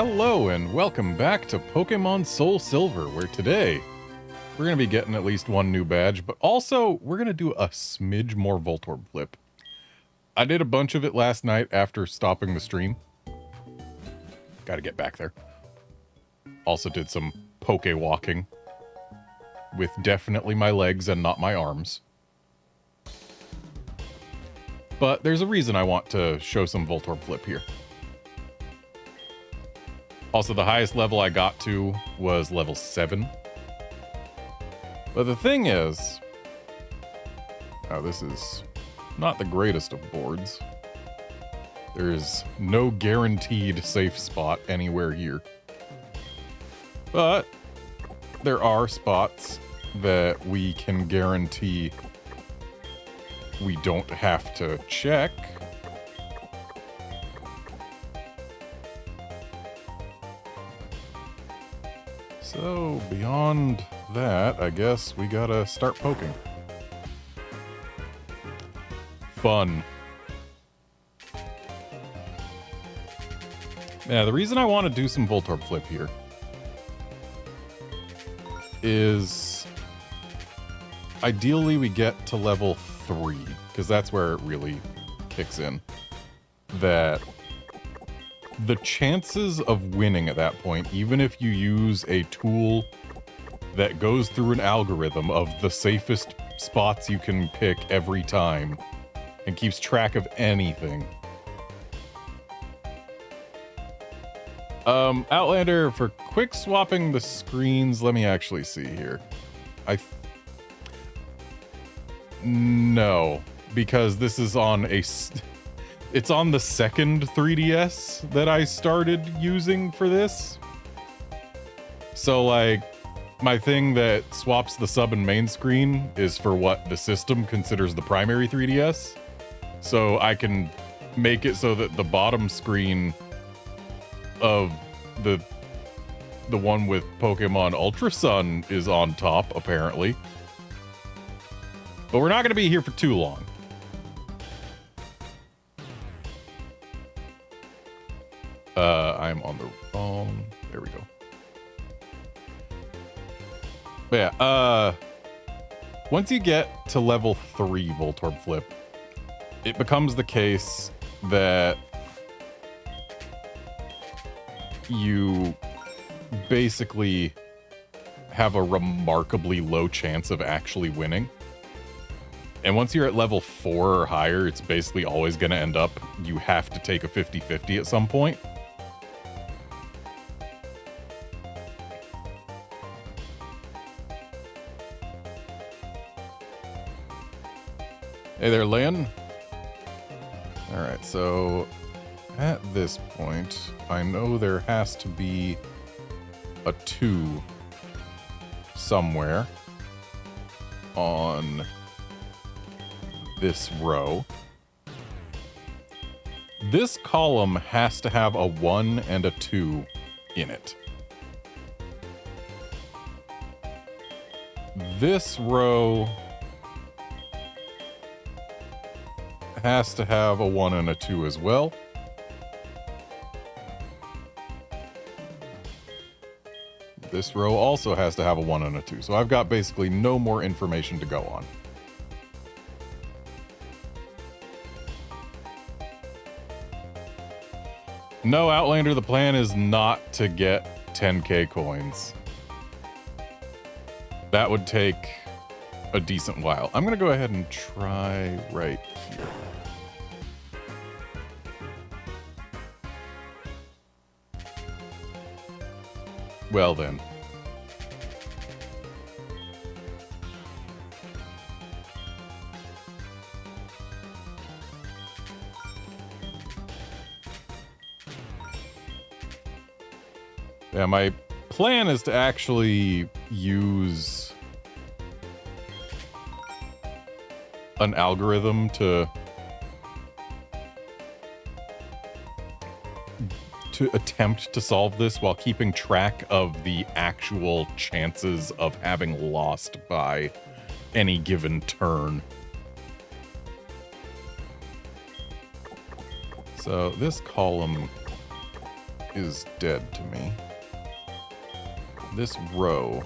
Hello and welcome back to Pokemon SoulSilver, where today we're going to be getting at least one new badge, but also we're going to do a smidge more Voltorb flip. I did a bunch of it last night after stopping the stream. Got to get back there. Also did some poke walking with definitely my legs and not my arms. But there's a reason I want to show some Voltorb flip here. Also, the highest level I got to was level 7. But the thing is, now this is not the greatest of boards. There's no guaranteed safe spot anywhere here. But there are spots that we can guarantee we don't have to check. So, beyond that, I guess we gotta start poking. Fun. Yeah, the reason I want to do some Voltorb flip here is ideally we get to level 3, because that's where it really kicks in. That the chances of winning at that point, even if you use a tool that goes through an algorithm of the safest spots you can pick every time and keeps track of anything. Outlander, for quick swapping the screens, let me actually see here. No, because this is on a... It's on the second 3DS that I started using for this. So, like, my thing that swaps the sub and main screen is for what the system considers the primary 3DS. So I can make it so that the bottom screen of the one with Pokemon Ultra Sun is on top, apparently. But we're not going to be here for too long. I'm on the wrong... There we go. But yeah, once you get to level 3 Voltorb Flip, it becomes the case that you basically have a remarkably low chance of actually winning. And once you're at level 4 or higher, it's basically always going to end up you have to take a 50-50 at some point. Hey there, Lynn. Alright, so at this point, I know there has to be a 2 somewhere on this row. This column has to have a 1 and a 2 in it. This row has to have a 1 and a 2 as well. This row also has to have a 1 and a 2. So I've got basically no more information to go on. No, Outlander, the plan is not to get 10k coins. That would take a decent while. I'm going to go ahead and try right here. Well then. Yeah, my plan is to actually use an algorithm to attempt to solve this while keeping track of the actual chances of having lost by any given turn. So this column is dead to me. This row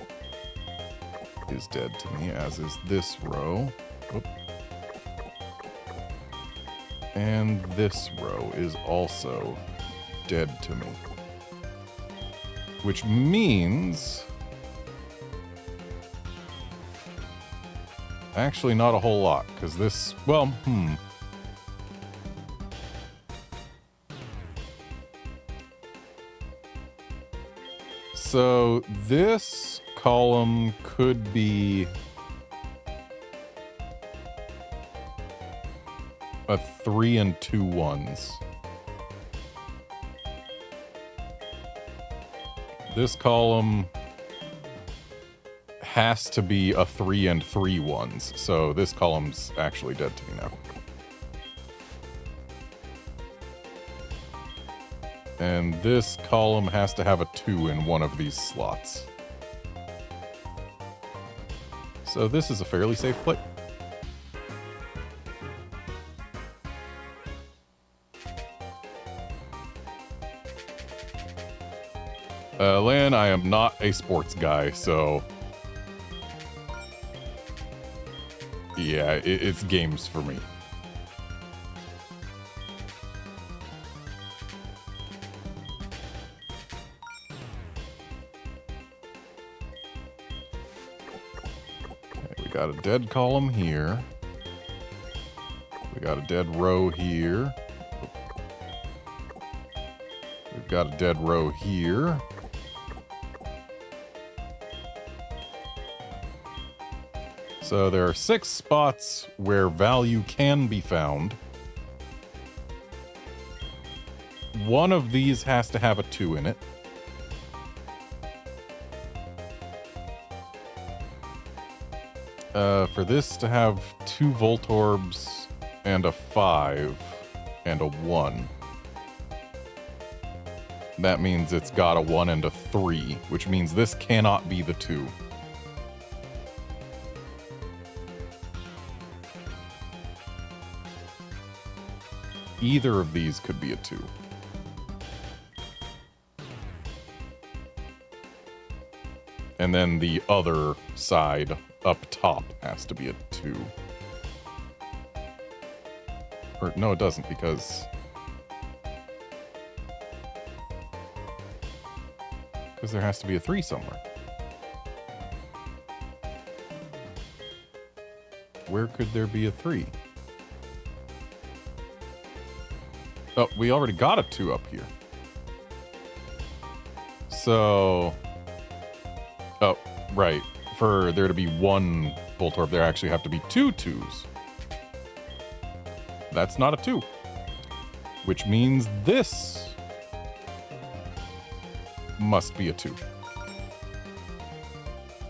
is dead to me, as is this row. Oop. And this row is also dead to me. Which means... actually not a whole lot, because this... well, So this column could be a 3 and 2 ones. This column has to be a 3 and 3 ones. So this column's actually dead to me now. And this column has to have a 2 in one of these slots. So this is a fairly safe play. Lan, I am not a sports guy, so... yeah, it's games for me. Got a dead column here. We got a dead row here. We've got a dead row here. So there are 6 spots where value can be found. One of these has to have a 2 in it. For this to have 2 Voltorbs and a 5 and a 1. That means it's got a 1 and a 3, which means this cannot be the 2. Either of these could be a 2. And then the other side up top has to be a 2. Or, no, it doesn't, because there has to be a 3 somewhere. Where could there be a 3? Oh, we already got a 2 up here. So... oh, right. For there to be 1 Voltorb, there actually have to be 2 2s. That's not a 2. Which means this must be a 2.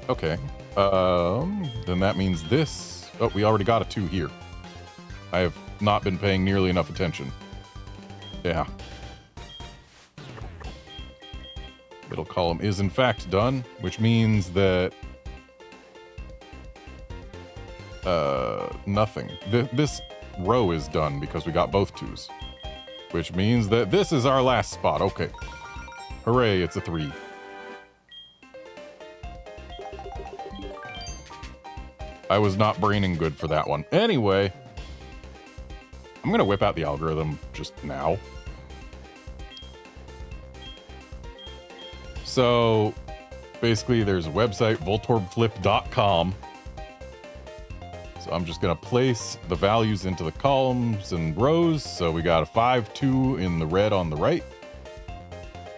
Okay. Then that means this... oh, we already got a 2 here. I have not been paying nearly enough attention. Yeah. Middle column is in fact done, which means that... nothing. This row is done because we got both 2s. Which means that this is our last spot. Okay. Hooray, it's a 3. I was not braining good for that one. Anyway, I'm gonna whip out the algorithm just now. So, basically, there's a website, voltorbflip.com. So I'm just going to place the values into the columns and rows. So we got a 5, 2 in the red on the right.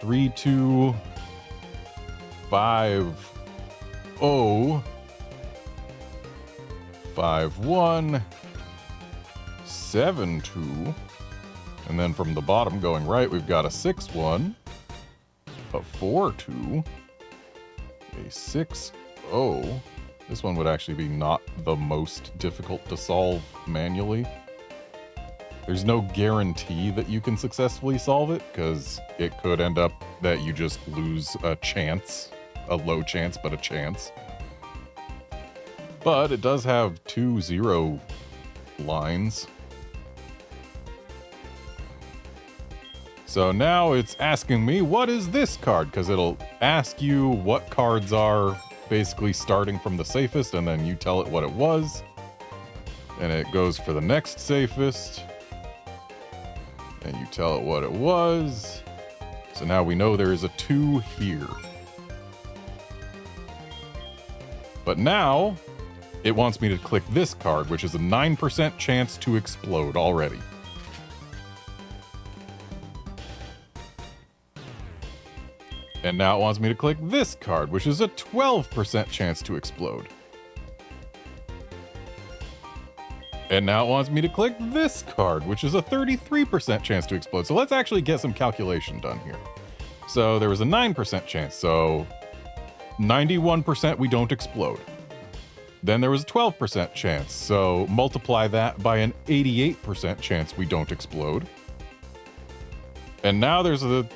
3, 2, 5, 0, 5, 1, 7, 2. And then from the bottom going right, we've got a 6, 1, a 4, 2, a 6, 0. This one would actually be not the most difficult to solve manually. There's no guarantee that you can successfully solve it, because it could end up that you just lose a chance. A low chance, but a chance. But it does have 2 0 lines. So now it's asking me, what is this card? Because it'll ask you what cards are basically starting from the safest, and then you tell it what it was. And it goes for the next safest. And you tell it what it was. So now we know there is a 2 here. But now, it wants me to click this card, which is a 9% chance to explode already. And now it wants me to click this card, which is a 12% chance to explode. And now it wants me to click this card, which is a 33% chance to explode. So let's actually get some calculation done here. So there was a 9% chance, so 91% we don't explode. Then there was a 12% chance, so multiply that by an 88% chance we don't explode. And now there's a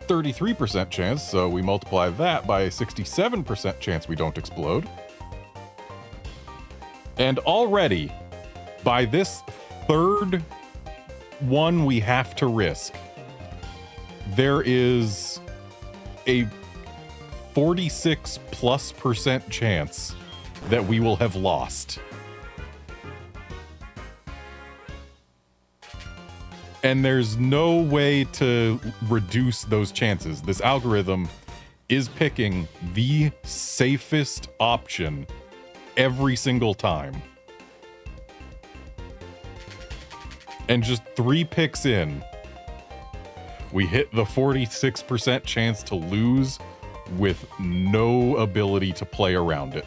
33% chance, so we multiply that by a 67% chance we don't explode. And already, by this third one we have to risk, there is a 46+% chance that we will have lost. And there's no way to reduce those chances. This algorithm is picking the safest option every single time. And just 3 picks in, we hit the 46% chance to lose with no ability to play around it.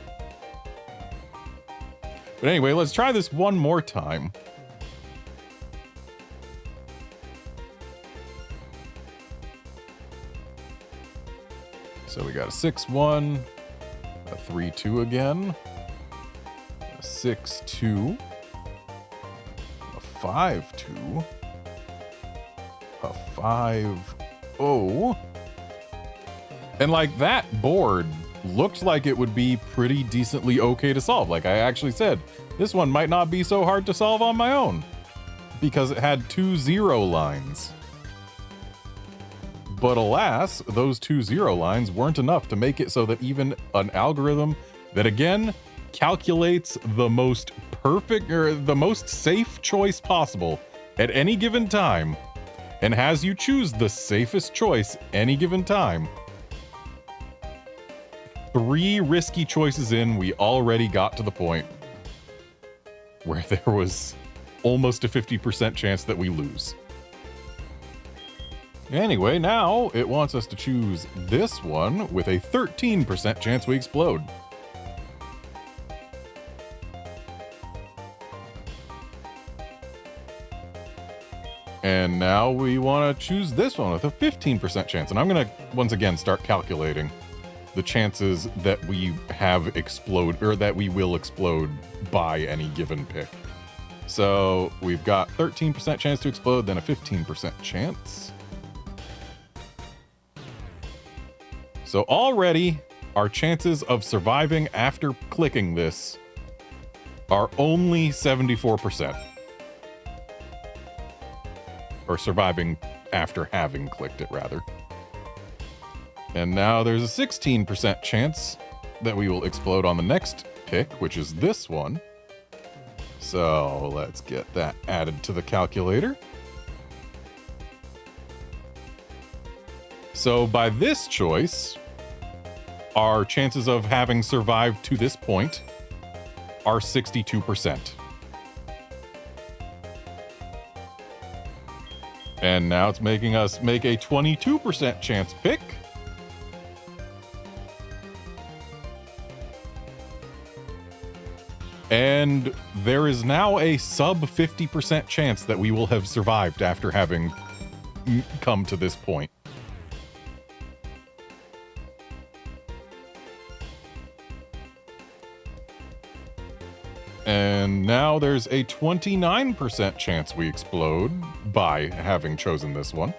But anyway, let's try this one more time. So we got a 6-1, a 3-2 again, a 6-2, a 5-2, a 5-0. And like that board looked like it would be pretty decently okay to solve. Like I actually said, this one might not be so hard to solve on my own because it had 2 0 lines. But alas, those 2 0 lines weren't enough to make it so that even an algorithm that, again, calculates the most perfect or the most safe choice possible at any given time and has you choose the safest choice any given time. 3 risky choices in, we already got to the point where there was almost a 50% chance that we lose. Anyway, now it wants us to choose this one with a 13% chance we explode. And now we want to choose this one with a 15% chance. And I'm going to once again start calculating the chances that we have explode, or that we will explode by any given pick. So we've got 13% chance to explode, then a 15% chance. So already, our chances of surviving after clicking this are only 74%. Or surviving after having clicked it, rather. And now there's a 16% chance that we will explode on the next pick, which is this one. So let's get that added to the calculator. So by this choice, our chances of having survived to this point are 62%. And now it's making us make a 22% chance pick. And there is now a sub 50% chance that we will have survived after having come to this point. And now there's a 29% chance we explode by having chosen this one.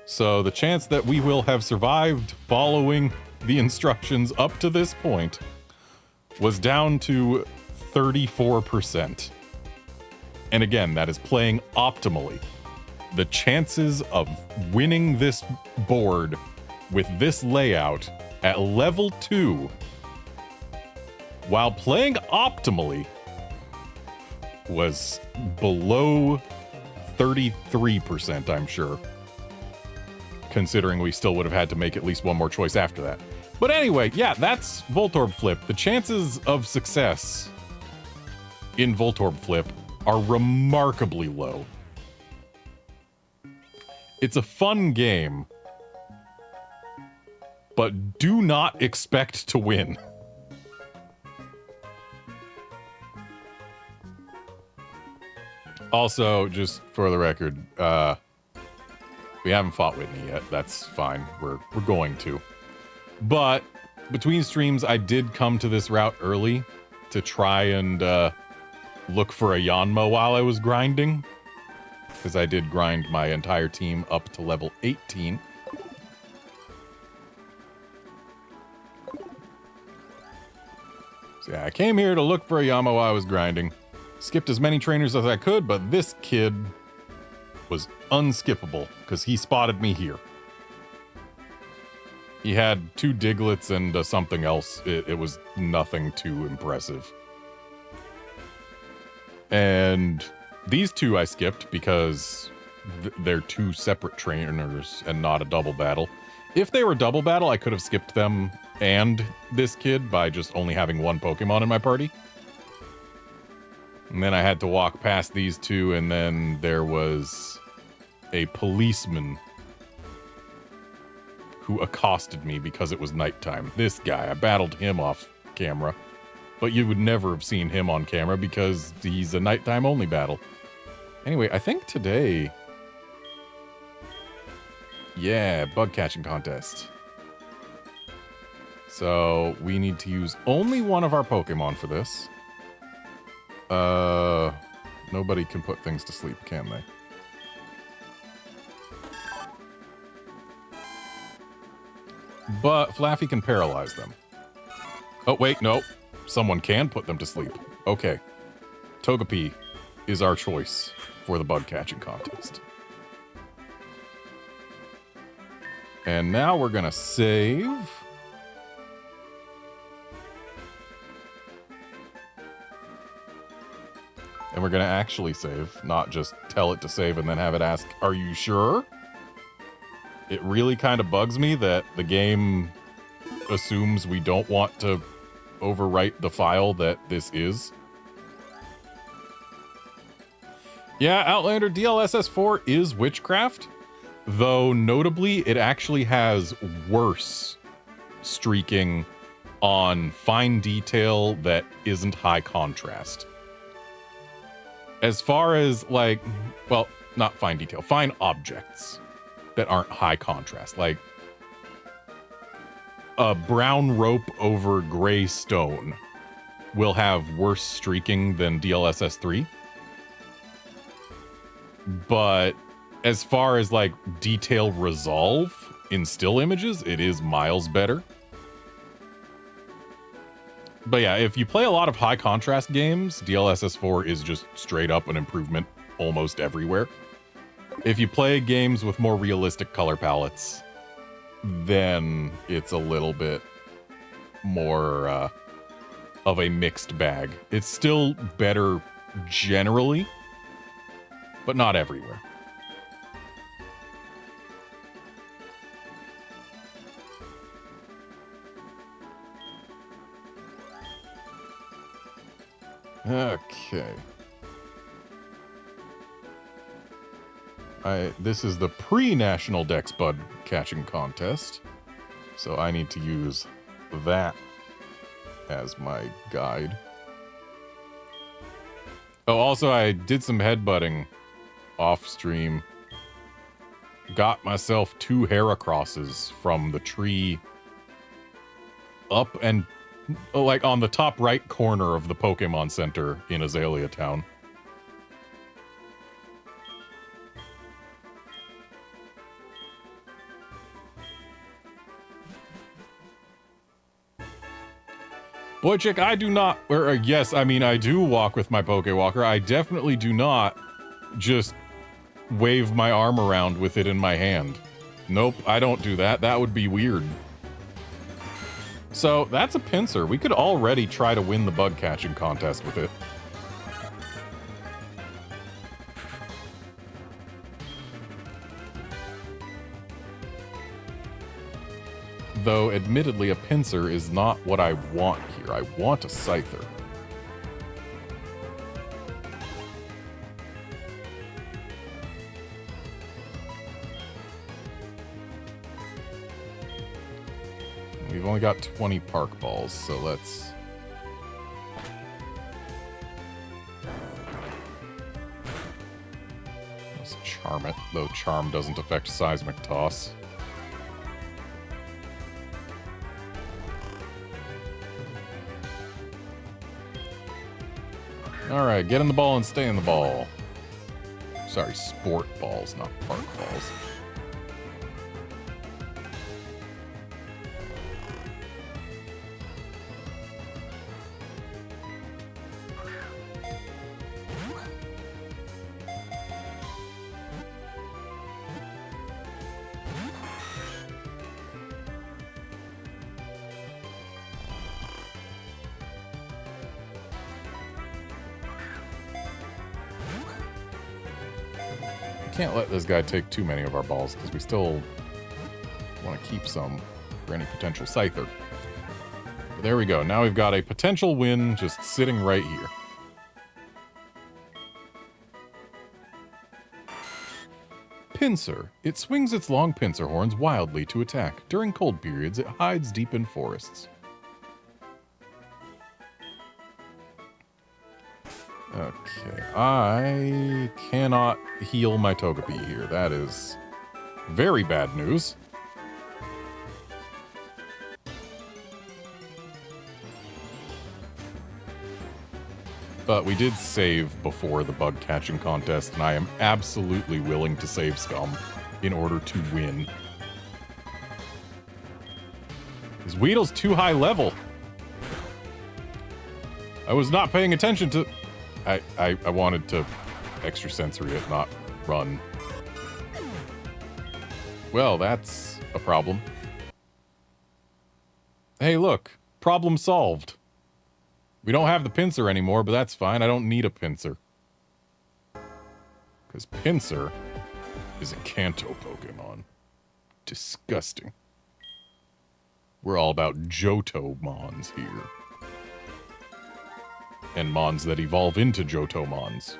So the chance that we will have survived following the instructions up to this point was down to 34%. And again, that is playing optimally. The chances of winning this board with this layout at level 2 while playing optimally was below 33%, I'm sure. Considering we still would have had to make at least one more choice after that. But anyway, yeah, that's Voltorb Flip. The chances of success in Voltorb Flip are remarkably low. It's a fun game, but do not expect to win. Also, just for the record, we haven't fought Whitney yet. That's fine. We're going to. But between streams, I did come to this route early to try and look for a Yanma while I was grinding. Because I did grind my entire team up to level 18. So yeah, I came here to look for a Yanma while I was grinding. Skipped as many trainers as I could, but this kid was unskippable because he spotted me here. He had 2 Diglets and something else. It was nothing too impressive. And these 2 I skipped because they're 2 separate trainers and not a double battle. If they were double battle, I could have skipped them and this kid by just only having 1 Pokemon in my party. And then I had to walk past these 2, and then there was a policeman who accosted me because it was nighttime. This guy, I battled him off camera, but you would never have seen him on camera because he's a nighttime only battle. Anyway, I think today... Yeah, bug catching contest. So we need to use only one of our Pokemon for this. Nobody can put things to sleep, can they? But Flaffy can paralyze them. Oh, wait, no. Someone can put them to sleep. Okay. Togepi is our choice for the bug catching contest. And now we're gonna save. And we're gonna actually save, not just tell it to save and then have it ask, are you sure? It really kind of bugs me that the game assumes we don't want to overwrite the file that this is. Yeah, Outlander DLSS4 is witchcraft, though notably it actually has worse streaking on fine detail that isn't high contrast. As far as, like, well, not fine detail, fine objects that aren't high contrast, like a brown rope over gray stone will have worse streaking than DLSS 3. But as far as like detail resolve in still images, it is miles better. But yeah, if you play a lot of high contrast games, DLSS 4 is just straight up an improvement almost everywhere. If you play games with more realistic color palettes, then it's a little bit more of a mixed bag. It's still better generally, but not everywhere. Okay. This is the pre-National Dex Bud catching contest, so I need to use that as my guide. Oh, also I did some headbutting off stream. Got myself 2 Heracrosses from the tree up and like on the top right corner of the Pokemon Center in Azalea Town. Boy Chick, I do not, yes, I mean, I do walk with my Pokewalker. I definitely do not just wave my arm around with it in my hand. Nope, I don't do that. That would be weird. So, that's a Pinsir. We could already try to win the bug catching contest with it. Though, admittedly, a Pinsir is not what I want here. I want a Scyther. We've only got 20 Park Balls, so let's... Let's Charm it, though Charm doesn't affect Seismic Toss. Alright, get in the ball and stay in the ball. Sorry, sport balls, not park balls. Can't let this guy take too many of our balls because we still want to keep some for any potential Scyther. But there we go. Now we've got a potential win just sitting right here. Pinsir. It swings its long pincer horns wildly to attack. During cold periods, it hides deep in forests. Okay, I cannot heal my Togepi here. That is very bad news. But we did save before the bug catching contest, and I am absolutely willing to save Scum in order to win. This Weedle's too high level. I was not paying attention to... I wanted to extrasensory it, not run. Well, that's a problem. Hey, look. Problem solved. We don't have the Pinsir anymore, but that's fine. I don't need a Pinsir. Because Pinsir is a Kanto Pokemon. Disgusting. We're all about Johto Mons here. And Mons that evolve into Johto Mons.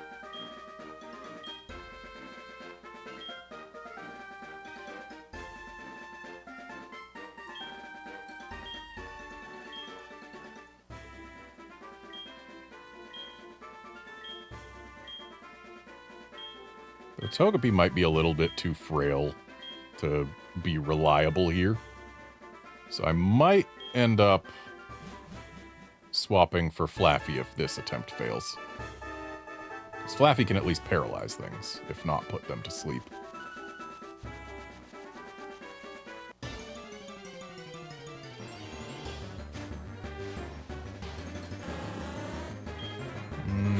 The Togepi might be a little bit too frail to be reliable here. So I might end up swapping for Flaffy if this attempt fails. Because Flaffy can at least paralyze things, if not put them to sleep.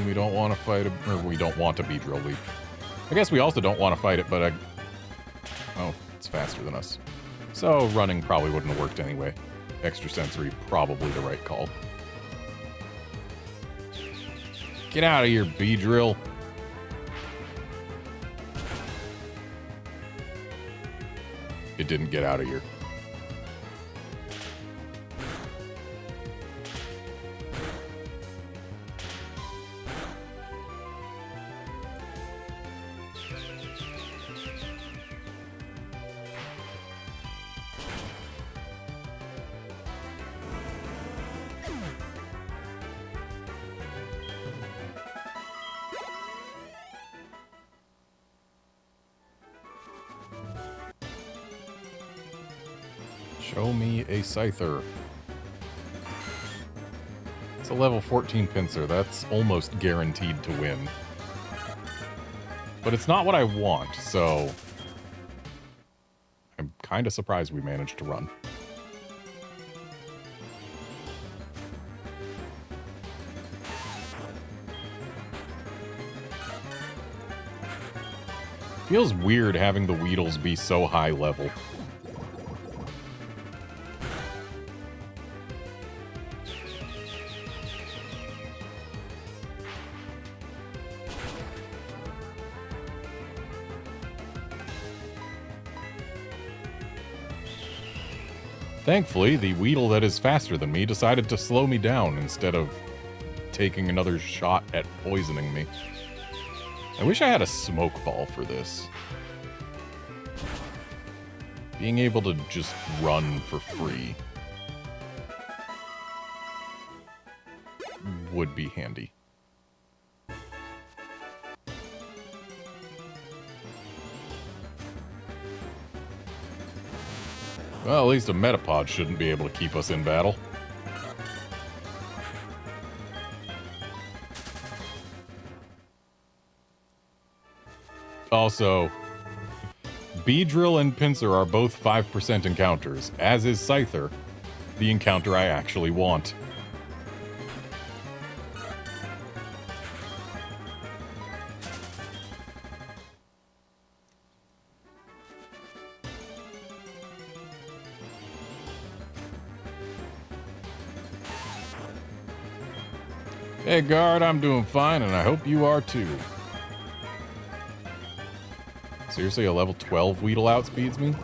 We don't want to fight it, or we don't want to Beedrill Leap. I guess we also don't want to fight it, but oh, it's faster than us. So running probably wouldn't have worked anyway. Extrasensory, probably the right call. Get out of here, Beedrill. It didn't get out of here. Show me a Scyther. It's a level 14 Pinsir. That's almost guaranteed to win. But it's not what I want, so... I'm kind of surprised we managed to run. Feels weird having the Weedles be so high level. Thankfully, the Weedle that is faster than me decided to slow me down instead of taking another shot at poisoning me. I wish I had a smoke ball for this. Being able to just run for free would be handy. Well, at least a Metapod shouldn't be able to keep us in battle. Also, Beedrill and Pinsir are both 5% encounters, as is Scyther, the encounter I actually want. Hey guard, I'm doing fine, and I hope you are too. Seriously, a level 12 Weedle outspeeds me?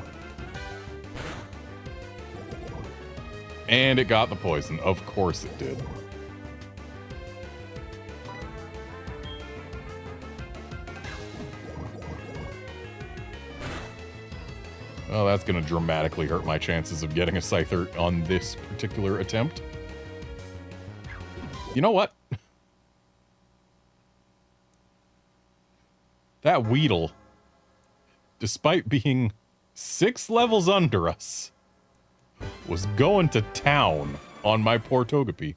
And it got the poison. Of course it did. Well, that's going to dramatically hurt my chances of getting a Scyther on this particular attempt. You know what? That Weedle, despite being 6 levels under us, was going to town on my poor Togepi.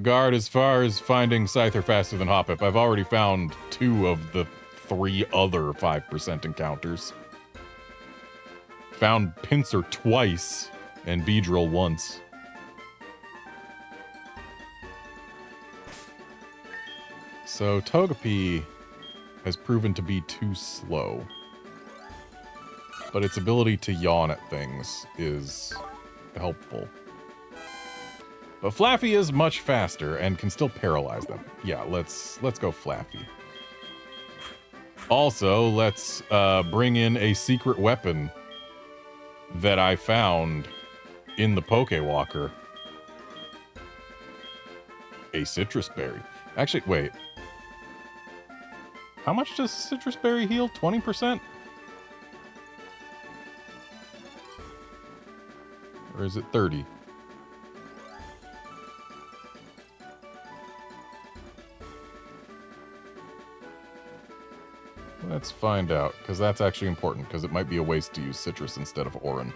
Guard, as far as finding Scyther faster than Hoppip, I've already found 2 of the 3 other 5% encounters. Found Pinsir twice and Beedrill once. So Togepi has proven to be too slow. But its ability to yawn at things is helpful. But Flaffy is much faster and can still paralyze them. Yeah, let's go Flaffy. Also, let's bring in a secret weapon that I found in the Pokewalker. A citrus berry. Actually, wait. How much does citrus berry heal? 20%? Or is it 30? Let's find out, because that's actually important, because it might be a waste to use citrus instead of Oran.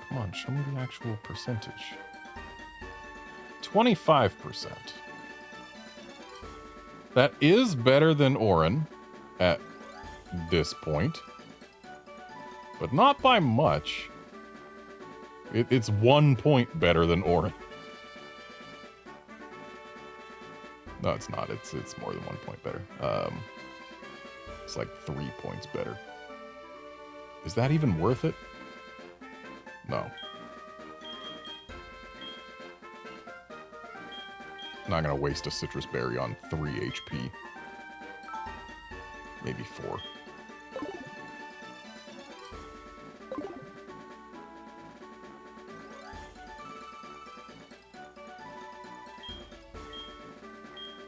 Come on, show me the actual percentage. 25%. That is better than Oran at this point, but not by much. It's 1 point better than Oran. No, it's not. It's more than 1 point better. It's like 3 points better. Is that even worth it? No. Not gonna waste a citrus berry on 3 HP. Maybe 4.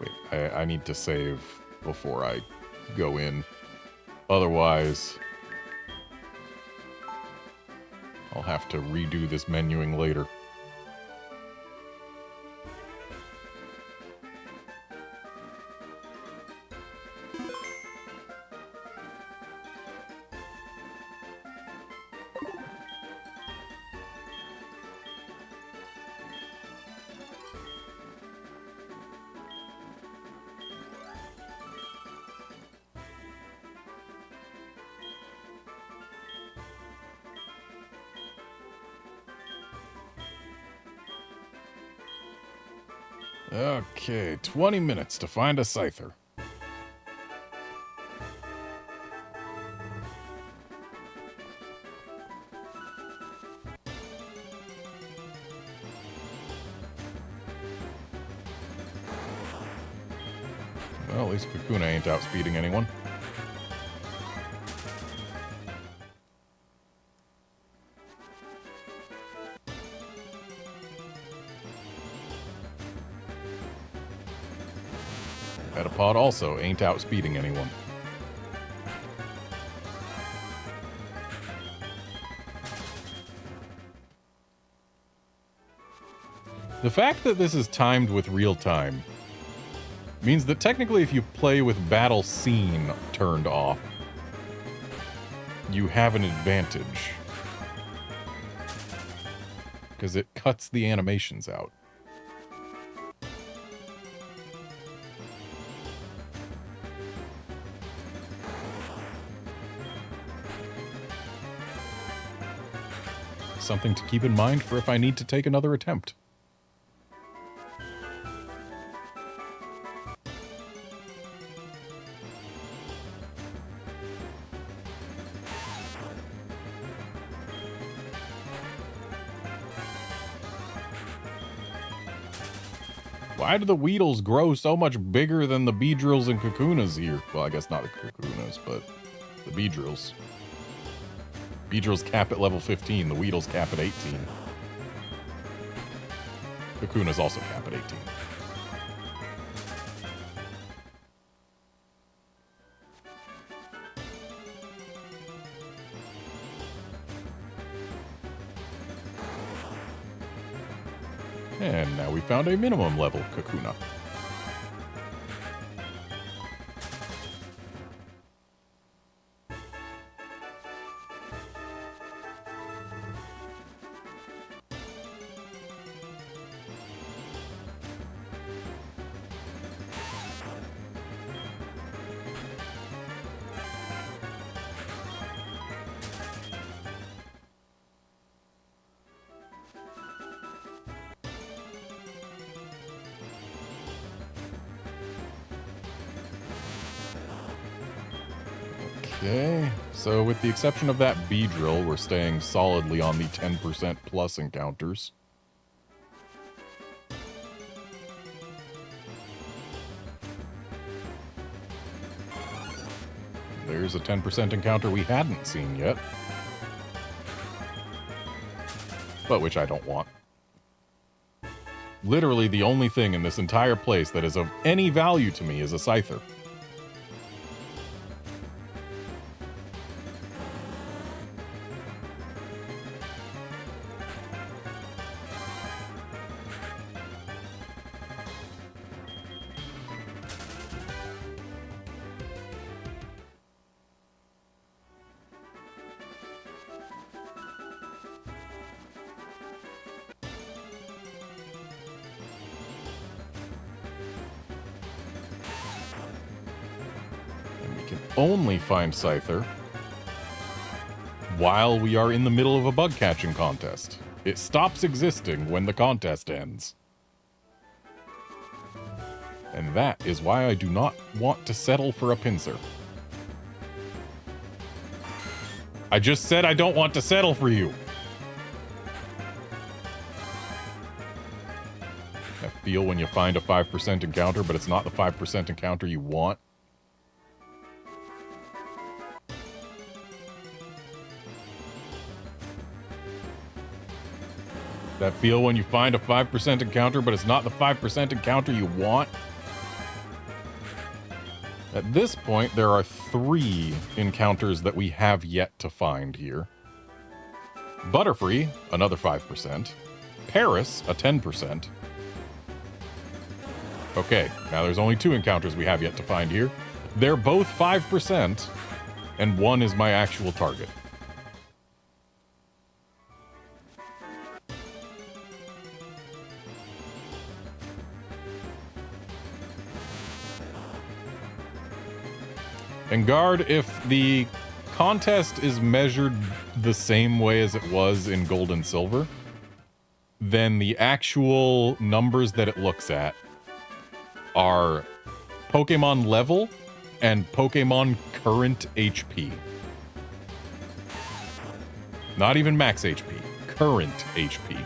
Wait, I need to save before I go in. Otherwise, I'll have to redo this menuing later. Okay, 20 minutes to find a Scyther. Well, at least Kakuna ain't outspeeding anyone. Metapod also ain't outspeeding anyone. The fact that this is timed with real time means that technically if you play with battle scene turned off, you have an advantage. Because it cuts the animations out. Something to keep in mind for if I need to take another attempt. Why do the Weedles grow so much bigger than the Beedrills and Kakunas here? Well, I guess not the Kakunas, but the Beedrills. Beedrills cap at level 15, the Weedles cap at 18. Kakunas also cap at 18. And now we found a minimum level Kakuna. Okay, so with the exception of that Beedrill, we're staying solidly on the 10% plus encounters. There's a 10% encounter we hadn't seen yet. But which I don't want. Literally the only thing in this entire place that is of any value to me is a Scyther. Only find Scyther while we are in the middle of a bug catching contest. It stops existing when the contest ends. And that is why I do not want to settle for a pincer. I just said I don't want to settle for you. I feel when you find a 5% encounter, but it's not the 5% encounter you want. That feel when you find a 5% encounter, but it's not the 5% encounter you want. At this point, there are 3 encounters that we have yet to find here. Butterfree, another 5%. Paris, a 10%. Okay, now there's only 2 encounters we have yet to find here. They're both 5%, and one is my actual target. And guard, if the contest is measured the same way as it was in Gold and Silver, then the actual numbers that it looks at are Pokemon level and Pokemon current HP. Not even max HP, current HP.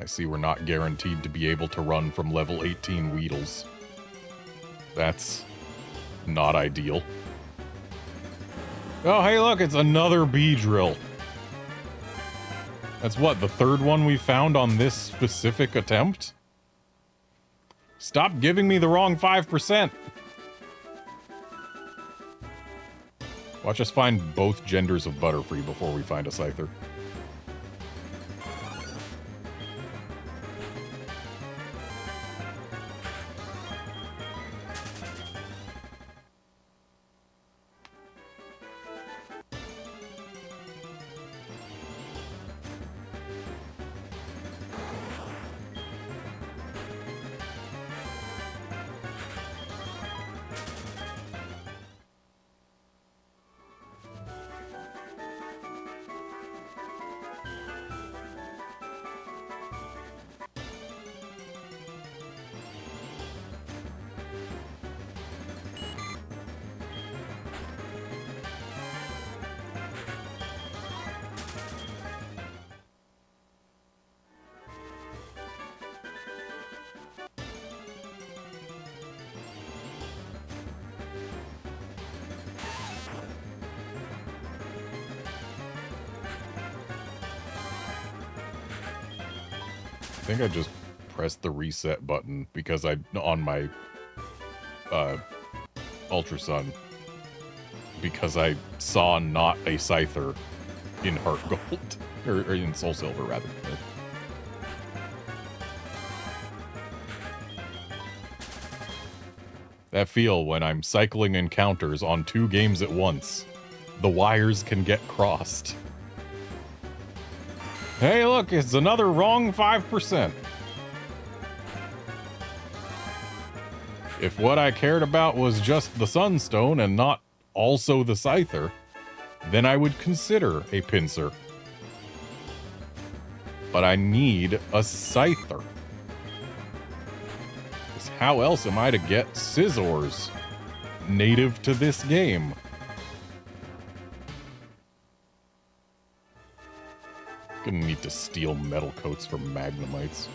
I see we're not guaranteed to be able to run from level 18 Weedles. That's not ideal. Oh, hey, look, it's another Beedrill. That's what, the third one we found on this specific attempt? Stop giving me the wrong 5%. Watch us find both genders of Butterfree before we find a Scyther. I think I just pressed the reset button because on my Ultra Sun, because I saw not a Scyther in Heart Gold, or in Soul Silver rather. That feel when I'm cycling encounters on 2 games at once. The wires can get crossed. Hey, look, it's another wrong 5%. If what I cared about was just the Sunstone and not also the Scyther, then I would consider a Pinsir. But I need a Scyther. 'Cause how else am I to get Scizors native to this game? Gonna need to steal metal coats from Magnemites.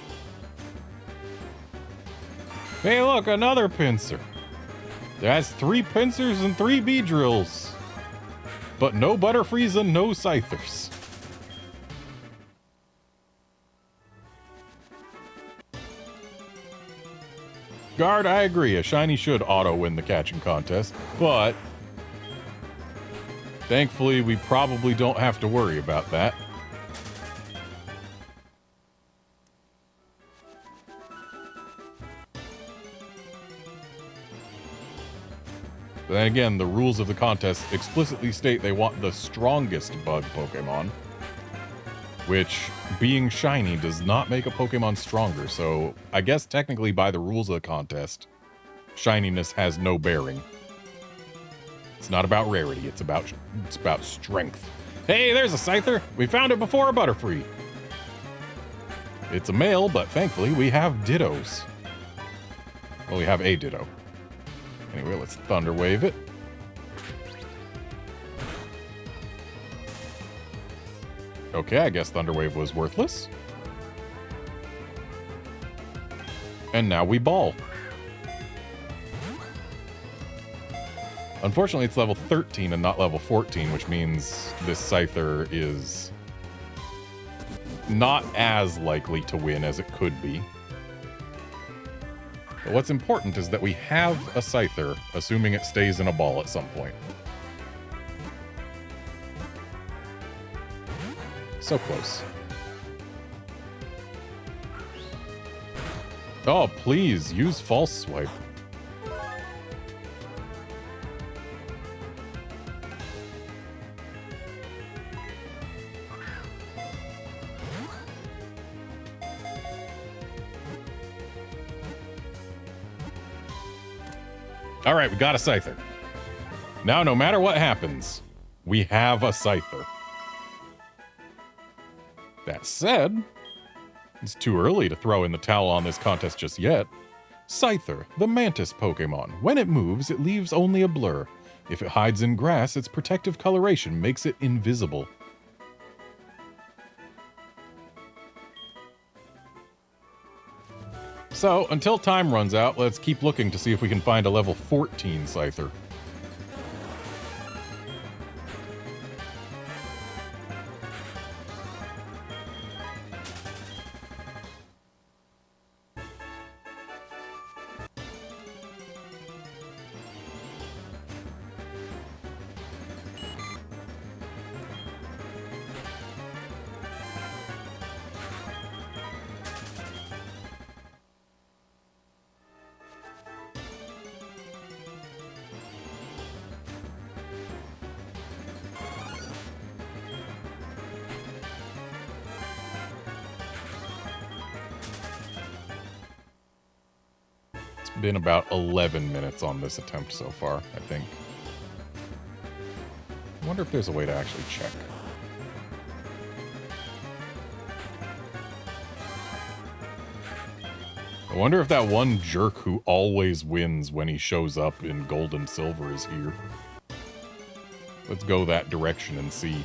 Hey, look, another Pinsir. That's 3 Pinsirs and 3 Beedrills. But no Butterfrees and no Scythers. Guard, I agree. A shiny should auto-win the catching contest, but thankfully we probably don't have to worry about that. But then again, the rules of the contest explicitly state they want the strongest bug Pokemon, which, being shiny, does not make a Pokemon stronger, so I guess technically by the rules of the contest, shininess has no bearing. It's not about rarity, it's about strength. Hey, there's a Scyther! We found it before a Butterfree! It's a male, but thankfully we have Dittos. Well, we have a Ditto. Anyway, let's Thunder Wave it. Okay, I guess Thunder Wave was worthless. And now we ball. Unfortunately, it's level 13 and not level 14, which means this Scyther is not as likely to win as it could be. But what's important is that we have a Scyther, assuming it stays in a ball at some point. So close. Oh, please, use False Swipe. All right, we got a Scyther. Now, no matter what happens, we have a Scyther. That said, it's too early to throw in the towel on this contest just yet. Scyther, the mantis Pokemon. When it moves, it leaves only a blur. If it hides in grass, its protective coloration makes it invisible. So, until time runs out, let's keep looking to see if we can find a level 14 Scyther. Been about 11 minutes on this attempt so far, I think. I wonder if there's a way to actually check. I wonder if that one jerk who always wins when he shows up in Gold and Silver is here. Let's go that direction and see.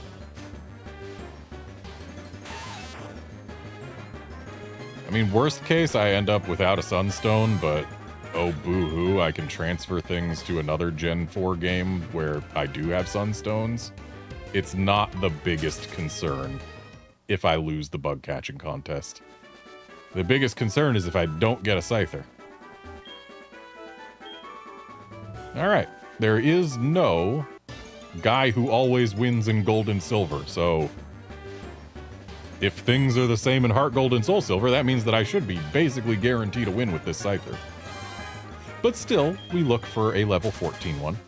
I mean, worst case, I end up without a Sunstone, but oh, boo-hoo, I can transfer things to another Gen 4 game where I do have Sunstones. It's not the biggest concern if I lose the bug catching contest. The biggest concern is if I don't get a Scyther. Alright, there is no guy who always wins in Gold and Silver, so if things are the same in Heart Gold and Soul Silver, that means that I should be basically guaranteed a win with this Scyther. But still, we look for a level 14 one.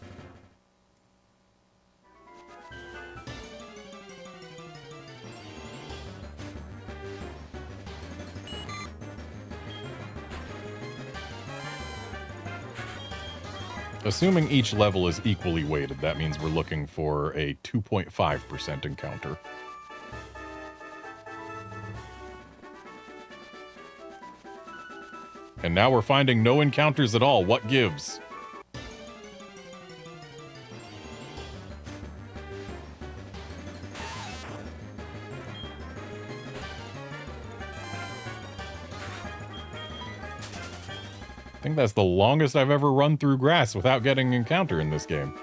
Assuming each level is equally weighted, that means we're looking for a 2.5% encounter. And now we're finding no encounters at all. What gives? I think that's the longest I've ever run through grass without getting an encounter in this game.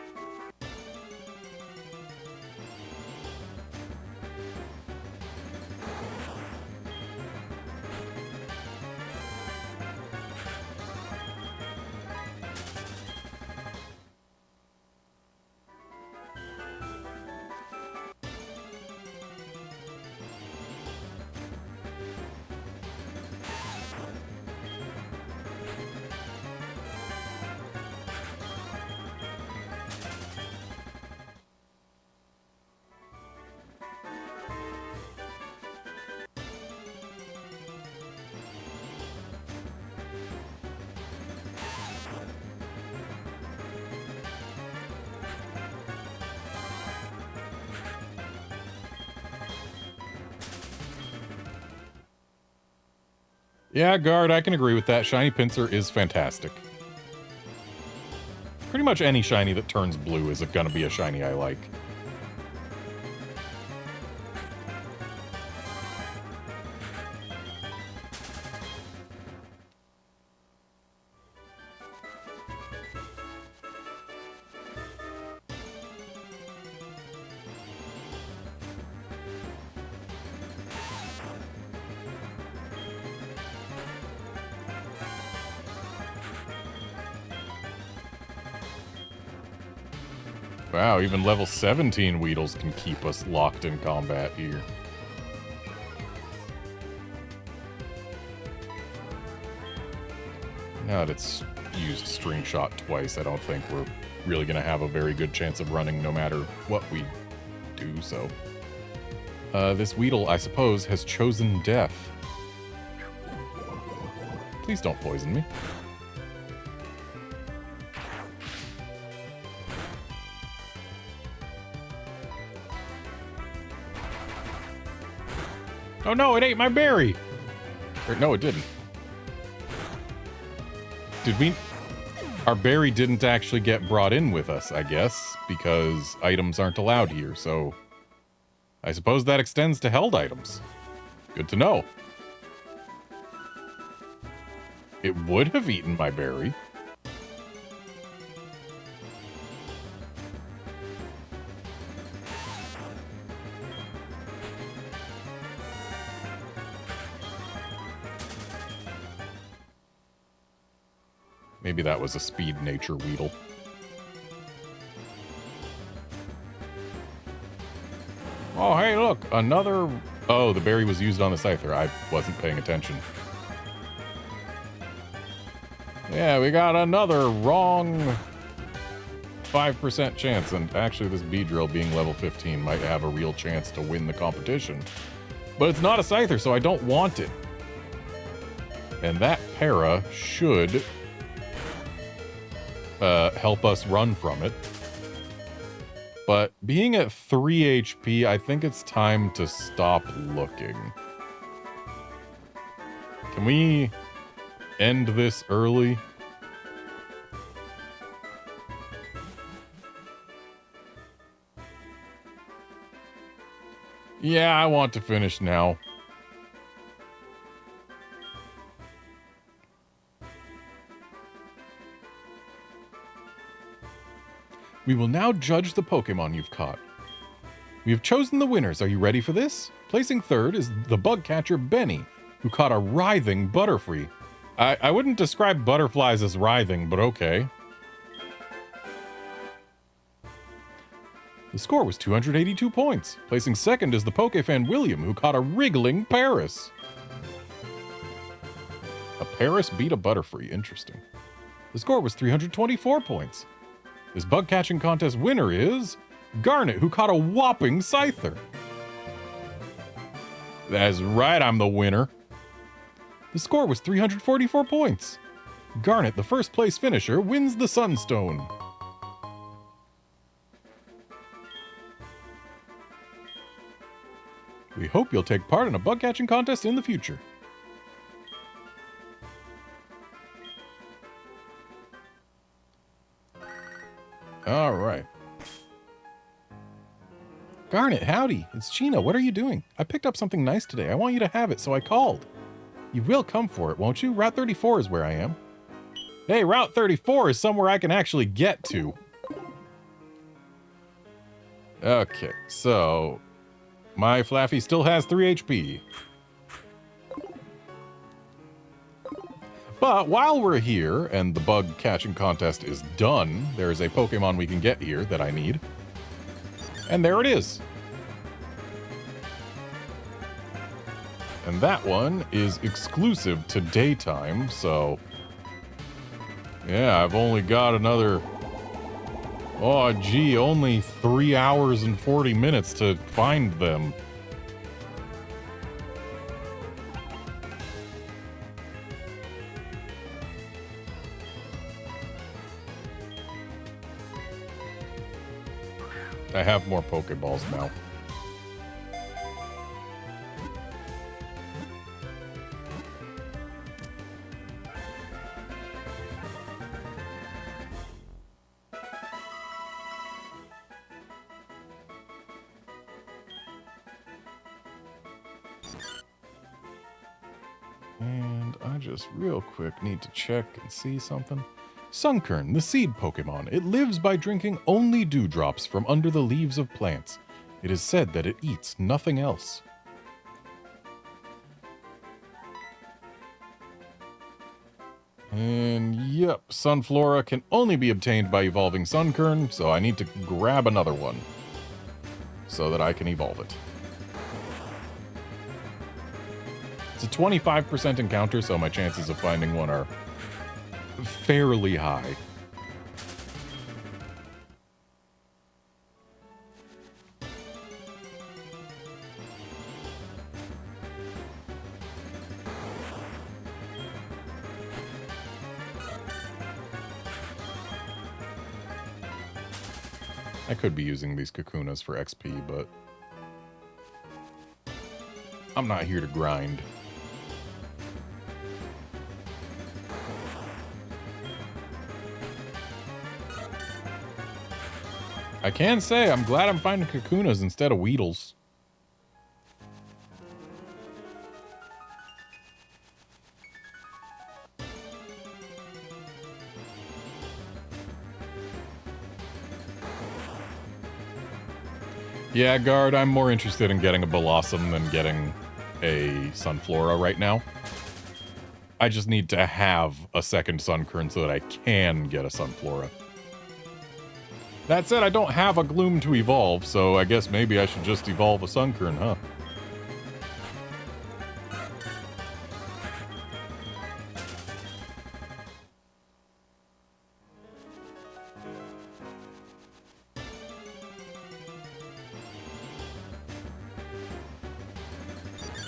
Yeah, Guard, I can agree with that. Shiny Pinsir is fantastic. Pretty much any shiny that turns blue is gonna be a shiny I like. Wow, even level 17 Weedles can keep us locked in combat here. Now that it's used String Shot twice, I don't think we're really going to have a very good chance of running no matter what we do, so. This Weedle, I suppose, has chosen death. Please don't poison me. Oh no, it ate my berry! Or, no, it didn't. Did we... Our berry didn't actually get brought in with us, I guess, because items aren't allowed here, so... I suppose that extends to held items. Good to know. It would have eaten my berry. Maybe that was a speed nature Weedle. Oh, hey, look, another... Oh, the berry was used on the Scyther. I wasn't paying attention. Yeah, we got another wrong 5% chance. And actually, this Beedrill being level 15 might have a real chance to win the competition. But it's not a Scyther, so I don't want it. And that para should... help us run from it. But being at 3 HP, I think it's time to stop looking. Can we end this early? Yeah, I want to finish now. We will now judge the Pokemon you've caught. We have chosen the winners. Are you ready for this? Placing third is the bug catcher Benny, who caught a writhing Butterfree. I wouldn't describe butterflies as writhing, but okay. The score was 282 points. Placing second is the Pokefan William, who caught a wriggling Paris. A Paris beat a Butterfree. Interesting. The score was 324 points. This bug catching contest winner is Garnet, who caught a whopping Scyther. That's right, I'm the winner. The score was 344 points. Garnet, the first place finisher, wins the Sunstone. We hope you'll take part in a bug catching contest in the future. All right. Garnet, howdy. It's Chino. What are you doing? I picked up something nice today. I want you to have it, so I called. You will come for it, won't you? Route 34 is where I am. Hey, Route 34 is somewhere I can actually get to. Okay, so... my Flaffy still has 3 HP. But while we're here, and the bug catching contest is done, there is a Pokemon we can get here that I need. And there it is. And that one is exclusive to daytime, so... yeah, I've only got another... oh, gee, only 3 hours and 40 minutes to find them. I have more Pokeballs now. And I just real quick need to check and see something. Sunkern, the seed Pokemon. It lives by drinking only dewdrops from under the leaves of plants. It is said that it eats nothing else. And yep, Sunflora can only be obtained by evolving Sunkern, so I need to grab another one so that I can evolve it. It's a 25% encounter, so my chances of finding one are fairly high. I could be using these Kakunas for XP, but I'm not here to grind. I can say I'm glad I'm finding Kakunas instead of Weedles. Yeah, Guard, I'm more interested in getting a Blossom than getting a Sunflora right now. I just need to have a second Sunkern so that I can get a Sunflora. That said, I don't have a Gloom to evolve, so I guess maybe I should just evolve a Sunkern, huh?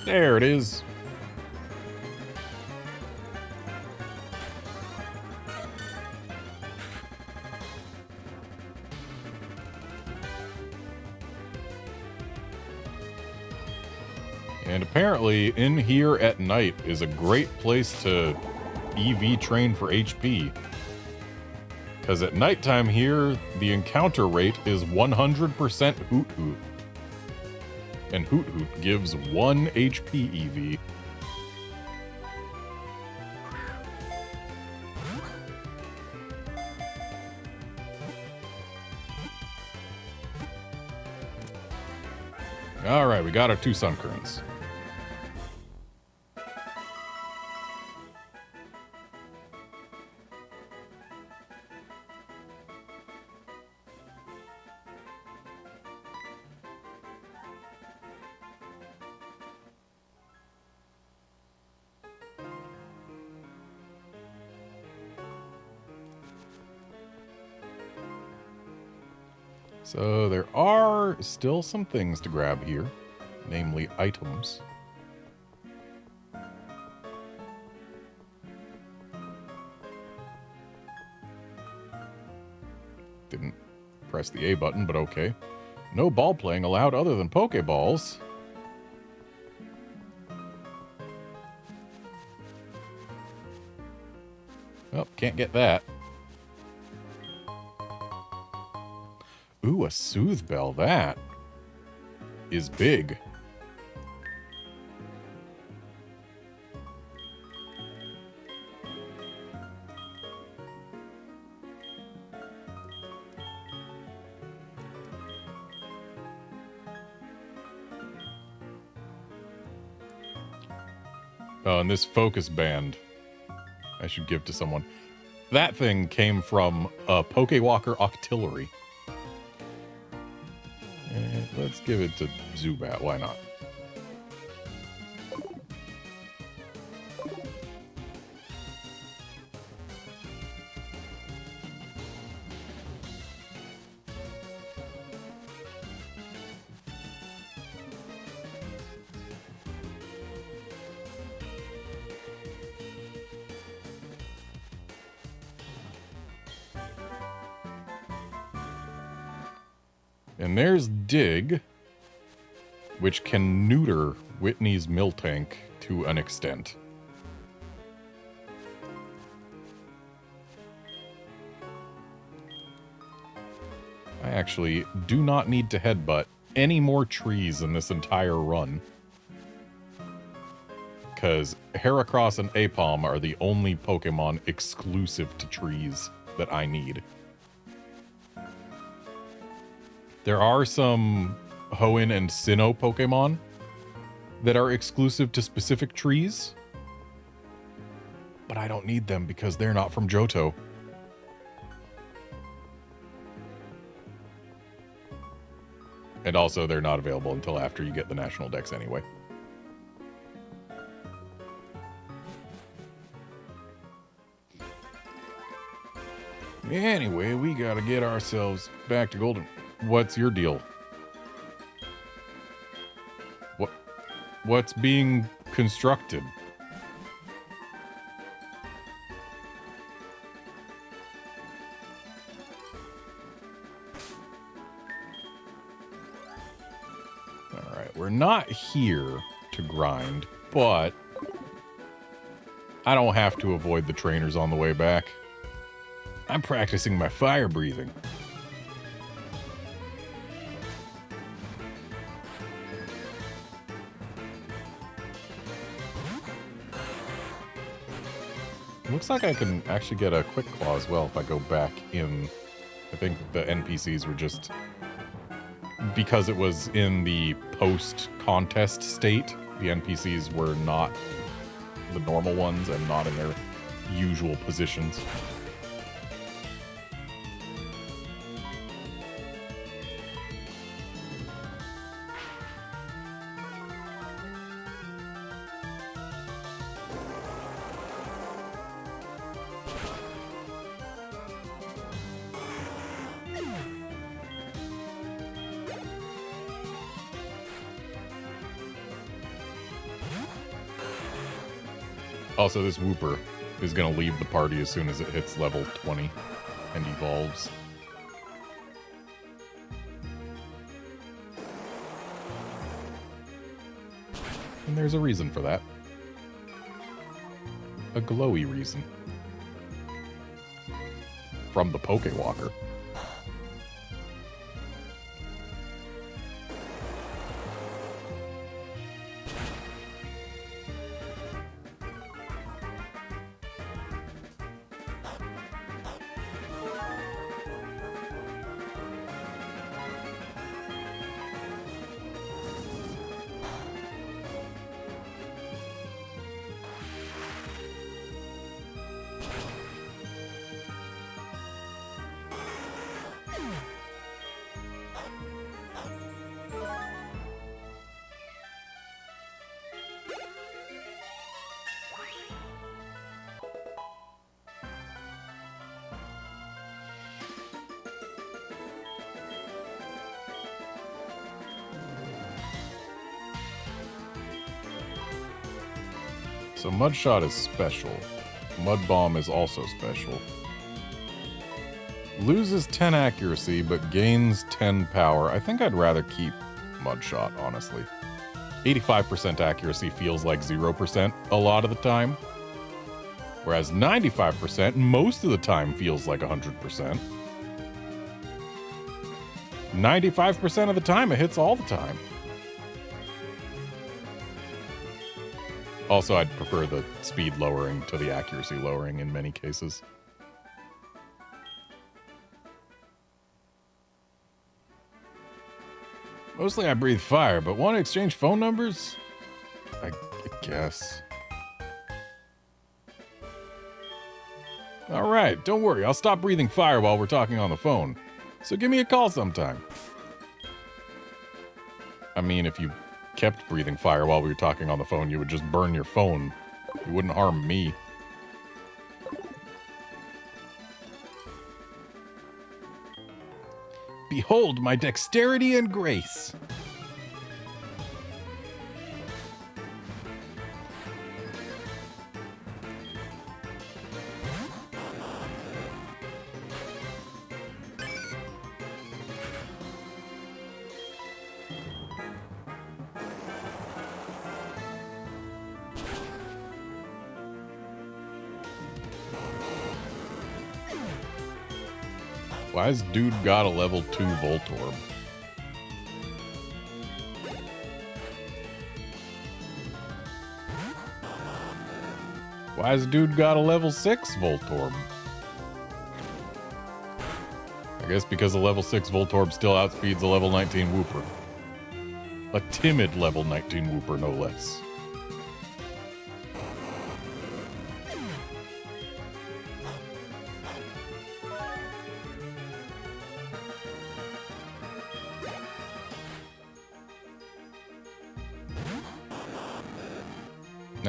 There it is. And apparently, in here at night is a great place to EV train for HP. Because at nighttime here, the encounter rate is 100% Hoot Hoot. And Hoot Hoot gives 1 HP EV. Alright, we got our 2 Sunkern's. So there are still some things to grab here, namely items. Didn't press the A button, but okay. No ball playing allowed other than Pokeballs. Oh, can't get that. Ooh, a Soothe Bell. That is big. Oh, and this focus band I should give to someone. That thing came from a Pokewalker Octillery. Let's give it to Zubat. Why not? And there's Dig, which can neuter Whitney's Miltank to an extent. I actually do not need to headbutt any more trees in this entire run. Because Heracross and Apom are the only Pokemon exclusive to trees that I need. There are some Hoenn and Sinnoh Pokemon that are exclusive to specific trees, but I don't need them because they're not from Johto. And also, they're not available until after you get the National Dex anyway. Anyway, we gotta get ourselves back to Golden. What's your deal? What's being constructed? All right, we're not here. to grind, but I don't have to avoid the trainers on the way back. I'm practicing my fire breathing. Looks like I can actually get a quick claw as well if I go back in. I think the NPCs were just... because it was in the post-contest state, the NPCs were not the normal ones and not in their usual positions. Also, this Wooper is going to leave the party as soon as it hits level 20 and evolves. And there's a reason for that. A glowy reason. From the Pokewalker. So Mudshot is special. Mud Bomb is also special. Loses 10 accuracy, but gains 10 power. I think I'd rather keep Mudshot, honestly. 85% accuracy feels like 0% a lot of the time. Whereas 95% most of the time feels like 100%. 95% of the time it hits all the time. Also, I'd prefer the speed lowering to the accuracy lowering in many cases. Mostly I breathe fire, but want to exchange phone numbers? I guess. Alright, don't worry, I'll stop breathing fire while we're talking on the phone. So give me a call sometime. I mean, if you kept breathing fire while we were talking on the phone, you would just burn your phone. You wouldn't harm me. Behold my dexterity and grace. Why has dude got a level 2 Voltorb? Why has dude got a level 6 Voltorb? I guess because a level 6 Voltorb still outspeeds a level 19 Wooper. A timid level 19 Wooper, no less.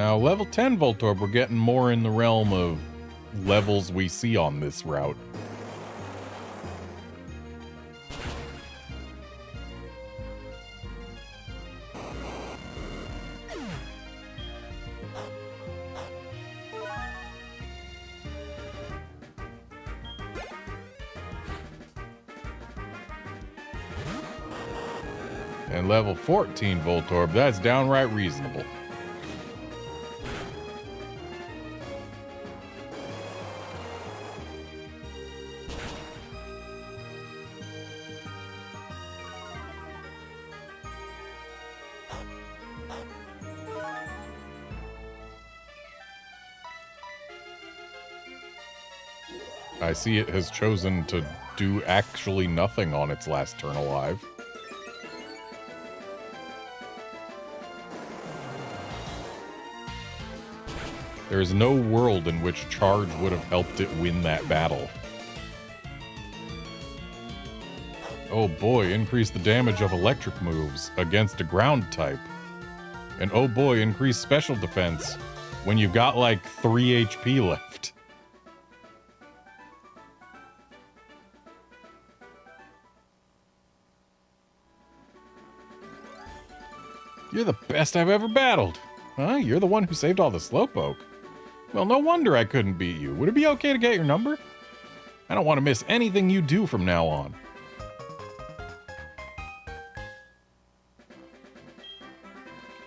Now, level 10 Voltorb, we're getting more in the realm of levels we see on this route. And level 14 Voltorb, that's downright reasonable. I see it has chosen to do actually nothing on its last turn alive. There is no world in which Charge would have helped it win that battle. Oh boy, increase the damage of electric moves against a ground type. And oh boy, increase special defense when you've got like 3 HP left. You're the best I've ever battled. Huh? You're the one who saved all the Slowpoke. Well, no wonder I couldn't beat you. Would it be okay to get your number? I don't want to miss anything you do from now on.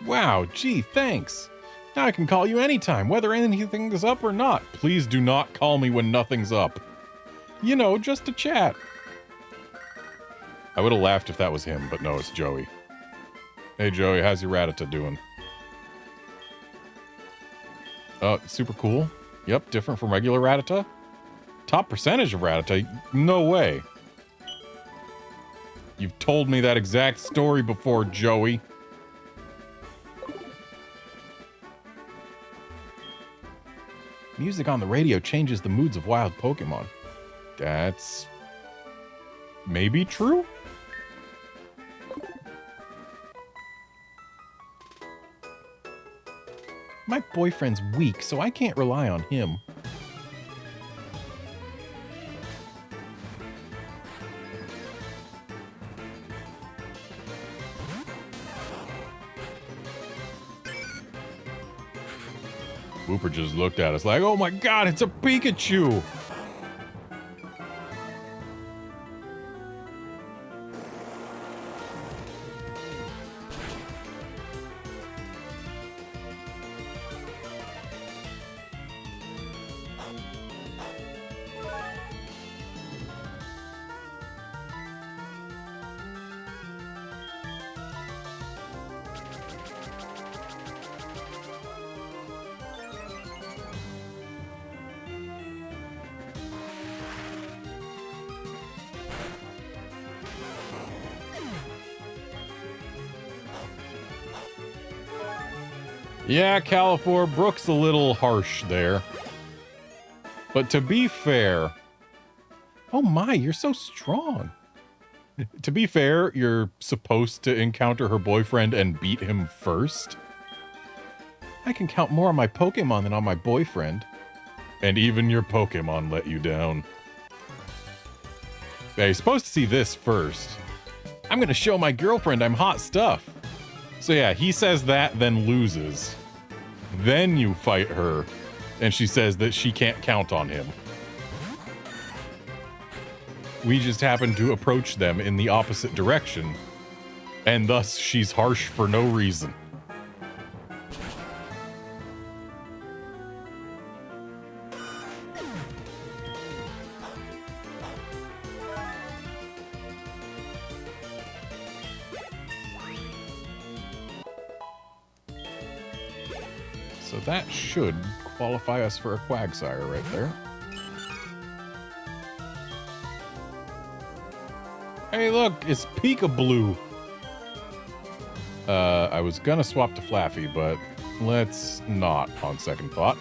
Wow, gee, thanks. Now I can call you anytime, whether anything is up or not. Please do not call me when nothing's up. You know, just to chat. I would have laughed if that was him, but no, it's Joey. Hey Joey, how's your Rattata doing? Super cool. Yep, different from regular Rattata. Top percentage of Rattata? No way. You've told me that exact story before, Joey. Music on the radio changes the moods of wild Pokemon. That's maybe true? My boyfriend's weak, so I can't rely on him. Whooper just looked at us like, oh my god, it's a Pikachu! Yeah, Califor, Brooke's a little harsh there. But to be fair... Oh my, you're so strong. To be fair, you're supposed to encounter her boyfriend and beat him first. I can count more on my Pokemon than on my boyfriend. And even your Pokemon let you down. Yeah, you're supposed to see this first. I'm gonna show my girlfriend I'm hot stuff. So yeah, he says that, then loses. Then you fight her, and she says that she can't count on him. We just happen to approach them in the opposite direction, and thus she's harsh for no reason. So that should qualify us for a Quagsire right there. Hey, look, it's Peekaboo. I was gonna swap to Flaffy, but let's not on second thought.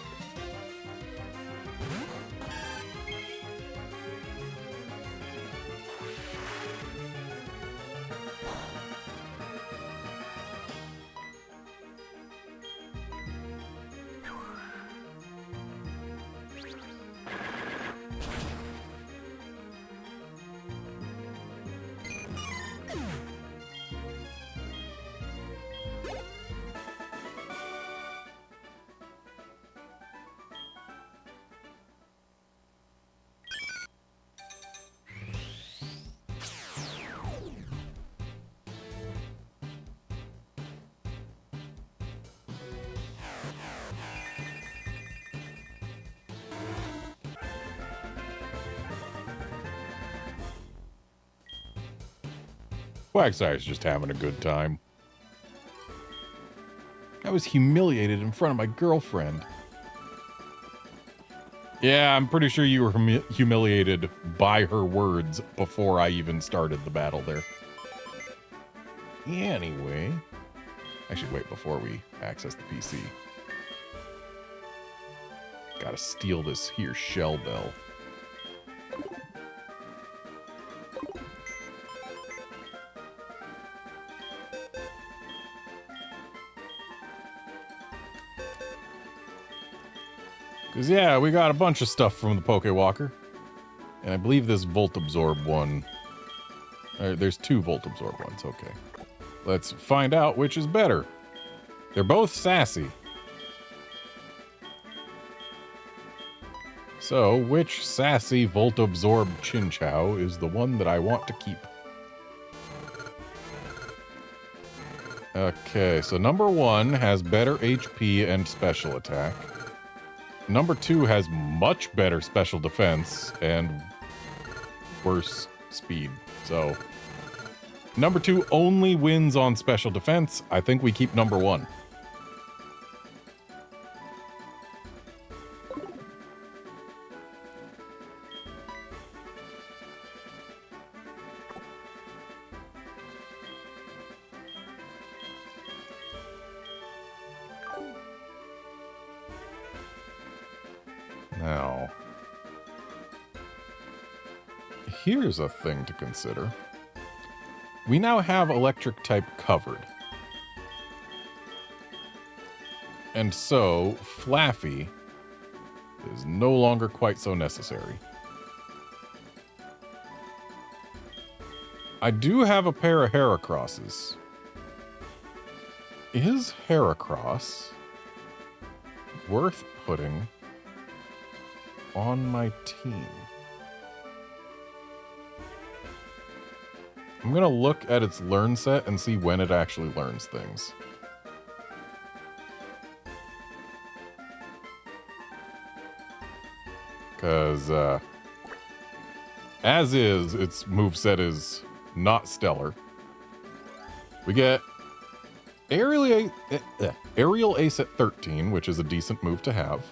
Quagsire's just having a good time. I was humiliated in front of my girlfriend. Yeah, I'm pretty sure you were humiliated by her words before I even started the battle there. Anyway. I should wait before we access the PC. Gotta steal this here shell bell. Because, yeah, we got a bunch of stuff from the Pokewalker. And I believe this Volt Absorb one... there's 2 Volt Absorb ones, okay. Let's find out which is better. They're both sassy. So, which sassy Volt Absorb Chinchou is the one that I want to keep? Okay, so number 1 has better HP and special attack. Number 2 has much better special defense and worse speed. So, number 2 only wins on special defense. I think we keep number 1. Now, here's a thing to consider. We now have electric type covered. And so, Flaffy is no longer quite so necessary. I do have a pair of Heracrosses. Is Heracross worth putting on my team? I'm gonna look at its learn set and see when it actually learns things. Because, as is, its moveset is not stellar. We get Aerial Ace at 13, which is a decent move to have.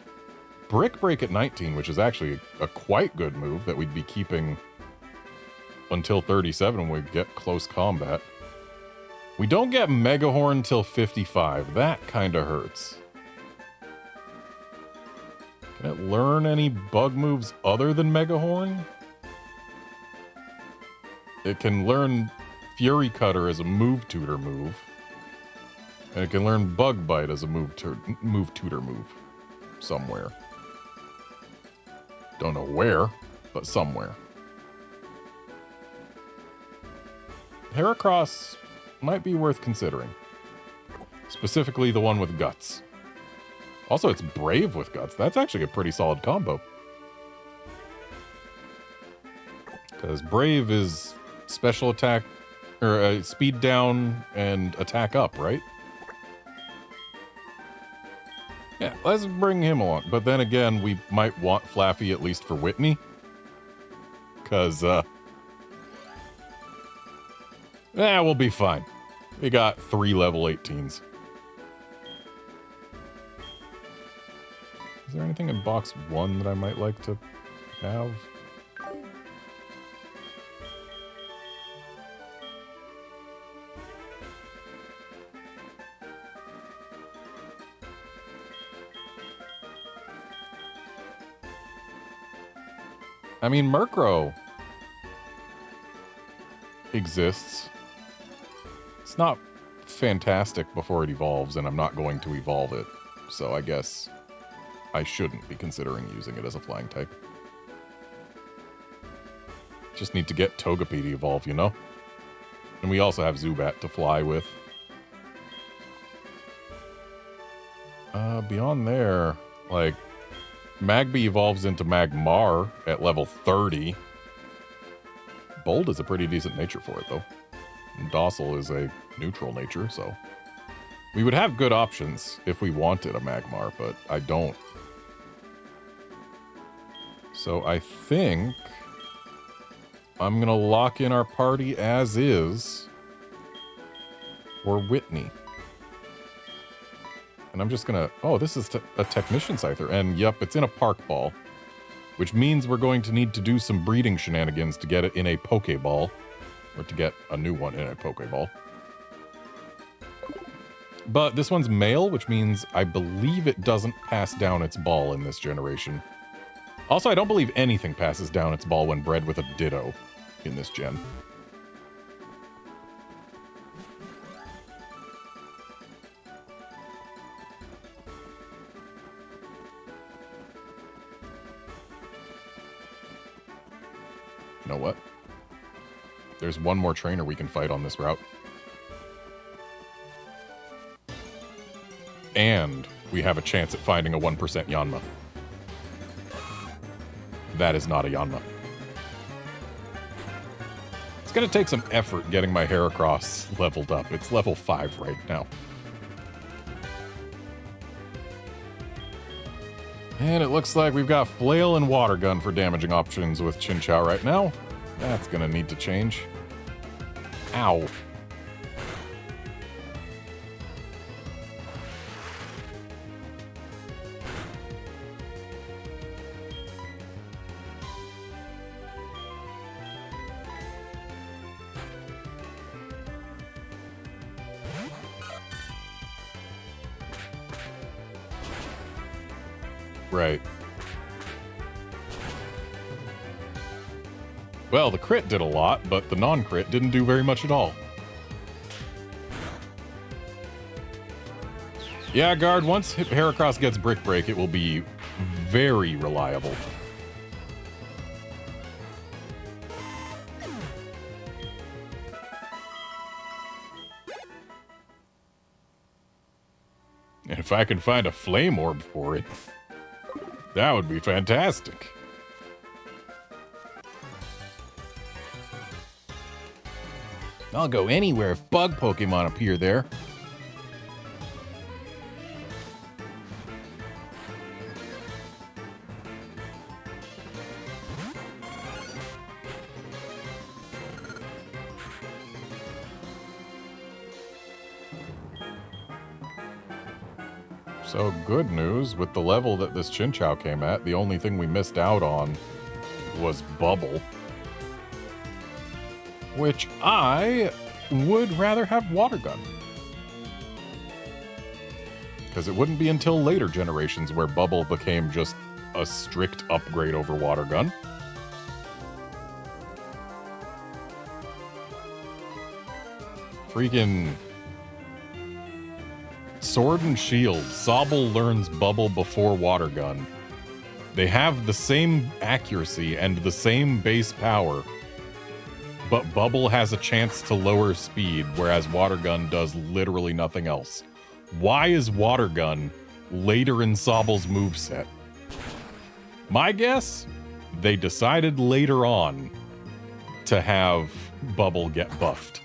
Brick Break at 19, which is actually a quite good move that we'd be keeping until 37 when we get close combat. We don't get Mega Horn till 55. That kind of hurts. Can it learn any bug moves other than Mega Horn? It can learn Fury Cutter as a move tutor move. And it can learn Bug Bite as a move tutor move. Somewhere. Don't know where, but somewhere. Heracross might be worth considering. Specifically the one with Guts. Also, it's Brave with Guts. That's actually a pretty solid combo. Because Brave is special attack, or speed down and attack up, right? Yeah, let's bring him along. But then again, we might want Flaffy at least for Whitney. Because, we'll be fine. We got 3 level 18s. Is there anything in box 1 that I might like to have? I mean, Murkrow exists. It's not fantastic before it evolves, and I'm not going to evolve it. So I guess I shouldn't be considering using it as a flying type. Just need to get Togepi to evolve, you know? And we also have Zubat to fly with. Beyond there, like, Magby evolves into Magmar at level 30. Bold is a pretty decent nature for it, though. And Docile is a neutral nature, so... We would have good options if we wanted a Magmar, but I don't. So I think I'm going to lock in our party as is or Whitney. And I'm just gonna... Oh, this is a Technician Scyther. And yep, it's in a Park Ball. Which means we're going to need to do some breeding shenanigans to get it in a Pokeball. Or to get a new one in a Pokeball. But this one's male, which means I believe it doesn't pass down its ball in this generation. Also, I don't believe anything passes down its ball when bred with a Ditto in this gen. You know what? There's one more trainer we can fight on this route. And we have a chance at finding a 1% Yanma. That is not a Yanma. It's going to take some effort getting my Heracross leveled up. It's level 5 right now. And it looks like we've got Flail and Water Gun for damaging options with Chinchou right now. That's going to need to change. Ow. Right. Well, the crit did a lot, but the non-crit didn't do very much at all. Yeah, Guard, once Heracross gets Brick Break, it will be very reliable. And if I can find a Flame Orb for it, that would be fantastic. I'll go anywhere if bug Pokemon appear there. So good news, with the level that this Chinchou came at, the only thing we missed out on was Bubble. Which I would rather have Water Gun. Because it wouldn't be until later generations where Bubble became just a strict upgrade over Water Gun. Freaking Sword and Shield. Sobble learns Bubble before Water Gun. They have the same accuracy and the same base power, but Bubble has a chance to lower speed, whereas Water Gun does literally nothing else. Why is Water Gun later in Sobble's moveset? My guess? They decided later on to have Bubble get buffed.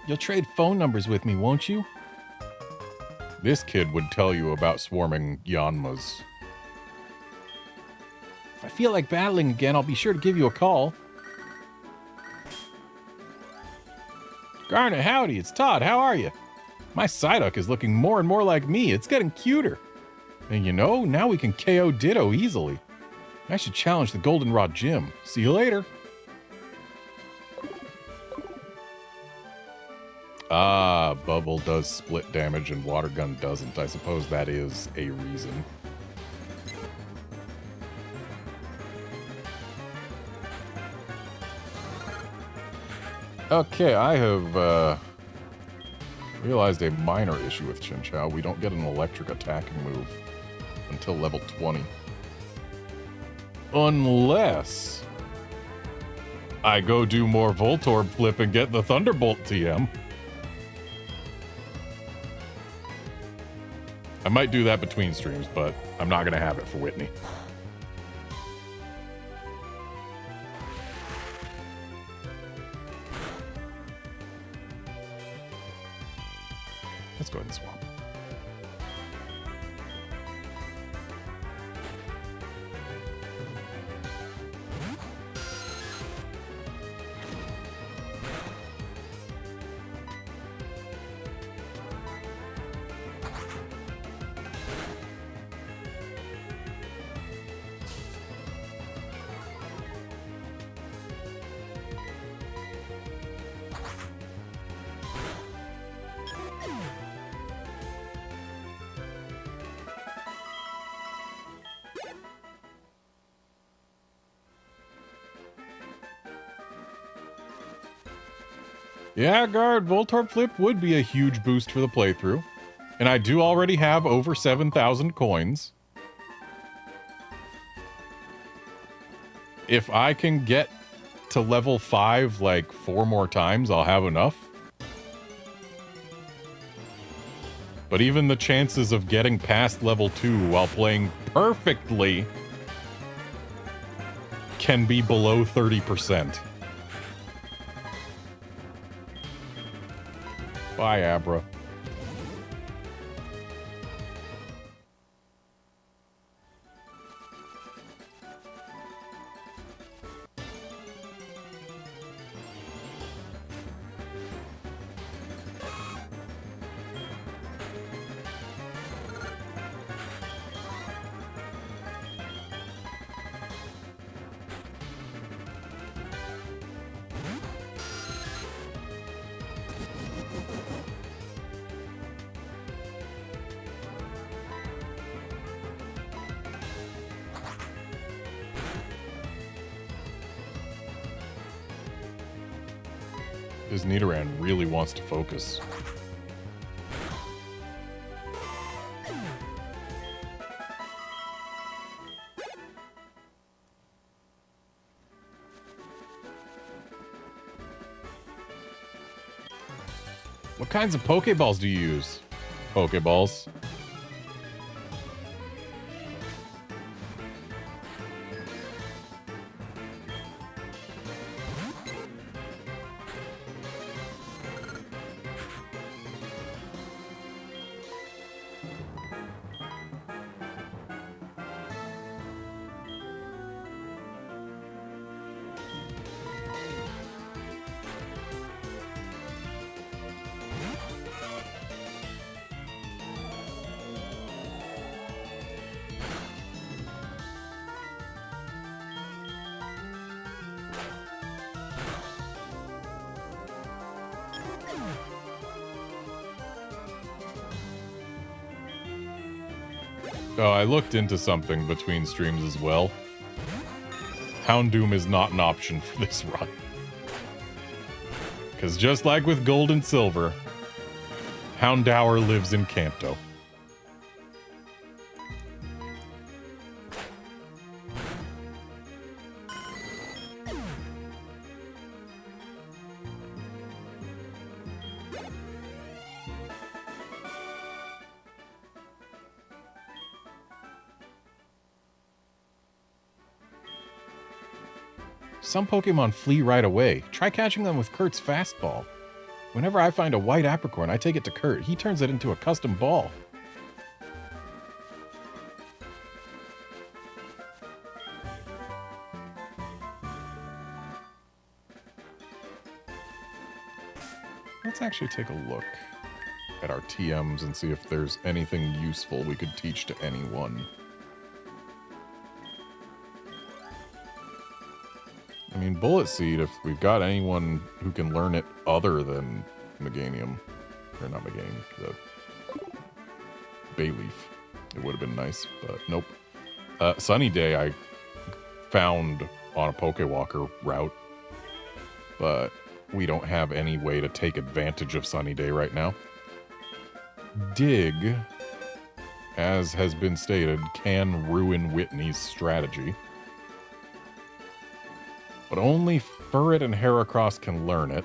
You'll trade phone numbers with me, won't you? This kid would tell you about swarming Yanmas. If I feel like battling again, I'll be sure to give you a call. Garnet, howdy, it's Todd. How are you? My Psyduck is looking more and more like me. It's getting cuter. And you know, now we can KO Ditto easily. I should challenge the Goldenrod Gym. See you later. Ah, Bubble does split damage and Water Gun doesn't. I suppose that is a reason. Okay, I have realized a minor issue with Chinchou. We don't get an electric attacking move until level 20. Unless I go do more Voltorb flip and get the Thunderbolt TM. I might do that between streams, but I'm not going to have it for Whitney. Let's go ahead and swap. Yeah, Guard, Voltorb Flip would be a huge boost for the playthrough. And I do already have over 7,000 coins. If I can get to level 5 like 4 more times, I'll have enough. But even the chances of getting past level 2 while playing perfectly can be below 30%. Bye, Abra. His Nidoran really wants to focus. What kinds of Pokeballs do you use? Pokeballs. Oh, I looked into something between streams as well. Houndoom is not an option for this run. Because just like with Gold and Silver, Houndour lives in Kanto. Some Pokemon flee right away. Try catching them with Kurt's fastball. Whenever I find a white apricorn, I take it to Kurt. He turns it into a custom ball. Let's actually take a look at our TMs and see if there's anything useful we could teach to anyone. I mean, Bullet Seed, if we've got anyone who can learn it other than Meganium, or not Meganium, the Bayleaf, it would have been nice, but nope. Sunny Day I found on a Pokewalker route, but we don't have any way to take advantage of Sunny Day right now. Dig, as has been stated, can ruin Whitney's strategy. But only Furret and Heracross can learn it.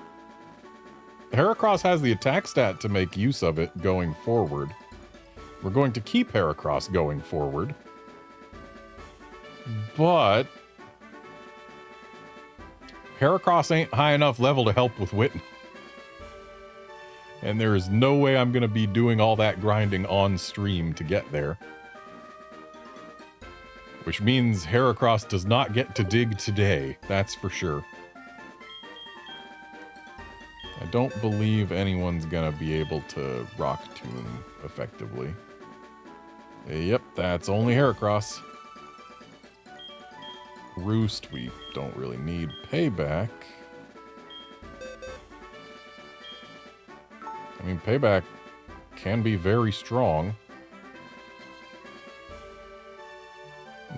Heracross has the attack stat to make use of it going forward. We're going to keep Heracross going forward. But Heracross ain't high enough level to help with Whitney. And there is no way I'm going to be doing all that grinding on stream to get there. Which means Heracross does not get to dig today, that's for sure. I don't believe anyone's gonna be able to rock tomb effectively. Yep, that's only Heracross. Roost, we don't really need. Payback. I mean, Payback can be very strong.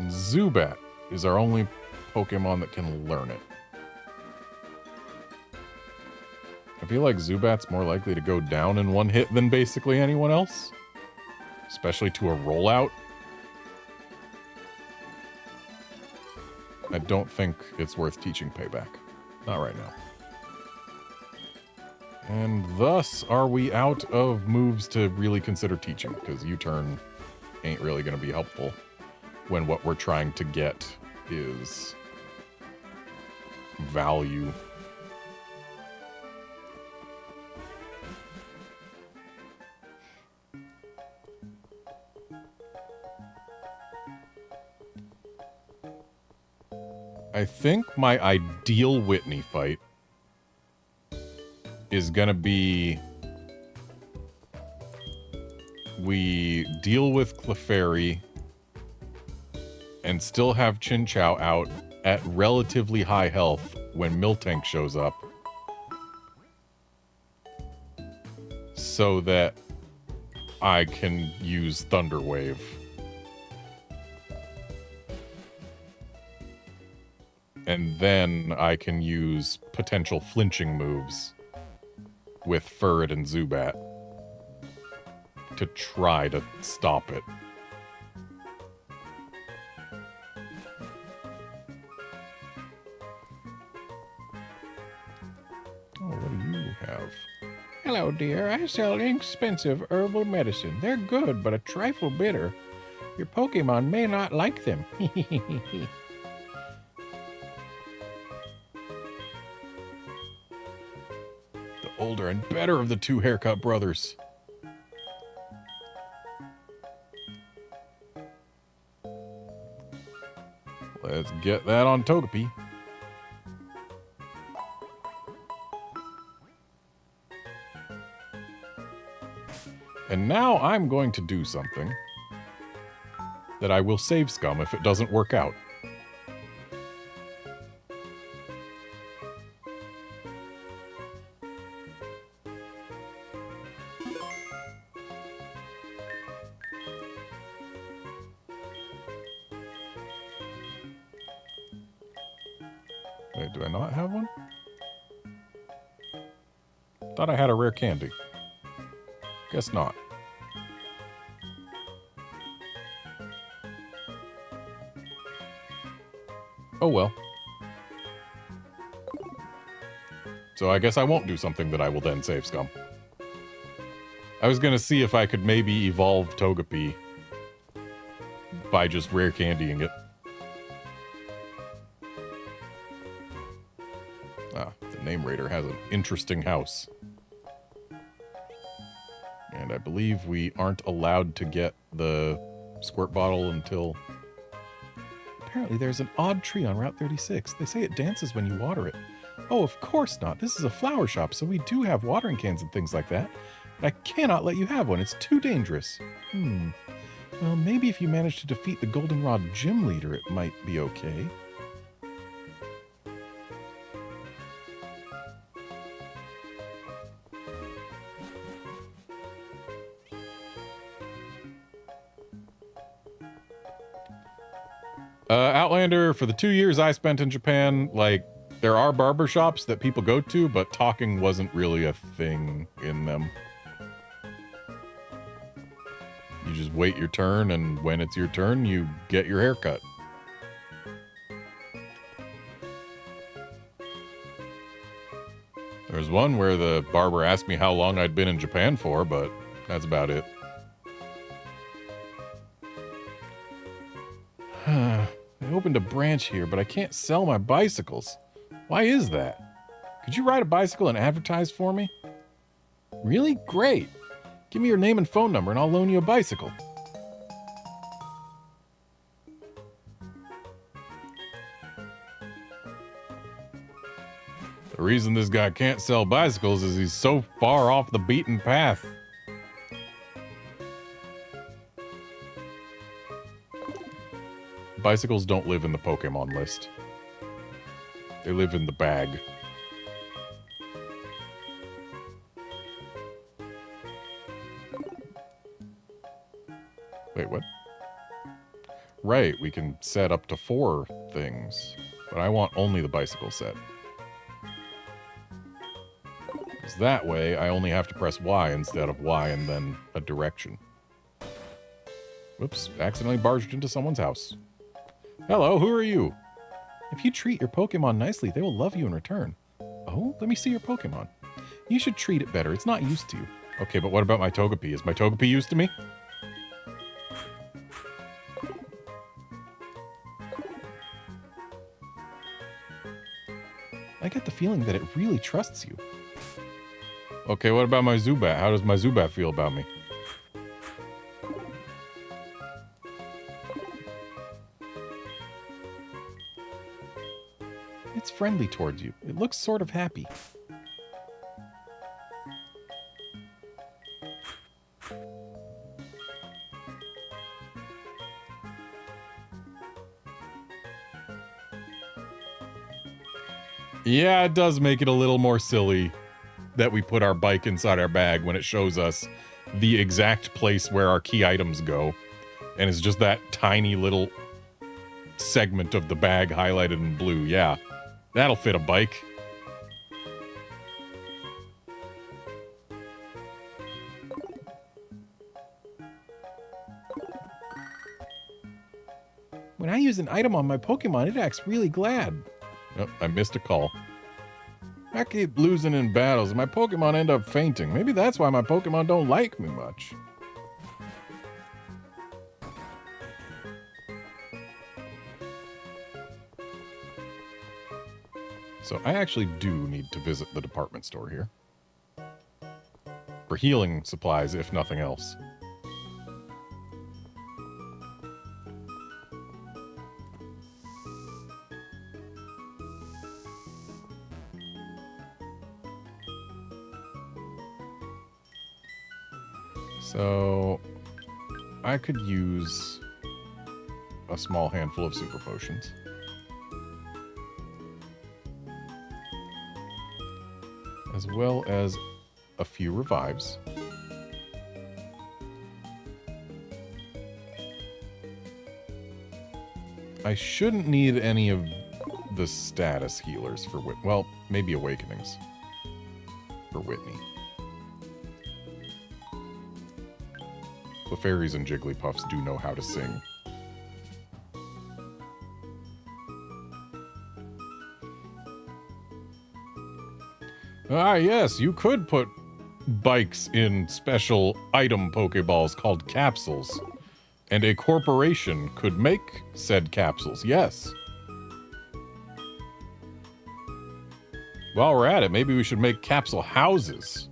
Zubat is our only Pokemon that can learn it. I feel like Zubat's more likely to go down in one hit than basically anyone else. Especially to a rollout. I don't think it's worth teaching Payback. Not right now. And thus are we out of moves to really consider teaching, because U-turn ain't really going to be helpful when what we're trying to get is value. I think my ideal Whitney fight is gonna be we deal with Clefairy and still have Chinchou out at relatively high health when Miltank shows up, so that I can use Thunder Wave. And then I can use potential flinching moves with Furret and Zubat to try to stop it. Oh, what do you have? Hello, dear. I sell inexpensive herbal medicine. They're good, but a trifle bitter. Your Pokemon may not like them. Older and better of the two haircut brothers. Let's get that on Togepi. And now I'm going to do something that I will save scum if it doesn't work out. Wait, do I not have one? Thought I had a rare candy. Guess not. Oh well. So I guess I won't do something that I will then save scum. I was gonna see if I could maybe evolve Togepi by just rare candying it. Ah, the Name Raider has an interesting house. And I believe we aren't allowed to get the squirt bottle until... Apparently there's an odd tree on Route 36. They say it dances when you water it. Oh, of course not. This is a flower shop, so we do have watering cans and things like that. But I cannot let you have one. It's too dangerous. Well, maybe if you manage to defeat the Goldenrod gym leader, it might be okay. Outlander, for the 2 years I spent in Japan, like, there are barbershops that people go to, but talking wasn't really a thing in them. You just wait your turn, and when it's your turn, you get your hair cut. There was one where the barber asked me how long I'd been in Japan for, but that's about it. I opened a branch here, but I can't sell my bicycles. Why is that? Could you ride a bicycle and advertise for me? Really? Great. Give me your name and phone number and I'll loan you a bicycle. The reason this guy can't sell bicycles is he's so far off the beaten path. Bicycles don't live in the Pokemon list. They live in the bag. Wait, what? Right, we can set up to 4 things. But I want only the bicycle set. Because that way, I only have to press Y instead of Y and then a direction. Whoops, accidentally barged into someone's house. Hello, who are you? If you treat your Pokemon nicely, they will love you in return. Oh, let me see your Pokemon. You should treat it better. It's not used to you. Okay, but what about my Togepi? Is my Togepi used to me? I get the feeling that it really trusts you. Okay, what about my Zubat? How does my Zubat feel about me? It's friendly towards you. It looks sort of happy. Yeah, it does make it a little more silly that we put our bike inside our bag when it shows us the exact place where our key items go. And it's just that tiny little segment of the bag highlighted in blue. Yeah, that'll fit a bike. When I use an item on my Pokemon, it acts really glad. Oh, I missed a call. I keep losing in battles and my Pokemon end up fainting. Maybe that's why my Pokemon don't like me much. So I actually do need to visit the department store here. For healing supplies, if nothing else. So, I could use a small handful of super potions. As well as a few revives. I shouldn't need any of the status healers for well, maybe awakenings for Whitney. Clefairies and Jigglypuffs do know how to sing. Ah, yes, you could put bikes in special item Pokeballs called capsules. And a corporation could make said capsules, yes. While we're at it, maybe we should make capsule houses.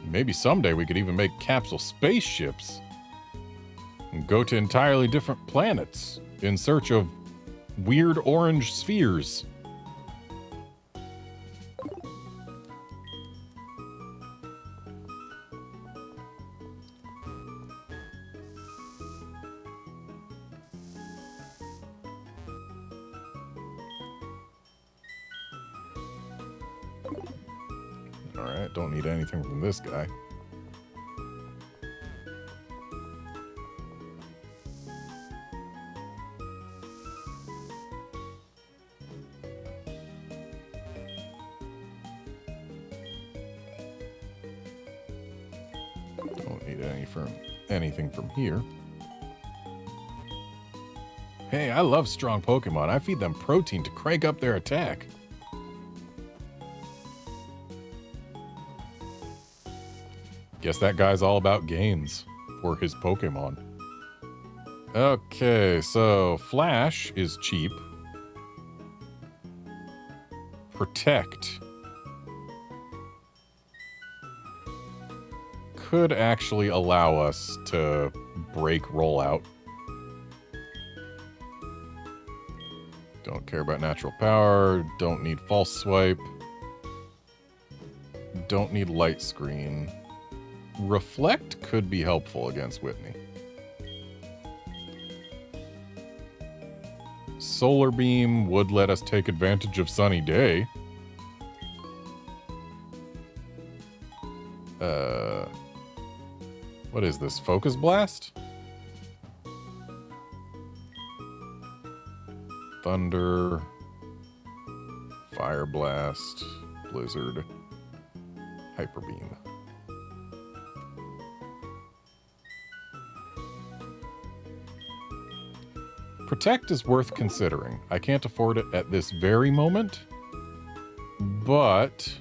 Maybe someday we could even make capsule spaceships and go to entirely different planets in search of weird orange spheres. Alright, don't need anything from this guy. Don't need anything from here. Hey, I love strong Pokemon. I feed them protein to crank up their attack. Guess that guy's all about gains for his Pokemon. Okay, so Flash is cheap. Protect could actually allow us to break rollout. Don't care about natural power. Don't need false swipe. Don't need light screen. Reflect could be helpful against Whitney. Solar Beam would let us take advantage of Sunny Day. What is this? Focus Blast? Thunder. Fire Blast. Blizzard. Hyper Beam. Protect is worth considering. I can't afford it at this very moment, but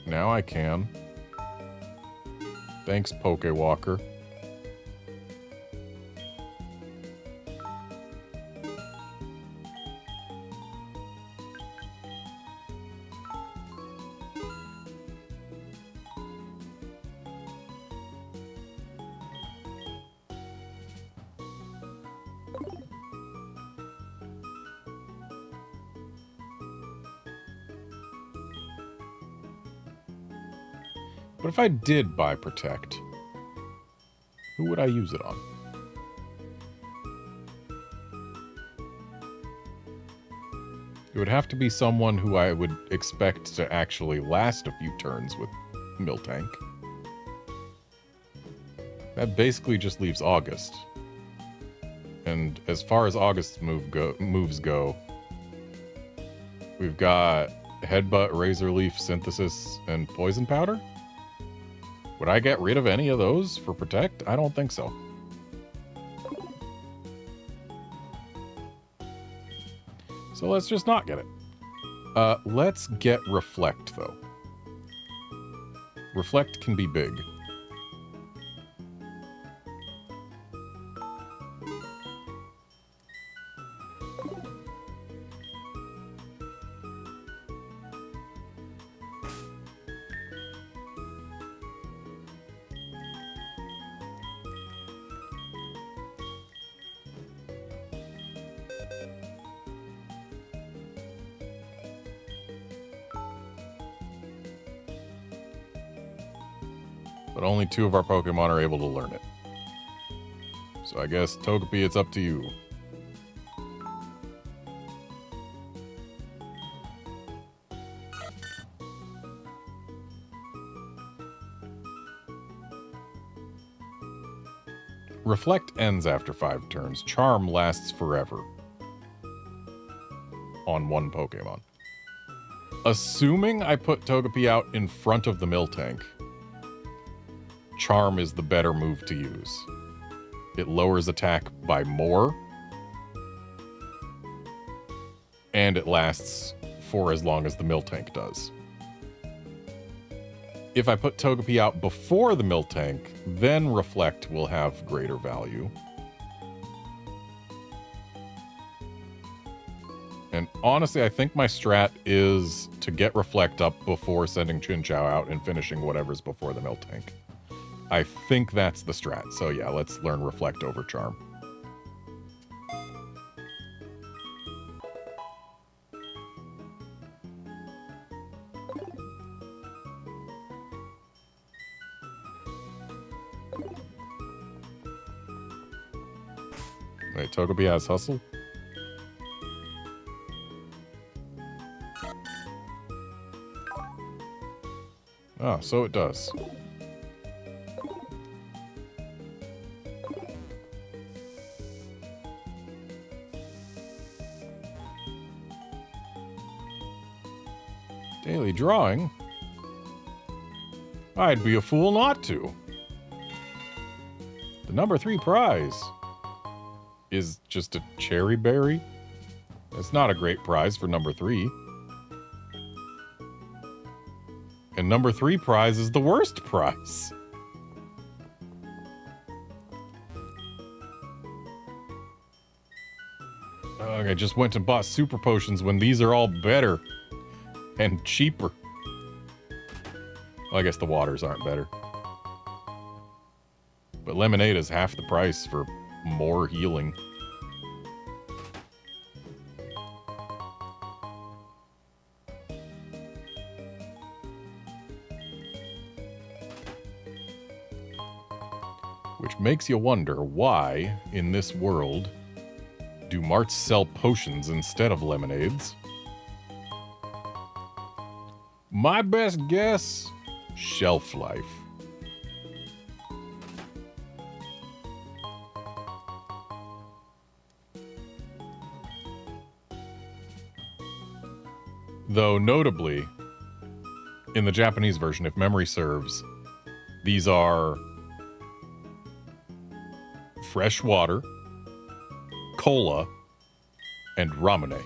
now I can. Thanks, Pokewalker. But if I did buy Protect, who would I use it on? It would have to be someone who I would expect to actually last a few turns with Miltank. That basically just leaves August. And as far as August's moves go, we've got Headbutt, Razor Leaf, Synthesis, and Poison Powder? Would I get rid of any of those for Protect? I don't think so. So let's just not get it. Let's get Reflect, though. Reflect can be big. But only 2 of our Pokemon are able to learn it. So I guess, Togepi, it's up to you. Reflect ends after 5 turns. Charm lasts forever. On 1 Pokemon. Assuming I put Togepi out in front of the Miltank, Charm is the better move to use. It lowers attack by more, and it lasts for as long as the Miltank does. If I put Togepi out before the Miltank, then Reflect will have greater value. And honestly, I think my strat is to get Reflect up before sending Chinchou out and finishing whatever's before the Miltank. I think that's the strat. So yeah, let's learn Reflect over Charm. Wait, Togepi has Hustle? Ah, so it does. Daily drawing? I'd be a fool not to. The number 3 prize is just a cherry berry. That's not a great prize for number 3. And number 3 prize is the worst prize. I just went and bought super potions when these are all better and cheaper. Well, I guess the waters aren't better. But lemonade is half the price for more healing. Which makes you wonder why, in this world, do marts sell potions instead of lemonades? My best guess, shelf life. Though notably, in the Japanese version, if memory serves, these are fresh water, cola, and ramune.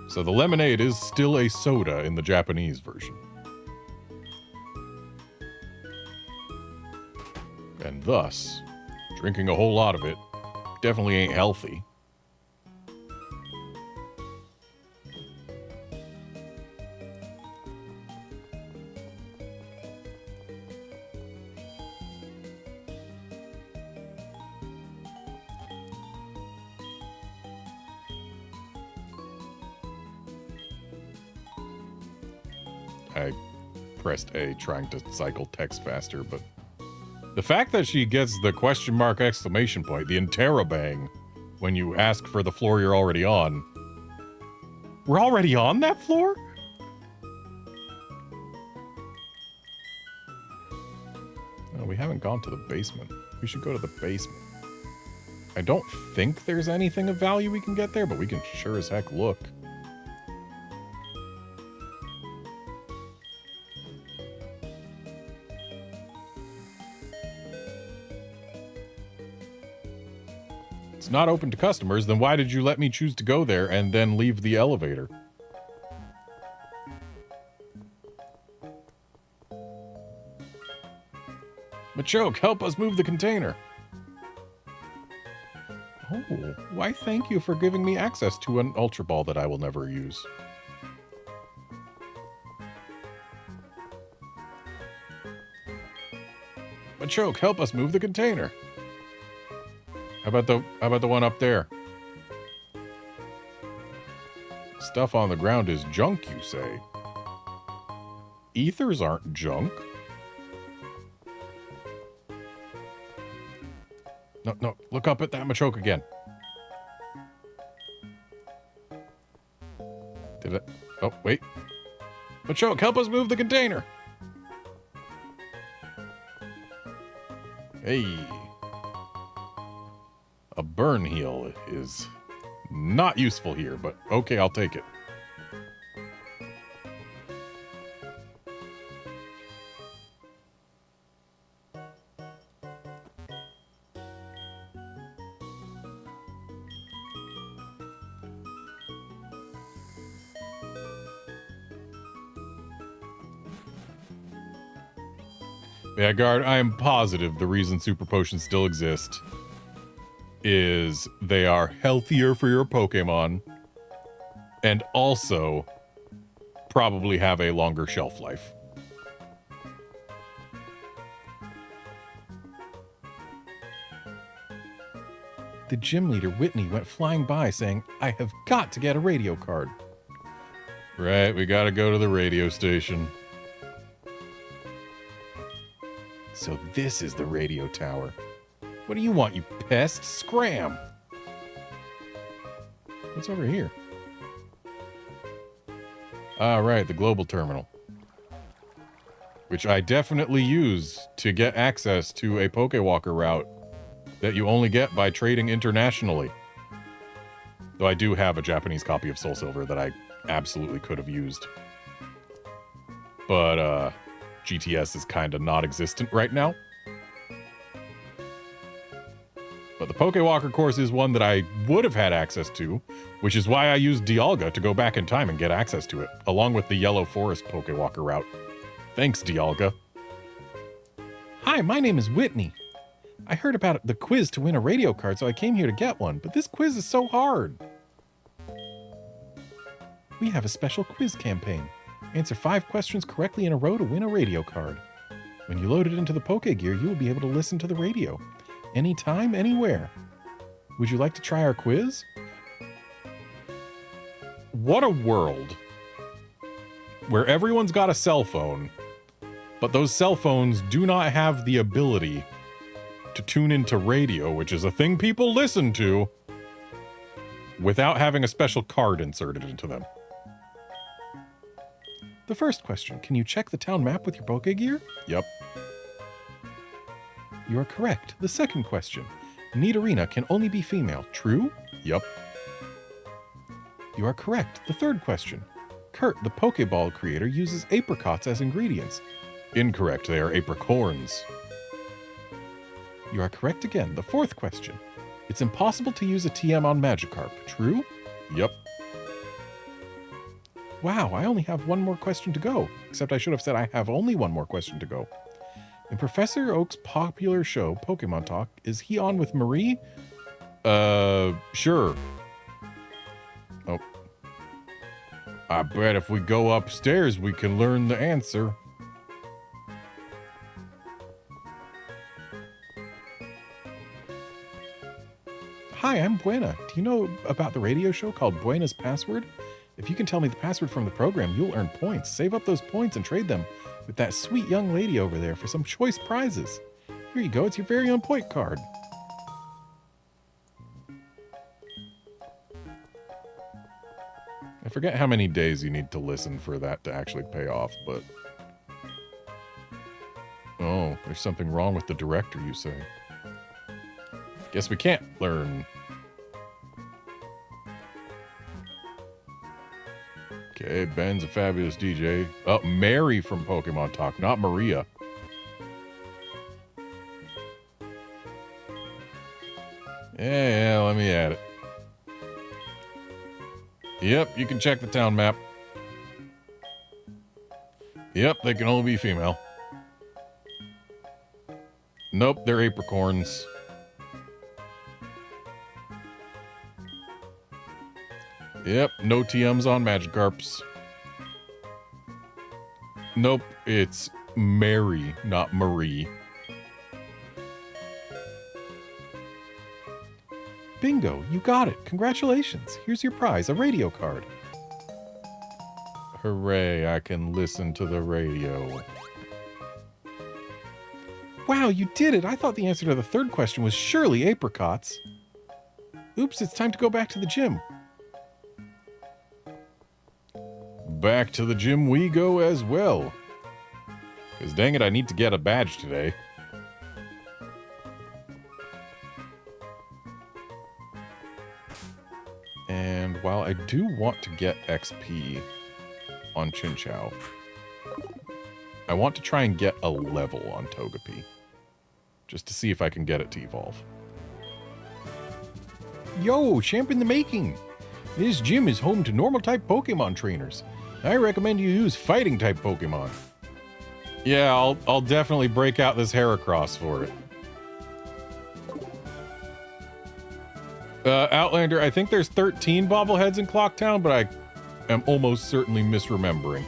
So the lemonade is still a soda in the Japanese version. And thus, drinking a whole lot of it definitely ain't healthy. I pressed A trying to cycle text faster, but the fact that she gets the question mark exclamation point, the interrobang, when you ask for the floor you're already on. We're already on that floor? No, we haven't gone to the basement. We should go to the basement. I don't think there's anything of value we can get there, but we can sure as heck look. It's not open to customers, then why did you let me choose to go there and then leave the elevator? Machoke, help us move the container. Oh, why thank you for giving me access to an Ultra Ball that I will never use. Machoke, help us move the container. How about the one up there? Stuff on the ground is junk, you say? Ethers aren't junk. No, look up at that Machoke again. Did it? Oh, wait. Machoke, help us move the container. Hey. A burn heal is not useful here, but okay, I'll take it. Yeah, guard, I am positive the reason super potions still exist is they are healthier for your Pokemon and also probably have a longer shelf life. The gym leader, Whitney, went flying by saying, I have got to get a radio card. Right, we gotta go to the radio station. So this is the radio tower. What do you want, you pest? Scram! What's over here? Ah, right, the global terminal. Which I definitely use to get access to a Pokewalker route that you only get by trading internationally. Though I do have a Japanese copy of SoulSilver that I absolutely could have used. But, GTS is kind of non-existent right now. But the Pokewalker course is one that I would have had access to which is why I used Dialga to go back in time and get access to it, along with the Yellow Forest Pokewalker route. Thanks, Dialga. Hi, my name is Whitney. I heard about the quiz to win a radio card, so I came here to get one, but this quiz is so hard. We have a special quiz campaign. Answer 5 questions correctly in a row to win a radio card. When you load it into the Pokégear, you will be able to listen to the radio. Anytime, anywhere. Would you like to try our quiz? What a world where everyone's got a cell phone, but those cell phones do not have the ability to tune into radio, which is a thing people listen to, without having a special card inserted into them. The first question, can you check the town map with your Pokégear? Yep. You are correct. The second question, Nidorina can only be female. True? Yep. You are correct. The third question, Kurt, the Pokeball creator, uses apricots as ingredients. Incorrect. They are apricorns. You are correct again. The fourth question, it's impossible to use a TM on Magikarp. True? Yep. Wow, I only have one more question to go. Except I should have said I have only one more question to go. In Professor Oak's popular show, Pokemon Talk, is he on with Marie? Sure. Oh. I bet if we go upstairs, we can learn the answer. Hi, I'm Buena. Do you know about the radio show called Buena's Password? If you can tell me the password from the program, you'll earn points. Save up those points and trade them with that sweet young lady over there for some choice prizes. Here you go. It's your very own point card. I forget how many days you need to listen for that to actually pay off, but... Oh, there's something wrong with the director, you say. Guess we can't learn. Okay, Ben's a fabulous DJ. Oh, Mary from Pokemon Talk, not Maria. Yeah, let me at it. Yep, you can check the town map. Yep, they can only be female. Nope, they're apricorns. Yep, no TMs on Magikarps. Nope, it's Mary, not Marie. Bingo, you got it. Congratulations. Here's your prize, a radio card. Hooray, I can listen to the radio. Wow, you did it. I thought the answer to the third question was surely apricots. Oops, it's time to go back to the gym. Back to the gym we go as well. Because dang it, I need to get a badge today. And while I do want to get XP on Chinchou, I want to try and get a level on Togepi. Just to see if I can get it to evolve. Yo, champ in the making. This gym is home to normal-type Pokemon trainers. I recommend you use fighting-type Pokemon. Yeah, I'll definitely break out this Heracross for it. Outlander, I think there's 13 bobbleheads in Clocktown, but I am almost certainly misremembering.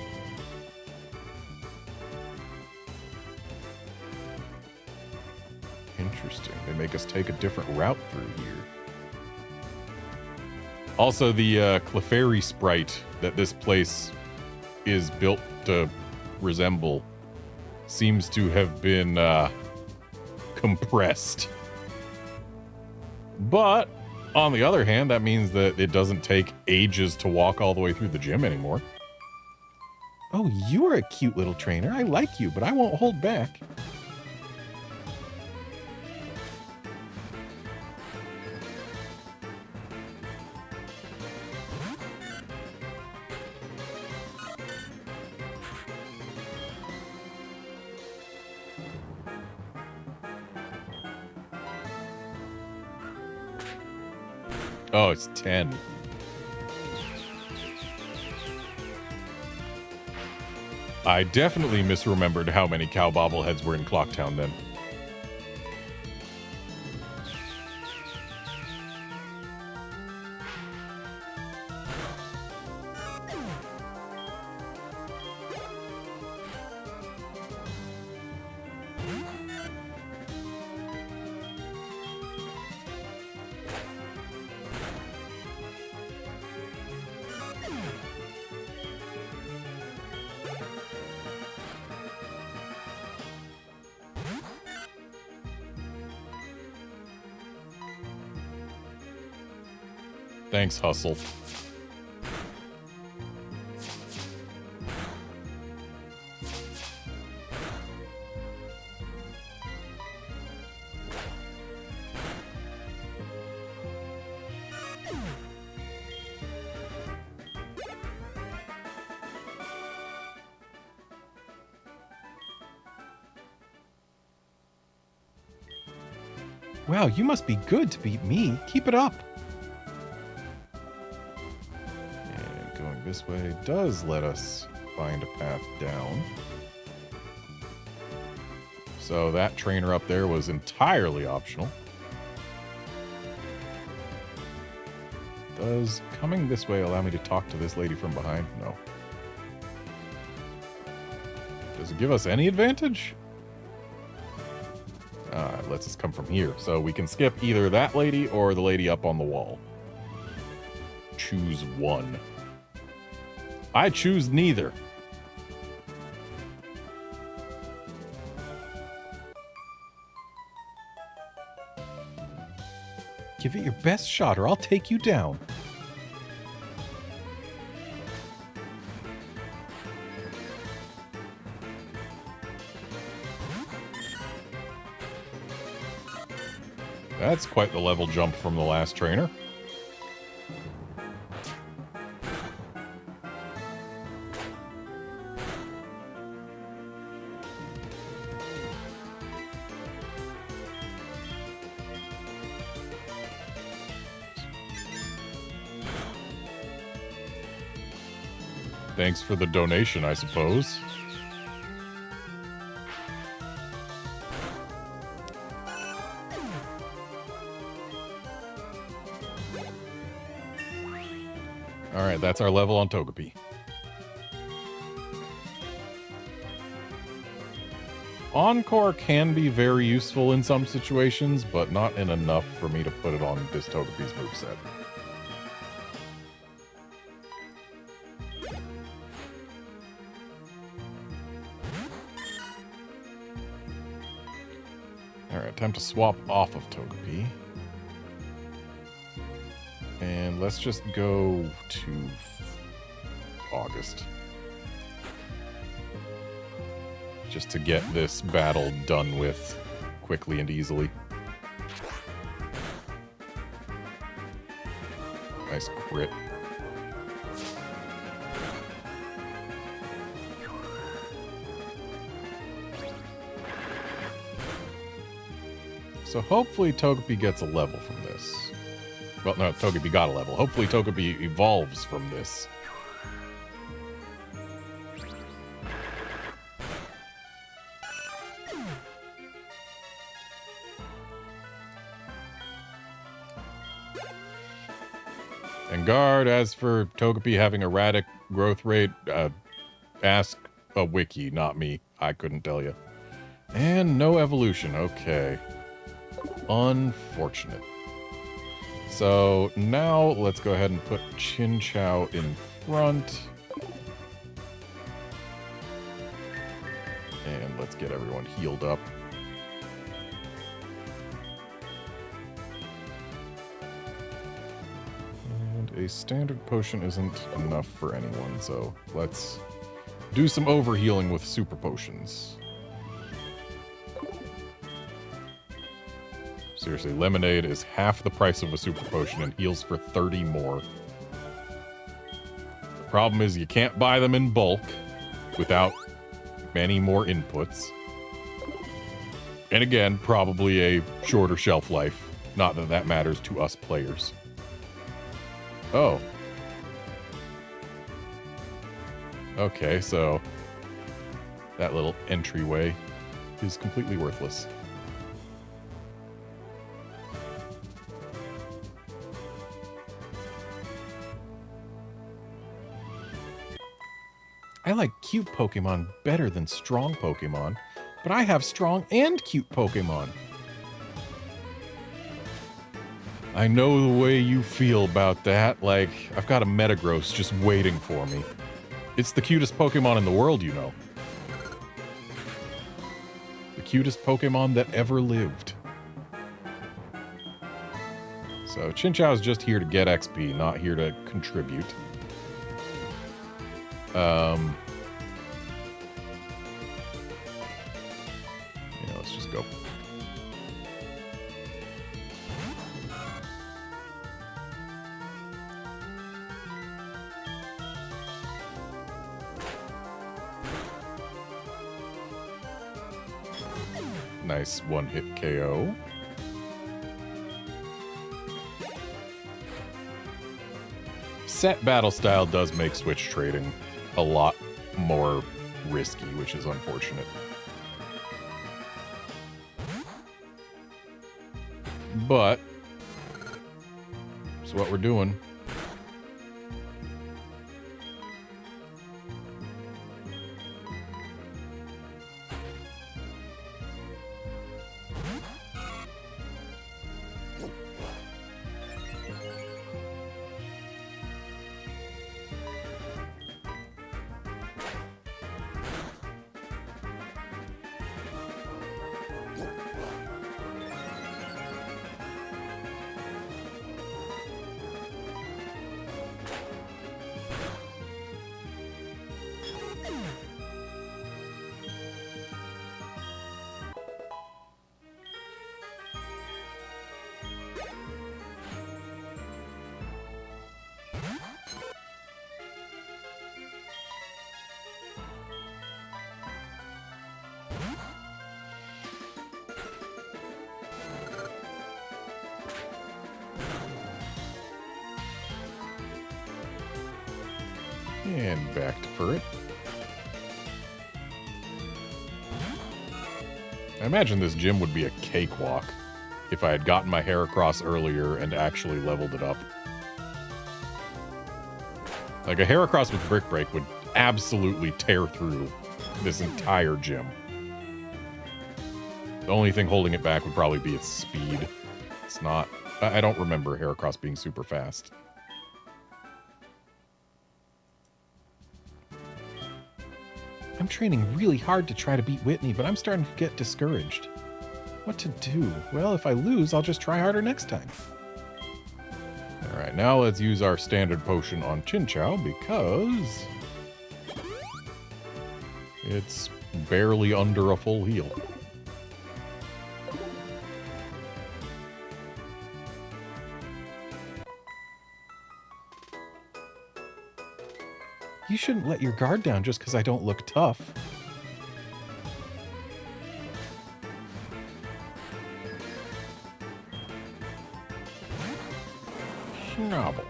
Interesting. They make us take a different route through here. Also, the Clefairy sprite that this place is built to resemble seems to have been compressed. But, on the other hand, that means that it doesn't take ages to walk all the way through the gym anymore. Oh, you are a cute little trainer. I like you, but I won't hold back. Oh, it's 10. I definitely misremembered how many cow bobbleheads were in Clocktown then. Thanks, Hustle. Wow, you must be good to beat me. Keep it up. And going this way does let us find a path down. So that trainer up there was entirely optional. Does coming this way allow me to talk to this lady from behind? No. Does it give us any advantage? It lets us come from here. So we can skip either that lady or the lady up on the wall. Choose one. I choose neither. Give it your best shot or I'll take you down. That's quite the level jump from the last trainer. Thanks for the donation, I suppose. Alright, that's our level on Togepi. Encore can be very useful in some situations, but not in enough for me to put it on this Togepi's moveset. Alright, time to swap off of Togepi. And let's just go to August. Just to get this battle done with quickly and easily. Nice crit. So hopefully Togepi gets a level from this. Well, no, Togepi got a level. Hopefully Togepi evolves from this. And guard, as for Togepi having erratic growth rate, ask a wiki, not me. I couldn't tell you. And no evolution, okay. Unfortunate. So now let's go ahead and put Chinchou in front. And let's get everyone healed up. And a standard potion isn't enough for anyone, so let's do some overhealing with super potions. Seriously, lemonade is half the price of a super potion and heals for 30 more. The problem is you can't buy them in bulk without many more inputs. And again, probably a shorter shelf life. Not that that matters to us players. Oh. Okay, so that little entryway is completely worthless. I like cute Pokemon better than strong Pokemon, but I have strong and cute Pokemon. I know the way you feel about that. Like, I've got a Metagross just waiting for me. It's the cutest Pokemon in the world, you know. The cutest Pokemon that ever lived. So, Chinchou's just here to get XP, not here to contribute. Yeah, let's just go. Nice one-hit KO. Set battle style does make switch trading a lot more risky, which is unfortunate. But it's what we're doing. And back to Furret. I imagine this gym would be a cakewalk if I had gotten my Heracross earlier and actually leveled it up. Like, a Heracross with Brick Break would absolutely tear through this entire gym. The only thing holding it back would probably be its speed. It's not... I don't remember Heracross being super fast. I'm training really hard to try to beat Whitney, but I'm starting to get discouraged. What to do? Well, if I lose, I'll just try harder next time. Alright, now let's use our standard potion on Chinchou because it's barely under a full heal. You shouldn't let your guard down just because I don't look tough. Schnabel.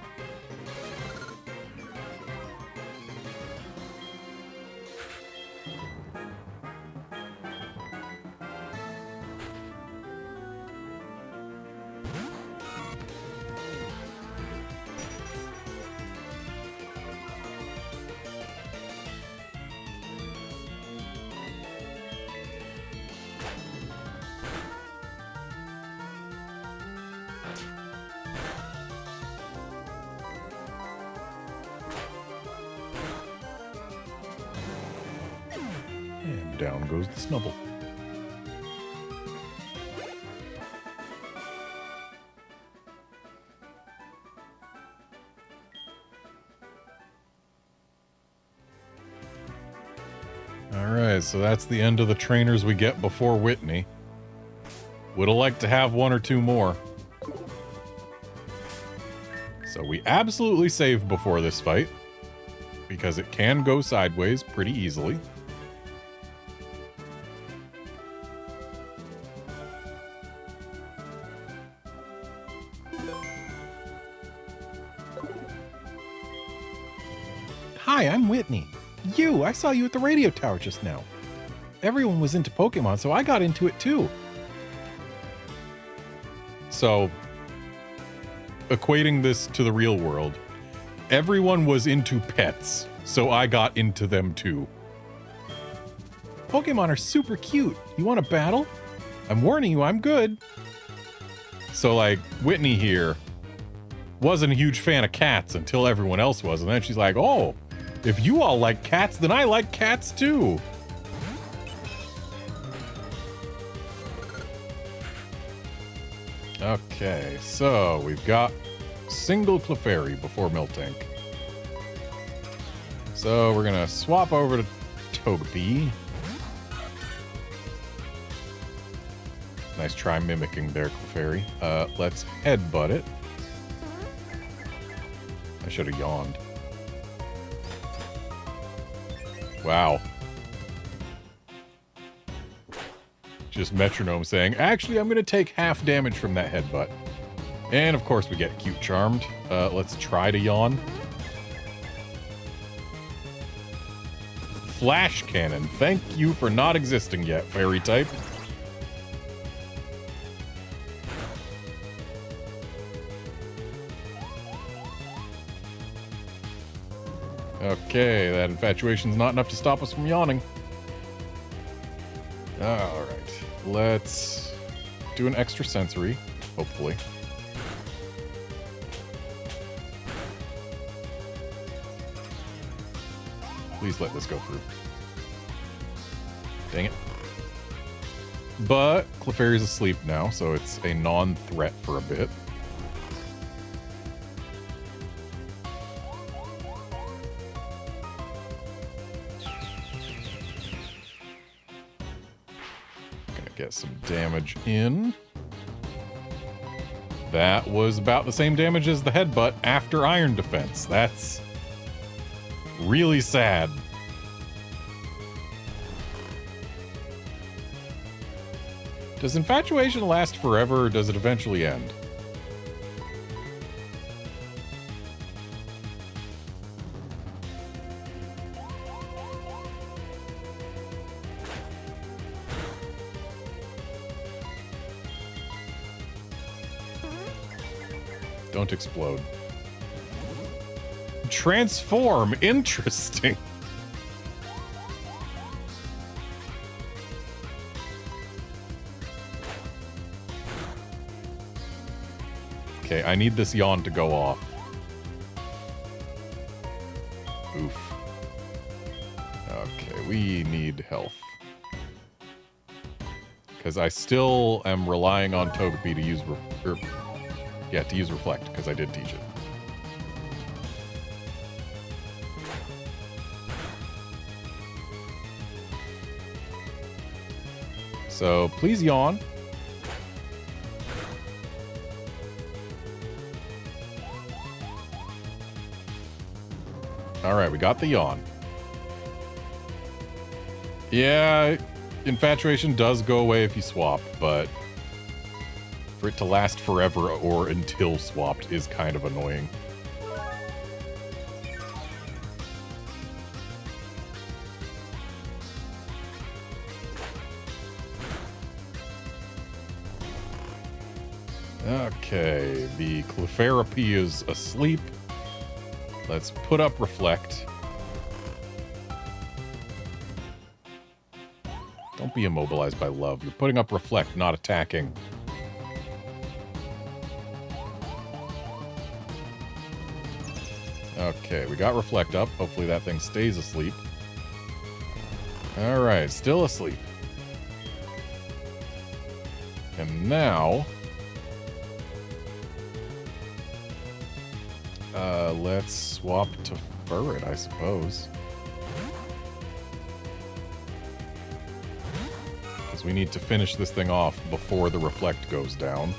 And down goes the Snubble. Alright, so that's the end of the trainers we get before Whitney. Would have liked to have one or two more. So we absolutely save before this fight, because it can go sideways pretty easily. Hi, I'm Whitney. I saw you at the radio tower just now. everyone was into Pokemon, so I got into it too. So, equating this to the real world, everyone was into pets, so I got into them too. Pokemon are super cute. You want to battle? I'm warning you, I'm good. So, like, Whitney here wasn't a huge fan of cats until everyone else was, and then she's like, oh, if you all like cats, then I like cats too. Okay, so we've got single Clefairy before Miltank. So we're gonna swap over to Togepi. Nice try mimicking their Clefairy. Let's headbutt it. I should have yawned. Wow. Just Metronome saying, actually, I'm going to take half damage from that headbutt. And, of course, we get Cute Charmed. Let's try to yawn. Flash Cannon. Thank you for not existing yet, Fairy type. Okay, that infatuation's not enough to stop us from yawning. Alright, let's do an extra sensory, hopefully. Please let this go through. Dang it. But Clefairy's asleep now, so it's a non-threat for a bit. Get some damage in. That was about the same damage as the headbutt after Iron Defense. That's really sad. Does infatuation last forever, or does it eventually end? Don't explode. Transform. Interesting. Okay, I need this yawn to go off. Oof. Okay, we need health. Because I still am relying on Togepi to use... to use Reflect, because I did teach it. So, please yawn. Alright, we got the yawn. Yeah, infatuation does go away if you swap, but... for it to last forever or until swapped is kind of annoying. Okay, the Clefairy is asleep. Let's put up Reflect. Don't be immobilized by love. You're putting up Reflect, not attacking. Okay, we got Reflect up. Hopefully that thing stays asleep. Alright, still asleep. And now... let's swap to Furret, I suppose. Because we need to finish this thing off before the Reflect goes down.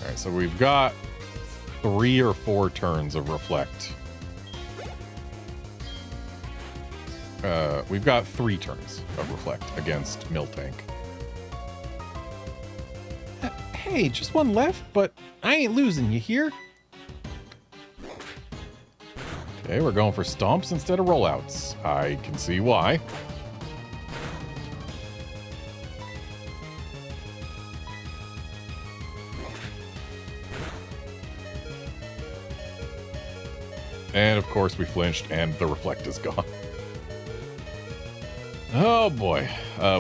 Alright, so we've got 3 or 4 turns of Reflect. We've got 3 turns of Reflect against Miltank. Hey, just one left, but I ain't losing, you hear? Okay, we're going for stomps instead of rollouts. I can see why. And of course we flinched and the reflect is gone. Oh boy.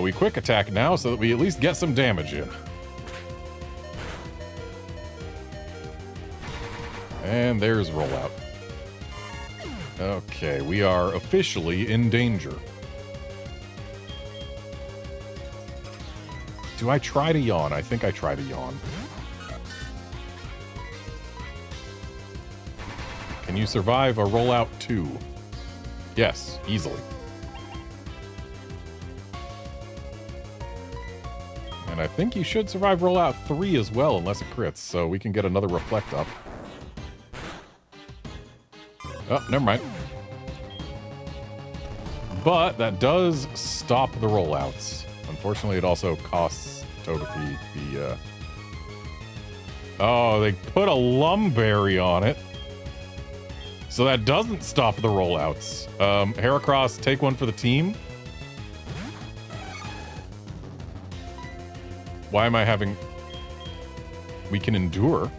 We quick attack now so that we at least get some damage in. And there's rollout. Okay, we are officially in danger. Do I try to yawn? I think I try to yawn. Can you survive a rollout 2? Yes, easily. And I think you should survive rollout 3 as well, unless it crits, so we can get another reflect up. Oh, never mind. But that does stop the rollouts. Unfortunately, it also costs Togepi the, Oh, they put a Lumberry on it. So that doesn't stop the rollouts. Heracross, take one for the team. Why am I having... We can endure.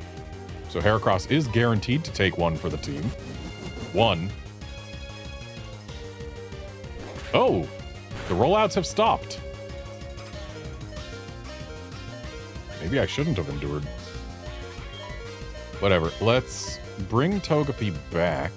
So Heracross is guaranteed to take one for the team. One. Oh, the rollouts have stopped. Maybe I shouldn't have endured. Whatever, let's bring Togepi back.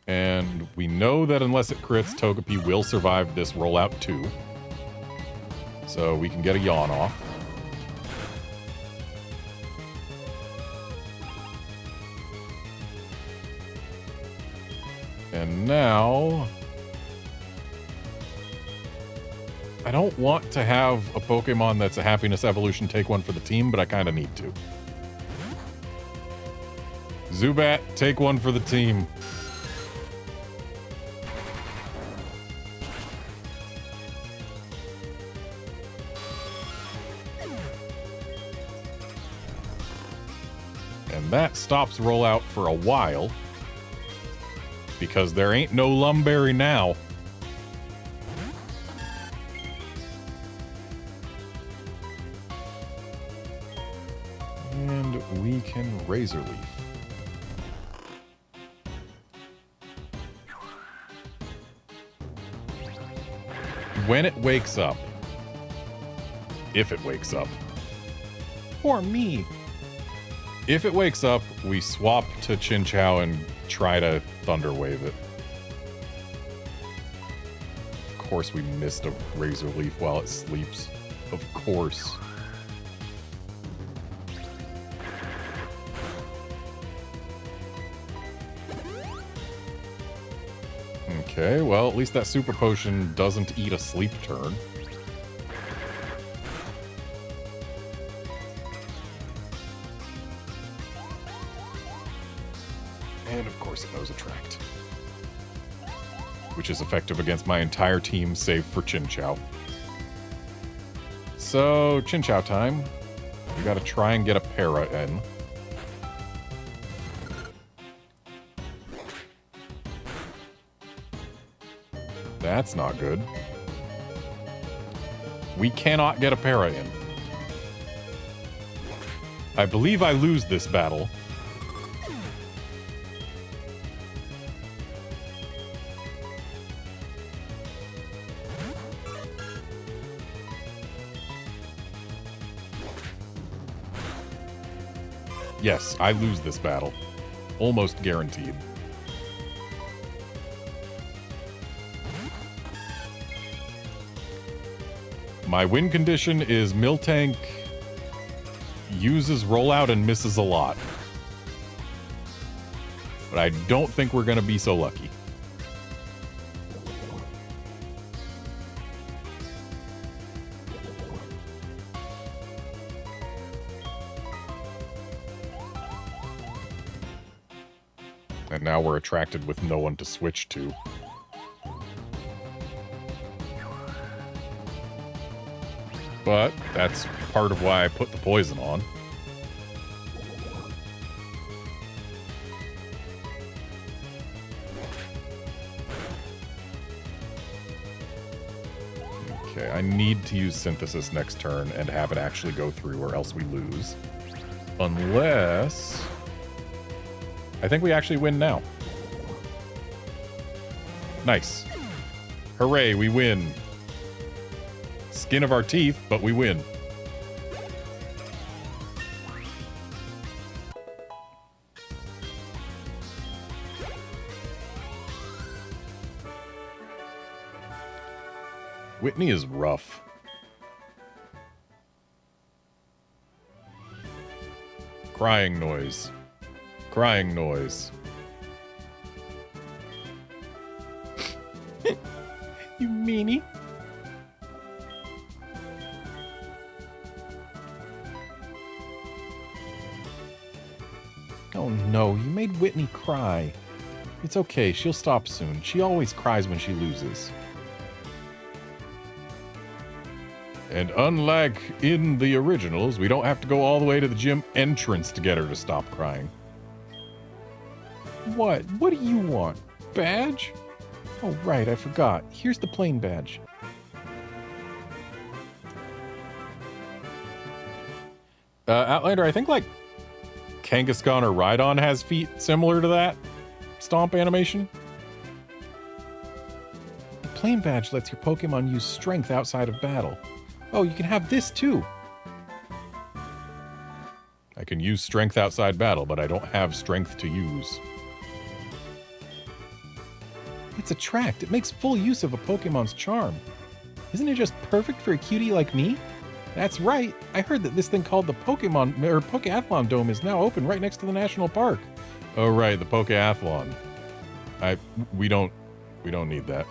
And we know that unless it crits, Togepi will survive this rollout 2. So we can get a yawn off. And now... I don't want to have a Pokemon that's a happiness evolution take one for the team, but I kind of need to. Zubat, take one for the team. And that stops rollout for a while. Because there ain't no Lumberry now. And we can Razor Leaf. When it wakes up. If it wakes up. Poor me. If it wakes up, we swap to Chinchou and try to Thunder Wave it. Of course we missed a Razor Leaf while it sleeps. Of course. Okay, well, at least that Super Potion doesn't eat a sleep turn. And of course it knows Attract. Which is effective against my entire team, save for Chinchou. So, Chinchou time. We gotta try and get a Para in. That's not good. We cannot get a Para in. I believe I lose this battle. Yes, I lose this battle. Almost guaranteed. My win condition is Miltank uses rollout and misses a lot. But I don't think we're going to be so lucky. And now we're attracted with no one to switch to. But that's part of why I put the poison on. Okay, I need to use Synthesis next turn and have it actually go through or else we lose. Unless... I think we actually win now. Nice. Hooray, we win. Skin of our teeth, but we win. Whitney is rough. Crying noise. Crying noise. You meanie. Oh no, you made Whitney cry. It's okay, she'll stop soon. She always cries when she loses. And unlike in the originals, we don't have to go all the way to the gym entrance to get her to stop crying. What? What do you want? Badge? Oh, right, I forgot. Here's the plain badge. Outlander, I think, like, Kangaskhan or Rhydon has feet similar to that stomp animation. The plain badge lets your Pokemon use strength outside of battle. Oh, you can have this too. I can use strength outside battle, but I don't have strength to use. It's attract. It makes full use of a Pokemon's charm. Isn't it just perfect for a cutie like me? That's right. I heard that this thing called the Pokemon or Pokeathlon Dome is now open right next to the national park. Oh right, the Pokeathlon. We don't need that.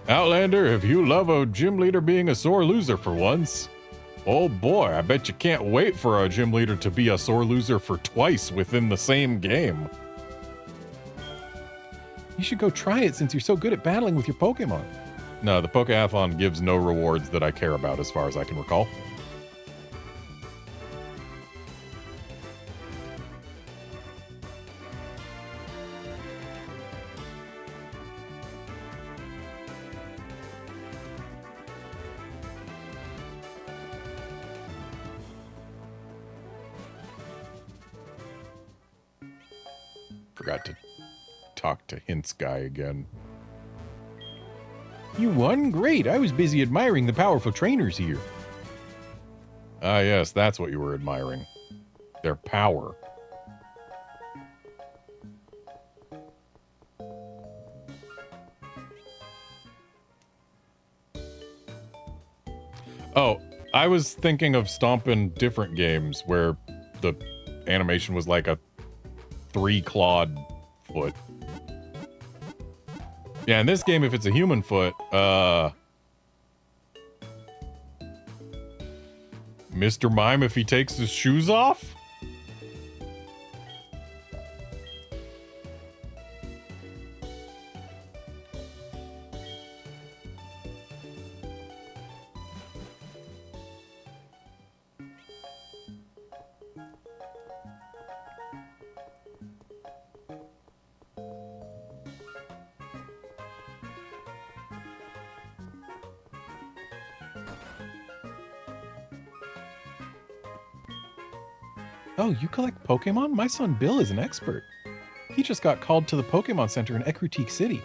Outlander, if you love a gym leader being a sore loser for once, oh boy, I bet you can't wait for a gym leader to be a sore loser for twice within the same game. You should go try it since you're so good at battling with your Pokemon. No, the Pokeathlon gives no rewards that I care about as far as I can recall. Forgot to talk to Hints guy again. You won? Great. I was busy admiring the powerful trainers here. Ah, yes, that's what you were admiring. Their power. Oh, I was thinking of stomping different games where the animation was like a 3-clawed foot. Yeah, in this game, if it's a human foot, Mr. Mime if he takes his shoes off? Oh, you collect Pokemon? My son Bill is an expert. He just got called to the Pokemon Center in Ecruteak City.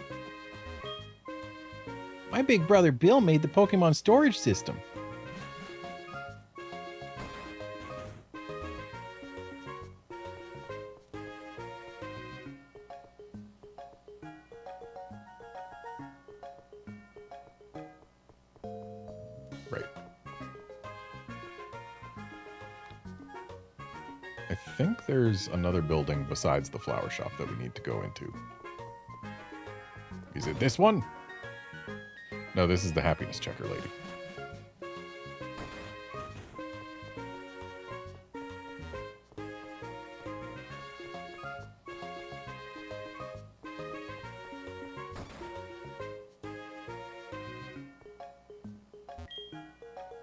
My big brother Bill made the Pokemon storage system. Right. I think there's another building besides the flower shop that we need to go into. Is it this one? No, this is the happiness checker lady.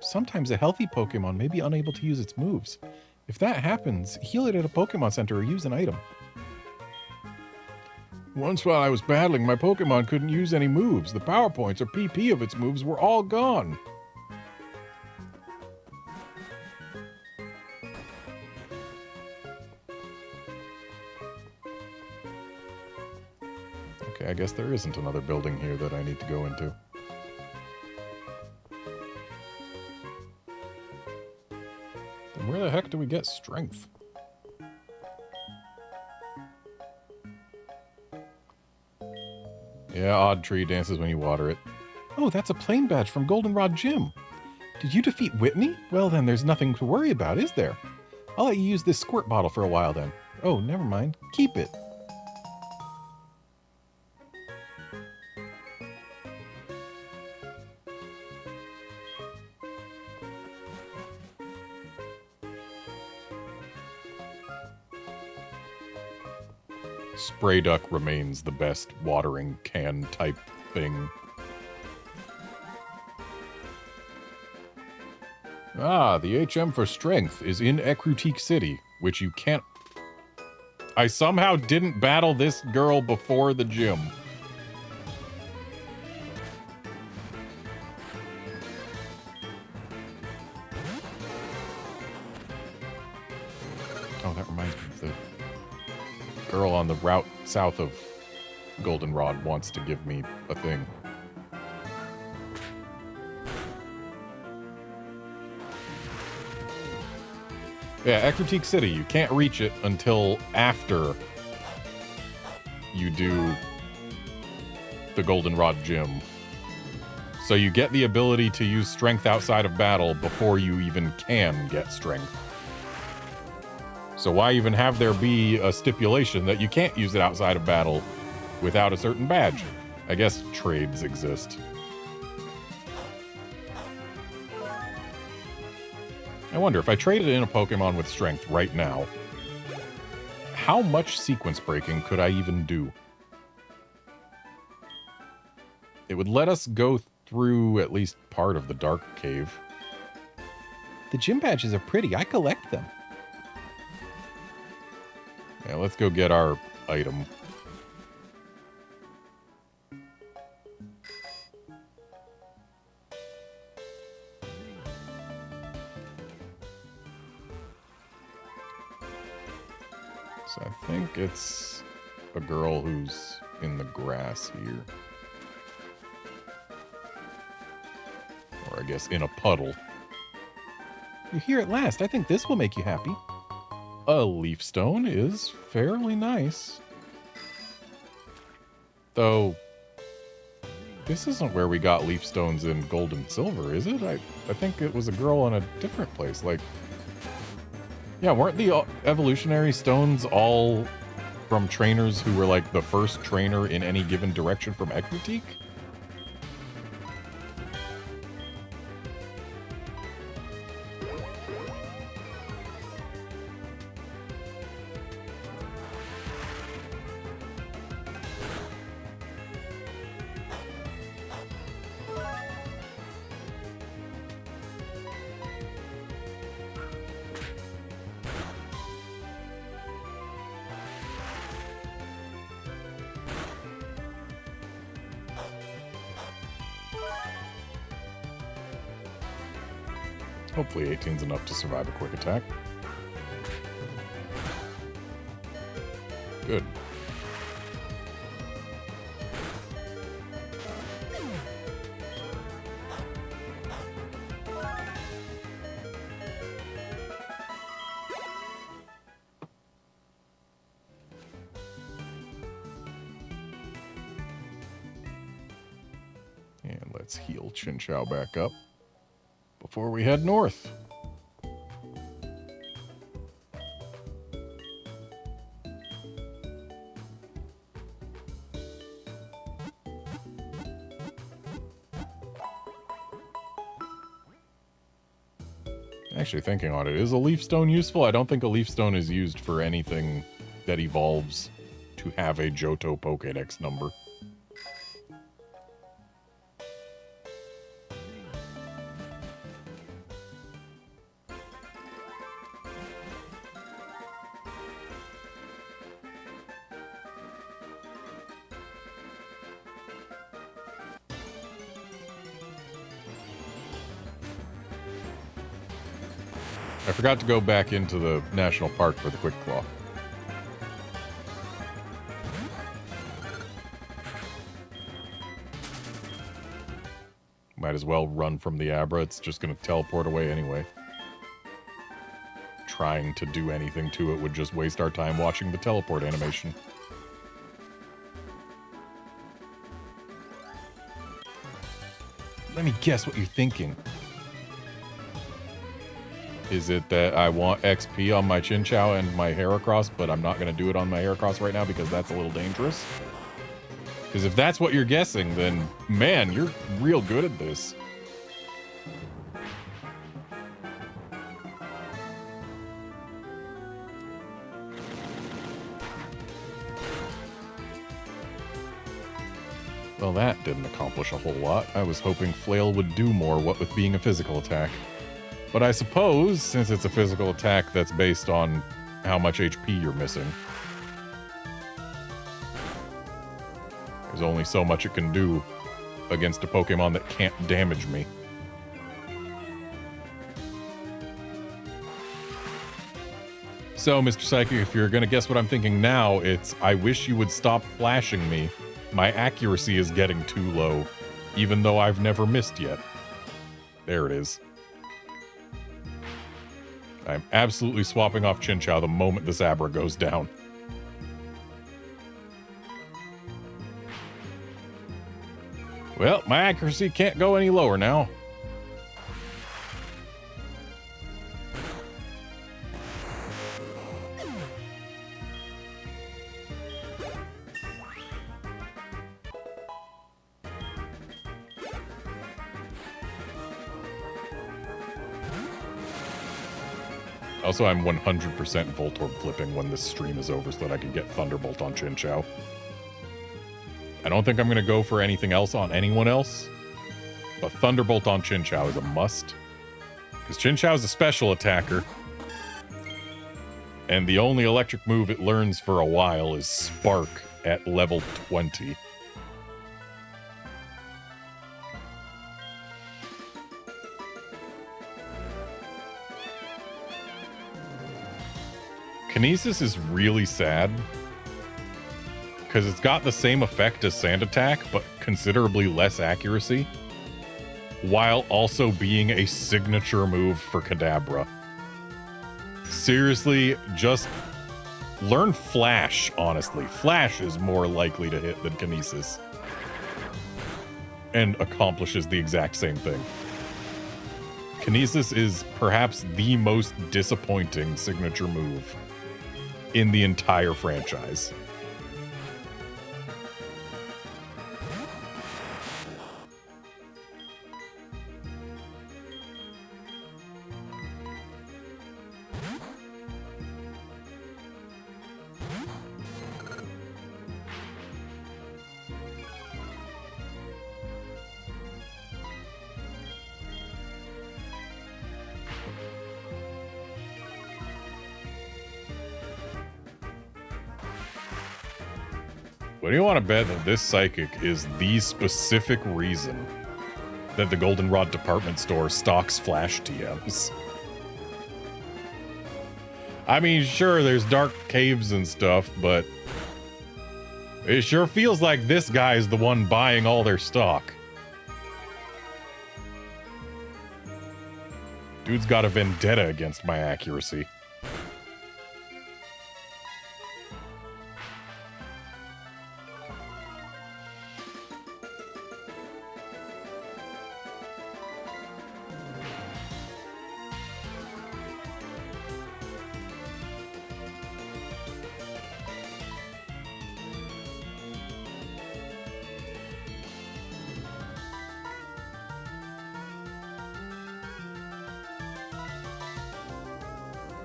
Sometimes a healthy Pokemon may be unable to use its moves. If that happens, heal it at a Pokemon Center or use an item. Once while I was battling, my Pokemon couldn't use any moves. The power points or PP of its moves were all gone. Okay, I guess there isn't another building here that I need to go into. Then where the heck do we get strength? Yeah, odd tree dances when you water it. Oh, that's a plain badge from Goldenrod Gym. Did you defeat Whitney? Well then, there's nothing to worry about, is there? I'll let you use this squirt bottle for a while then. Oh, never mind. Keep it. Spray Duck remains the best watering can type thing. Ah, the HM for strength is in Ecruteak City, which you can't... I somehow didn't battle this girl before the gym. Oh, that reminds me of the girl on the route south of Goldenrod wants to give me a thing. Yeah, Ecruteak City, you can't reach it until after you do the Goldenrod Gym. So you get the ability to use strength outside of battle before you even can get strength. So why even have there be a stipulation that you can't use it outside of battle without a certain badge? I guess trades exist. I wonder, if I traded in a Pokemon with strength right now, how much sequence breaking could I even do? It would let us go through at least part of the Dark Cave. The gym badges are pretty. I collect them. Yeah, let's go get our item. So I think it's a girl who's in the grass here. Or I guess in a puddle. You're here at last. I think this will make you happy. A leaf stone is fairly nice. Though, this isn't where we got leaf stones in Gold and Silver, is it? I think it was a girl in a different place. Like, yeah, weren't the evolutionary stones all from trainers who were like the first trainer in any given direction from Ecruteak? Hopefully 18's enough to survive a quick attack. Good. And let's heal Chinchou back up before we head north. Actually, thinking on it, is a leaf stone useful? I don't think a leaf stone is used for anything that evolves to have a Johto Pokédex number. I forgot to go back into the national park for the Quick Claw. Might as well run from the Abra. It's just going to teleport away anyway. Trying to do anything to it would just waste our time watching the teleport animation. Let me guess what you're thinking. Is it that I want XP on my Chinchou and my Heracross, but I'm not going to do it on my Heracross right now because that's a little dangerous? Because if that's what you're guessing, then, man, you're real good at this. Well, that didn't accomplish a whole lot. I was hoping Flail would do more, what with being a physical attack. But I suppose, since it's a physical attack that's based on how much HP you're missing, there's only so much it can do against a Pokemon that can't damage me. So, Mr. Psychic, if you're gonna guess what I'm thinking now, it's, I wish you would stop flashing me. My accuracy is getting too low, even though I've never missed yet. There it is. I'm absolutely swapping off Chinchou the moment this Abra goes down. Well, my accuracy can't go any lower now. Also, I'm 100% Voltorb flipping when this stream is over so that I can get Thunderbolt on Chinchou. I don't think I'm going to go for anything else on anyone else, but Thunderbolt on Chinchou is a must. Because Chinchou is a special attacker, and the only electric move it learns for a while is Spark at level 20. Kinesis is really sad, because it's got the same effect as Sand Attack, but considerably less accuracy, while also being a signature move for Kadabra. Seriously, just learn Flash, honestly. Flash is more likely to hit than Kinesis, and accomplishes the exact same thing. Kinesis is perhaps the most disappointing signature move in the entire franchise. What do you want to bet that this Psychic is the specific reason that the Goldenrod department store stocks Flash TMs? I mean, sure, there's dark caves and stuff, but it sure feels like this guy is the one buying all their stock. Dude's got a vendetta against my accuracy.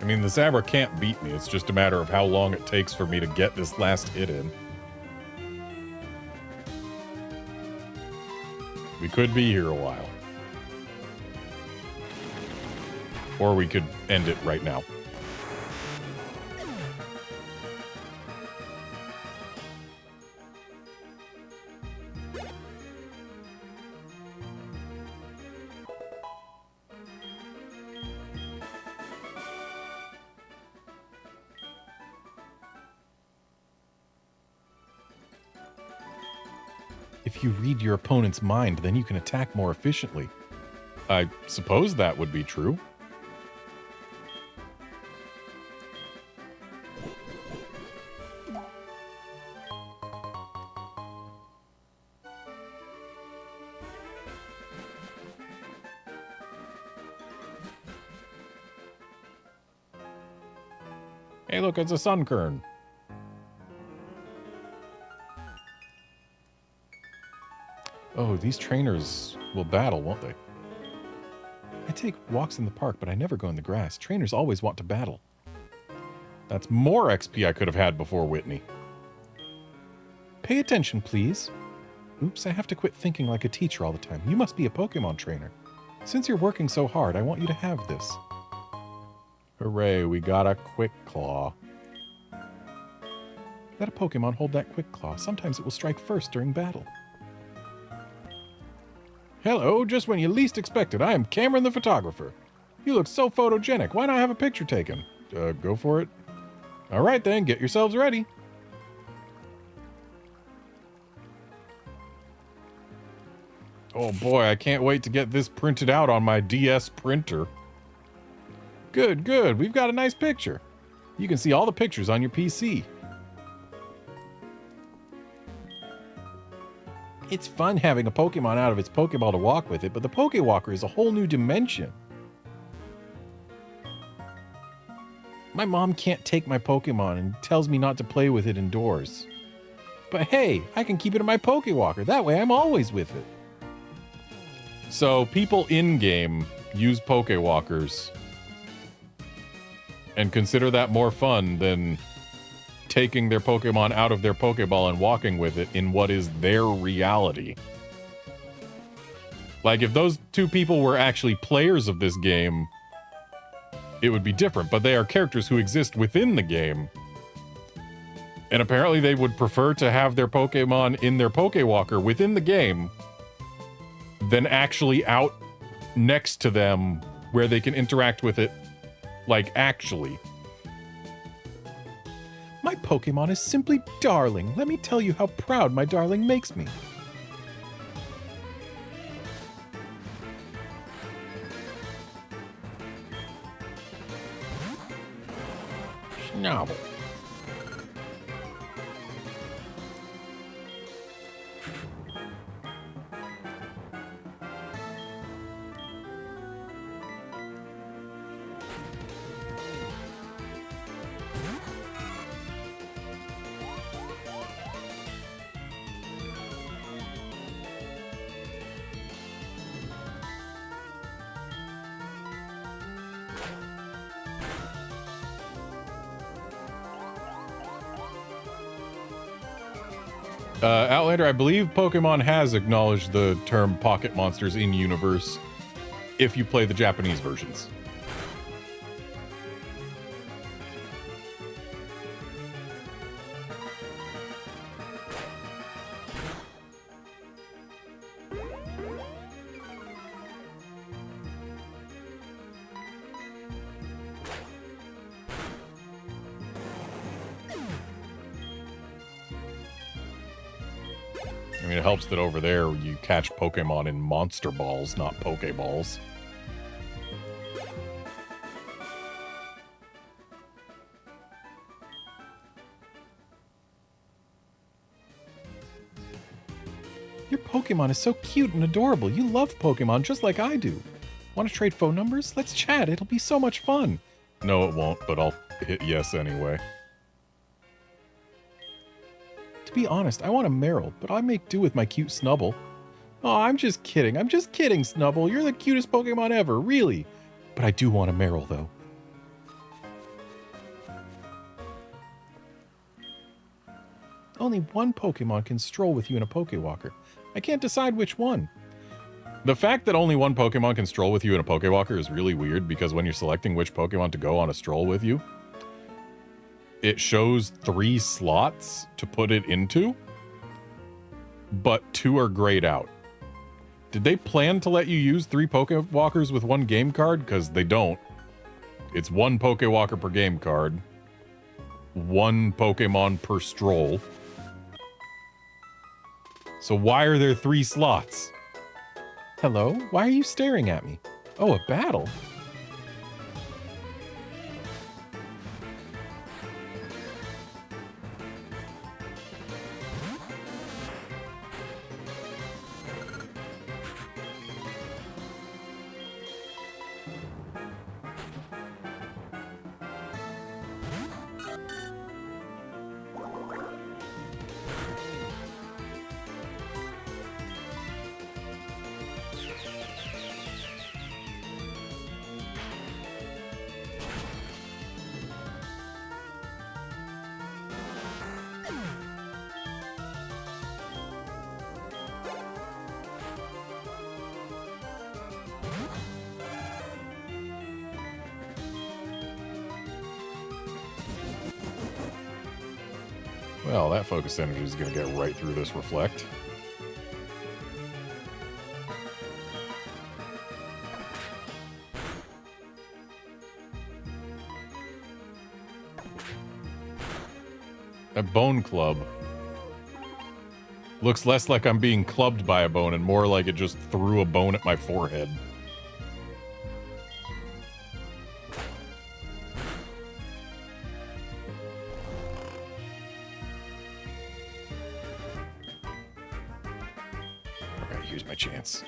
I mean, the Zabra can't beat me. It's just a matter of how long it takes for me to get this last hit in. We could be here a while. Or we could end it right now. If you read your opponent's mind, then you can attack more efficiently. I suppose that would be true. Hey, look, it's a Sunkern. Oh, these trainers will battle, won't they? I take walks in the park, but I never go in the grass. Trainers always want to battle. That's more XP I could have had before Whitney. Pay attention, please. Oops, I have to quit thinking like a teacher all the time. You must be a Pokemon trainer. Since you're working so hard, I want you to have this. Hooray, we got a Quick Claw. Let a Pokemon hold that Quick Claw. Sometimes it will strike first during battle. Hello, just when you least expect it, I am Cameron the photographer. You look so photogenic. Why not have a picture taken? Go for it. All right then, get yourselves ready. Oh boy, I can't wait to get this printed out on my DS printer. Good, good. We've got a nice picture. You can see all the pictures on your PC. It's fun having a Pokemon out of its Pokeball to walk with it, but the Pokewalker is a whole new dimension. My mom can't take my Pokemon and tells me not to play with it indoors. But hey, I can keep it in my Pokewalker. That way I'm always with it. So people in-game use Pokewalkers and consider that more fun than taking their Pokemon out of their Pokeball and walking with it in what is their reality. Like, if those two people were actually players of this game, it would be different, but they are characters who exist within the game. And apparently they would prefer to have their Pokemon in their Pokewalker within the game than actually out next to them where they can interact with it, like, actually. My Pokemon is simply darling. Let me tell you how proud my darling makes me. Schnabel. Outlander, I believe Pokemon has acknowledged the term pocket monsters in universe if you play the Japanese versions. I mean, it helps that over there you catch Pokemon in Monster Balls, not Pokeballs. Your Pokemon is so cute and adorable. You love Pokemon just like I do. Want to trade phone numbers? Let's chat. It'll be so much fun. No, it won't, but I'll hit yes anyway. To be honest, I want a Meryl, but I make do with my cute Snubble. Oh, I'm just kidding. I'm just kidding, Snubble. You're the cutest Pokemon ever, really. But I do want a Meryl, though. Only one Pokemon can stroll with you in a Pokewalker. I can't decide which one. The fact that only one Pokemon can stroll with you in a Pokewalker is really weird, because when you're selecting which Pokemon to go on a stroll with you, it shows 3 slots to put it into, but 2 are grayed out. Did they plan to let you use 3 Pokewalkers with 1 game card? Because they don't. It's 1 Pokewalker per game card, 1 Pokemon per stroll. So why are there 3 slots? Hello? Why are you staring at me? Oh, a battle? Well, that focus energy is going to get right through this reflect. A bone club. Looks less like I'm being clubbed by a bone and more like it just threw a bone at my forehead. Alright, here's my chance.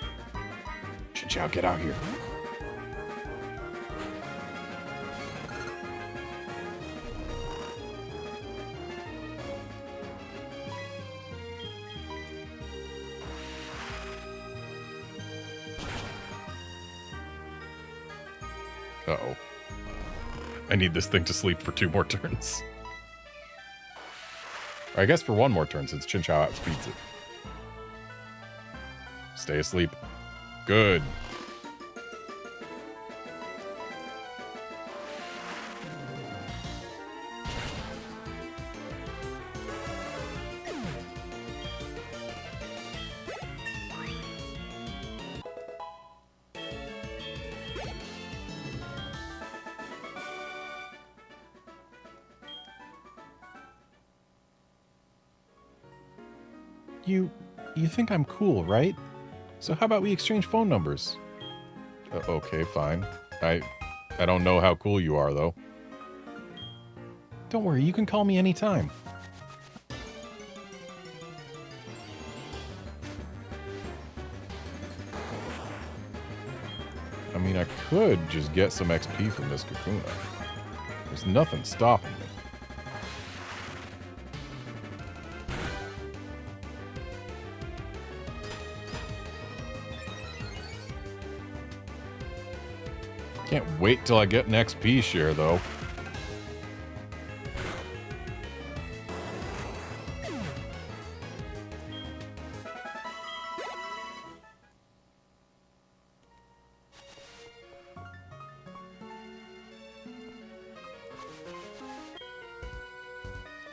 Chinchou, get out here. Uh-oh. I need this thing to sleep for 2 more turns. Or I guess for 1 more turn, since Chinchou outspeeds it. Stay asleep. Good. You think I'm cool, right? So how about we exchange phone numbers? Okay, fine. I don't know how cool you are, though. Don't worry, you can call me anytime. I mean, I could just get some XP from this Kakuna. There's nothing stopping me. Can't wait till I get an XP share, though.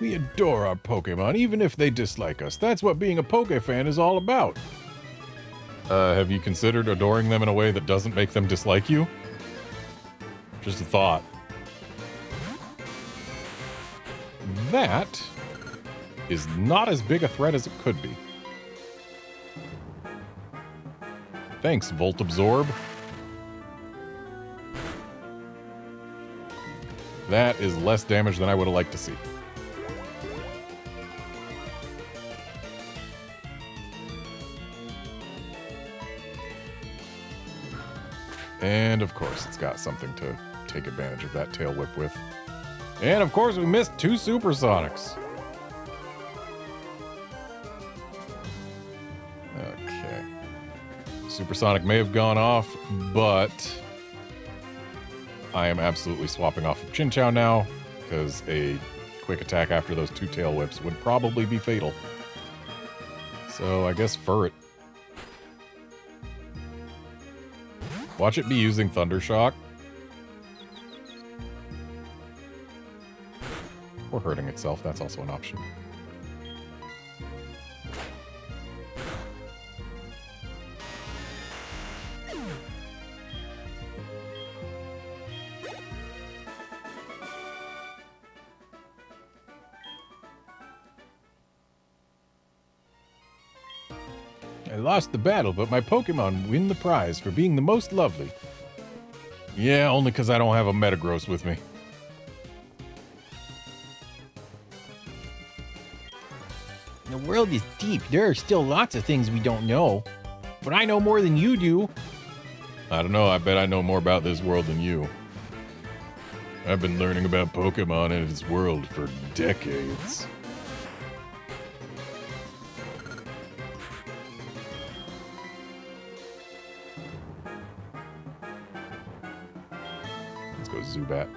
We adore our Pokemon, even if they dislike us. That's what being a Pokefan is all about. Have you considered adoring them in a way that doesn't make them dislike you? Just a thought. That is not as big a threat as it could be. Thanks, Volt Absorb. That is less damage than I would have liked to see. And of course, it's got something to take advantage of that tail whip with. And of course, we missed 2 supersonics. Okay. Supersonic may have gone off, but I am absolutely swapping off of Chinchou now, because a quick attack after those 2 tail whips would probably be fatal. So I guess Furret. Watch it be using Thundershock. Or hurting itself, that's also an option. I lost the battle, but my Pokemon win the prize for being the most lovely. Yeah, only because I don't have a Metagross with me. The world is deep. There are still lots of things we don't know. But I know more than you do. I don't know, I bet I know more about this world than you. I've been learning about Pokemon and its world for decades. Let's go Zubat.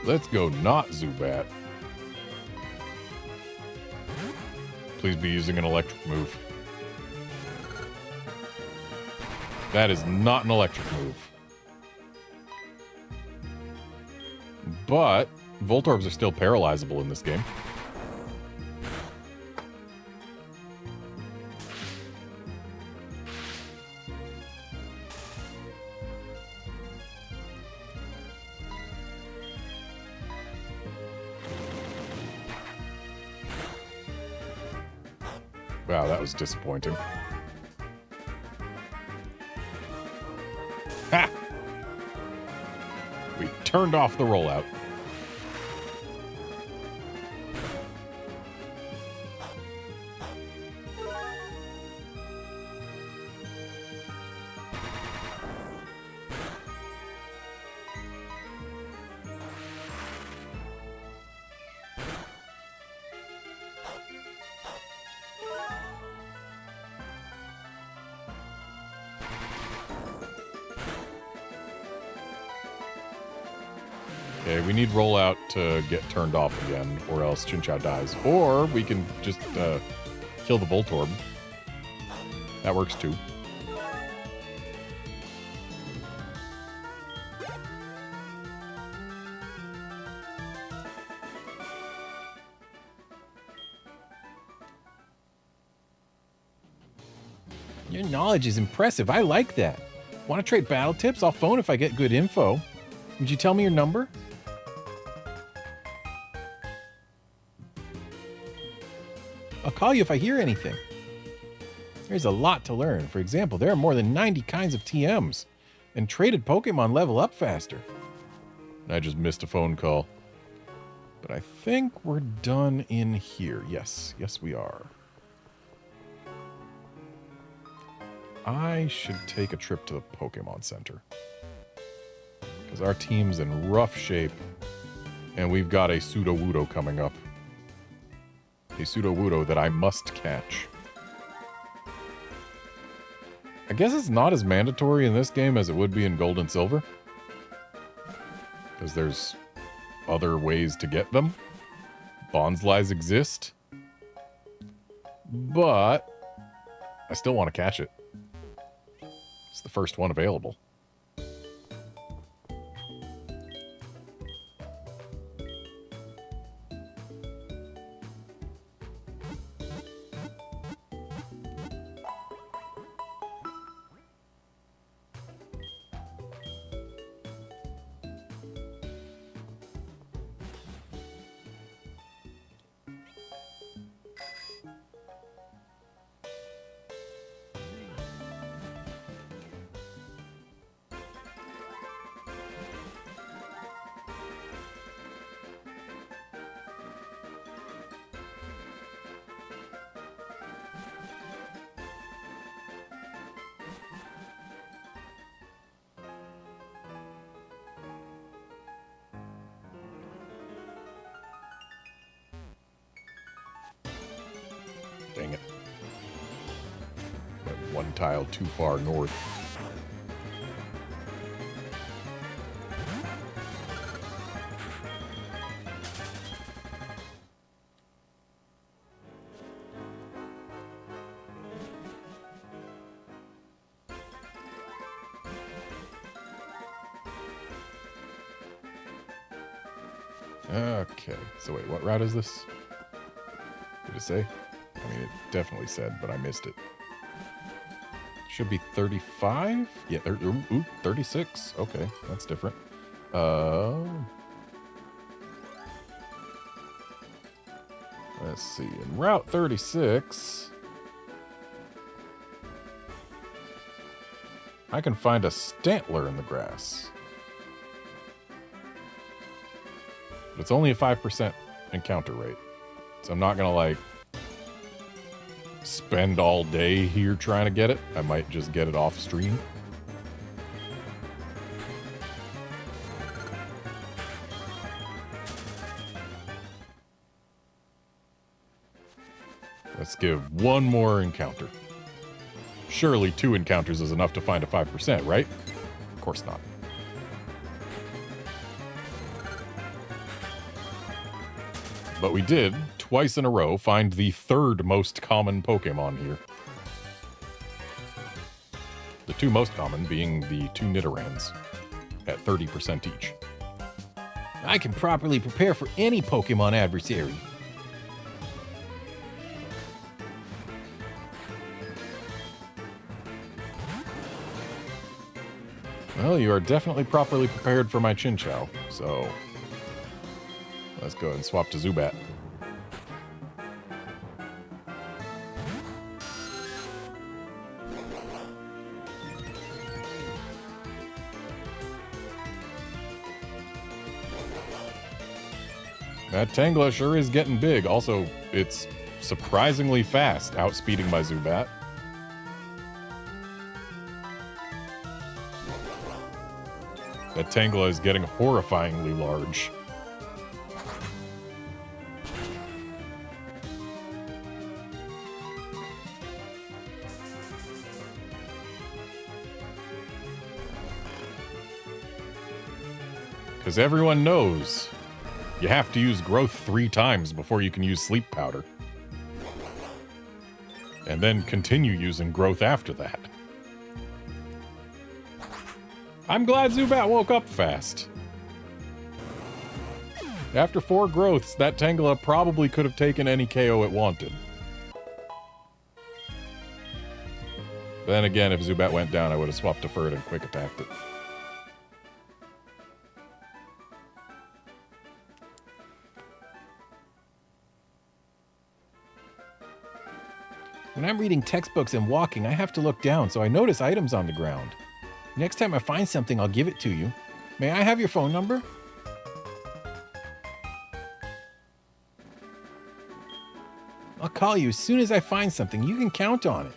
Let's go not Zubat. Please be using an electric move. That is not an electric move. But Voltorbs are still paralyzable in this game. Wow, that was disappointing. Ha! We turned off the rollout. Okay, we need rollout to get turned off again, or else Chinchou dies. Or we can just kill the Voltorb. That works too. Your knowledge is impressive. I like that. Want to trade battle tips? I'll phone if I get good info. Would you tell me your number? I'll call you if I hear anything. There's a lot to learn. For example, there are more than 90 kinds of TMs, and traded Pokemon level up faster. I just missed a phone call. But I think we're done in here. Yes, yes we are. I should take a trip to the Pokemon Center. Because our team's in rough shape, and we've got a Sudowoodo coming up. A Sudowoodo that I must catch. I guess it's not as mandatory in this game as it would be in Gold and Silver. Because there's other ways to get them. Bonslies exist. But I still want to catch it. It's the first one available. Dang it. Went one tile too far north. Okay, so wait, what route is this? Did it say? I mean, it definitely said, but I missed it. Should be 35? Yeah, 36. Okay, that's different. Let's see. In Route 36, I can find a Stantler in the grass. But it's only a 5% encounter rate. So I'm not going to, like, spend all day here trying to get it. I might just get it off stream. Let's give one more encounter. Surely 2 encounters is enough to find a 5%, right? Of course not. But we did, twice in a row, find the 3rd most common Pokemon here. The 2 most common being the 2 Nidorans, at 30% each. I can properly prepare for any Pokemon adversary. Well, you are definitely properly prepared for my Chinchou, so let's go ahead and swap to Zubat. That Tangela sure is getting big. Also, it's surprisingly fast, outspeeding my Zubat. That Tangela is getting horrifyingly large. Because everyone knows you have to use growth 3 times before you can use sleep powder. And then continue using growth after that. I'm glad Zubat woke up fast. After 4 growths, that Tangela probably could have taken any KO it wanted. But then again, if Zubat went down, I would have swapped to Ferd and quick attacked it. When I'm reading textbooks and walking, I have to look down, so I notice items on the ground. Next time I find something, I'll give it to you. May I have your phone number? I'll call you as soon as I find something. You can count on it.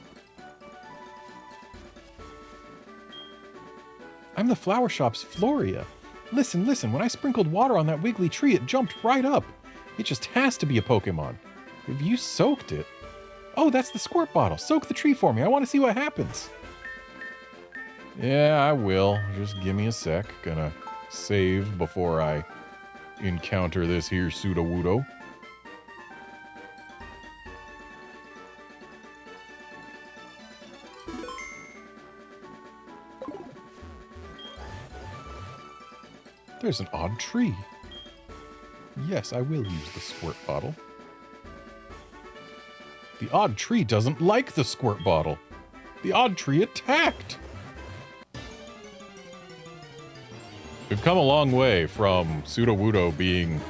I'm the flower shop's Floria. Listen, when I sprinkled water on that wiggly tree, it jumped right up. It just has to be a Pokemon. Have you soaked it? Oh, that's the squirt bottle. Soak the tree for me. I want to see what happens. Yeah, I will. Just give me a sec. Gonna save before I encounter this here Sudowoodo. There's an odd tree. Yes, I will use the squirt bottle. The odd tree doesn't like the squirt bottle. The odd tree attacked. We've come a long way from Sudowoodo being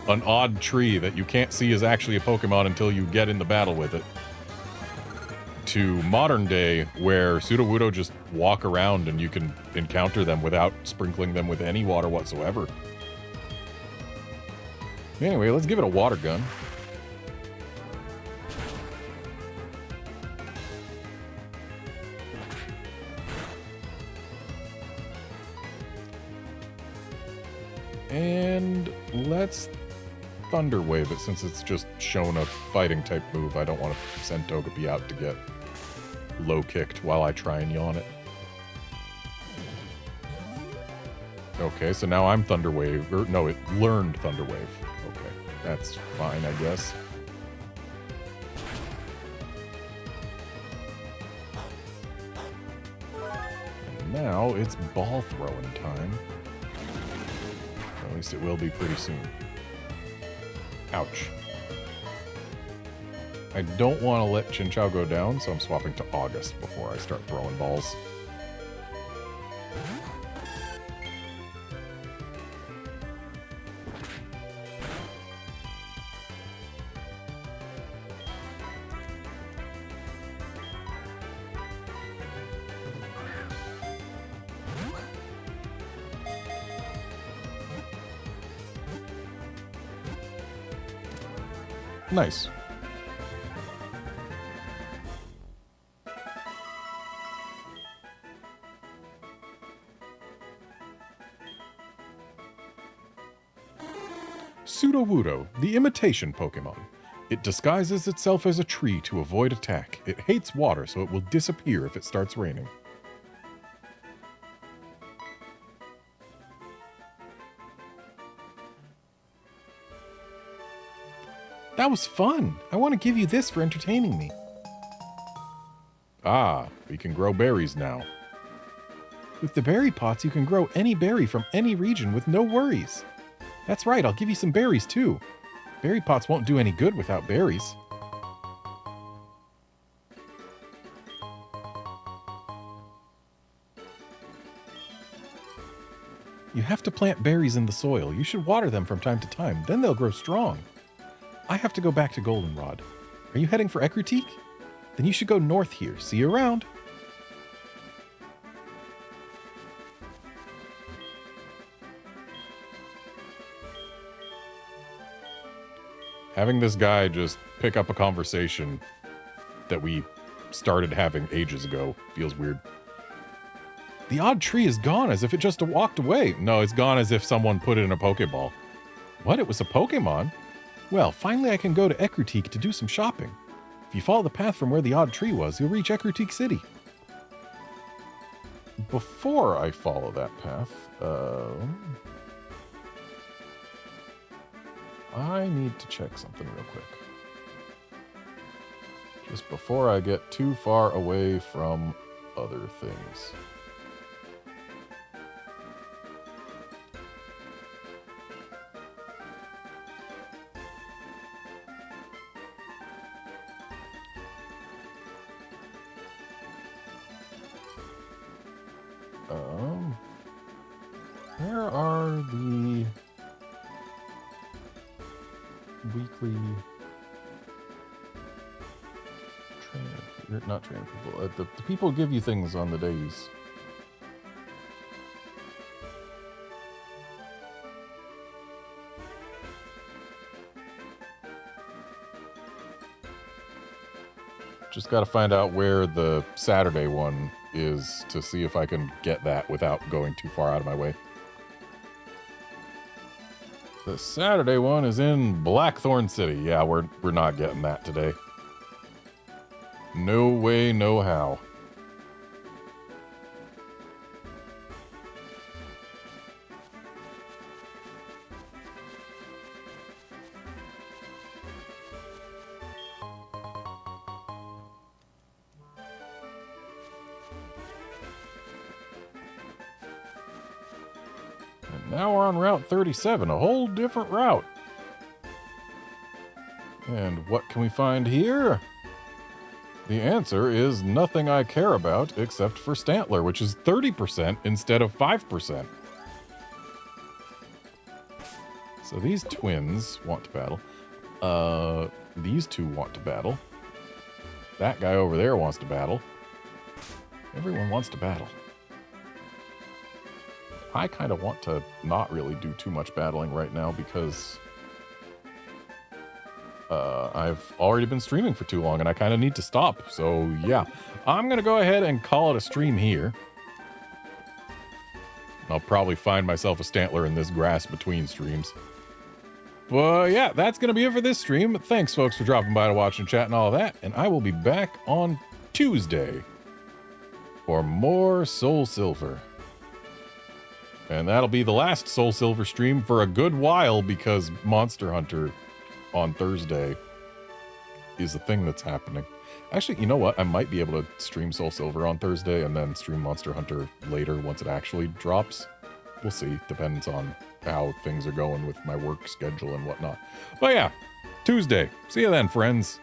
an odd tree that you can't see is actually a Pokemon until you get in the battle with it, to modern day where Sudowoodo just walk around and you can encounter them without sprinkling them with any water whatsoever. Anyway, let's give it a water gun. And let's Thunder Wave it, since it's just shown a fighting type move. I don't want to send Togepi out to get low kicked while I try and yawn it. Okay, so now I'm Thunder Wave, or no, it learned Thunder Wave. Okay, that's fine, I guess. And now it's ball throwing time. At least it will be pretty soon. Ouch. I don't want to let Chinchou go down, so I'm swapping to August before I start throwing balls. Nice. Sudowoodo, the imitation Pokemon. It disguises itself as a tree to avoid attack. It hates water, so it will disappear if it starts raining. That was fun. I want to give you this for entertaining me. Ah, we can grow berries now. With the berry pots, you can grow any berry from any region with no worries. That's right, I'll give you some berries too. Berry pots won't do any good without berries. You have to plant berries in the soil. You should water them from time to time, then they'll grow strong. I have to go back to Goldenrod. Are you heading for Ekritique? Then you should go north here. See you around. Having this guy just pick up a conversation that we started having ages ago feels weird. The odd tree is gone as if it just walked away. No, it's gone as if someone put it in a Pokeball. What? It was a Pokemon? Well, finally I can go to Ekritique to do some shopping. If you follow the path from where the odd tree was, you'll reach Ekritique City. Before I follow that path, I need to check something real quick. Just before I get too far away from other things. Where are the weekly not trainer people, the people give you things on the days. Just got to find out where the Saturday one is to see if I can get that without going too far out of my way. The Saturday one is in Blackthorn City. Yeah, we're not getting that today. No way, no how. Now we're on Route 37, a whole different route. And what can we find here? The answer is nothing I care about except for Stantler, which is 30% instead of 5%. So these twins want to battle. These two want to battle. That guy over there wants to battle. Everyone wants to battle. I kind of want to not really do too much battling right now because I've already been streaming for too long and I kind of need to stop. So yeah, I'm going to go ahead and call it a stream here. I'll probably find myself a Stantler in this grass between streams. But yeah, that's going to be it for this stream. Thanks, folks, for dropping by to watch and chat and all that. And I will be back on Tuesday for more SoulSilver. And that'll be the last SoulSilver stream for a good while because Monster Hunter on Thursday is a thing that's happening. Actually, you know what? I might be able to stream SoulSilver on Thursday and then stream Monster Hunter later once it actually drops. We'll see. Depends on how things are going with my work schedule and whatnot. But yeah, Tuesday. See you then, friends.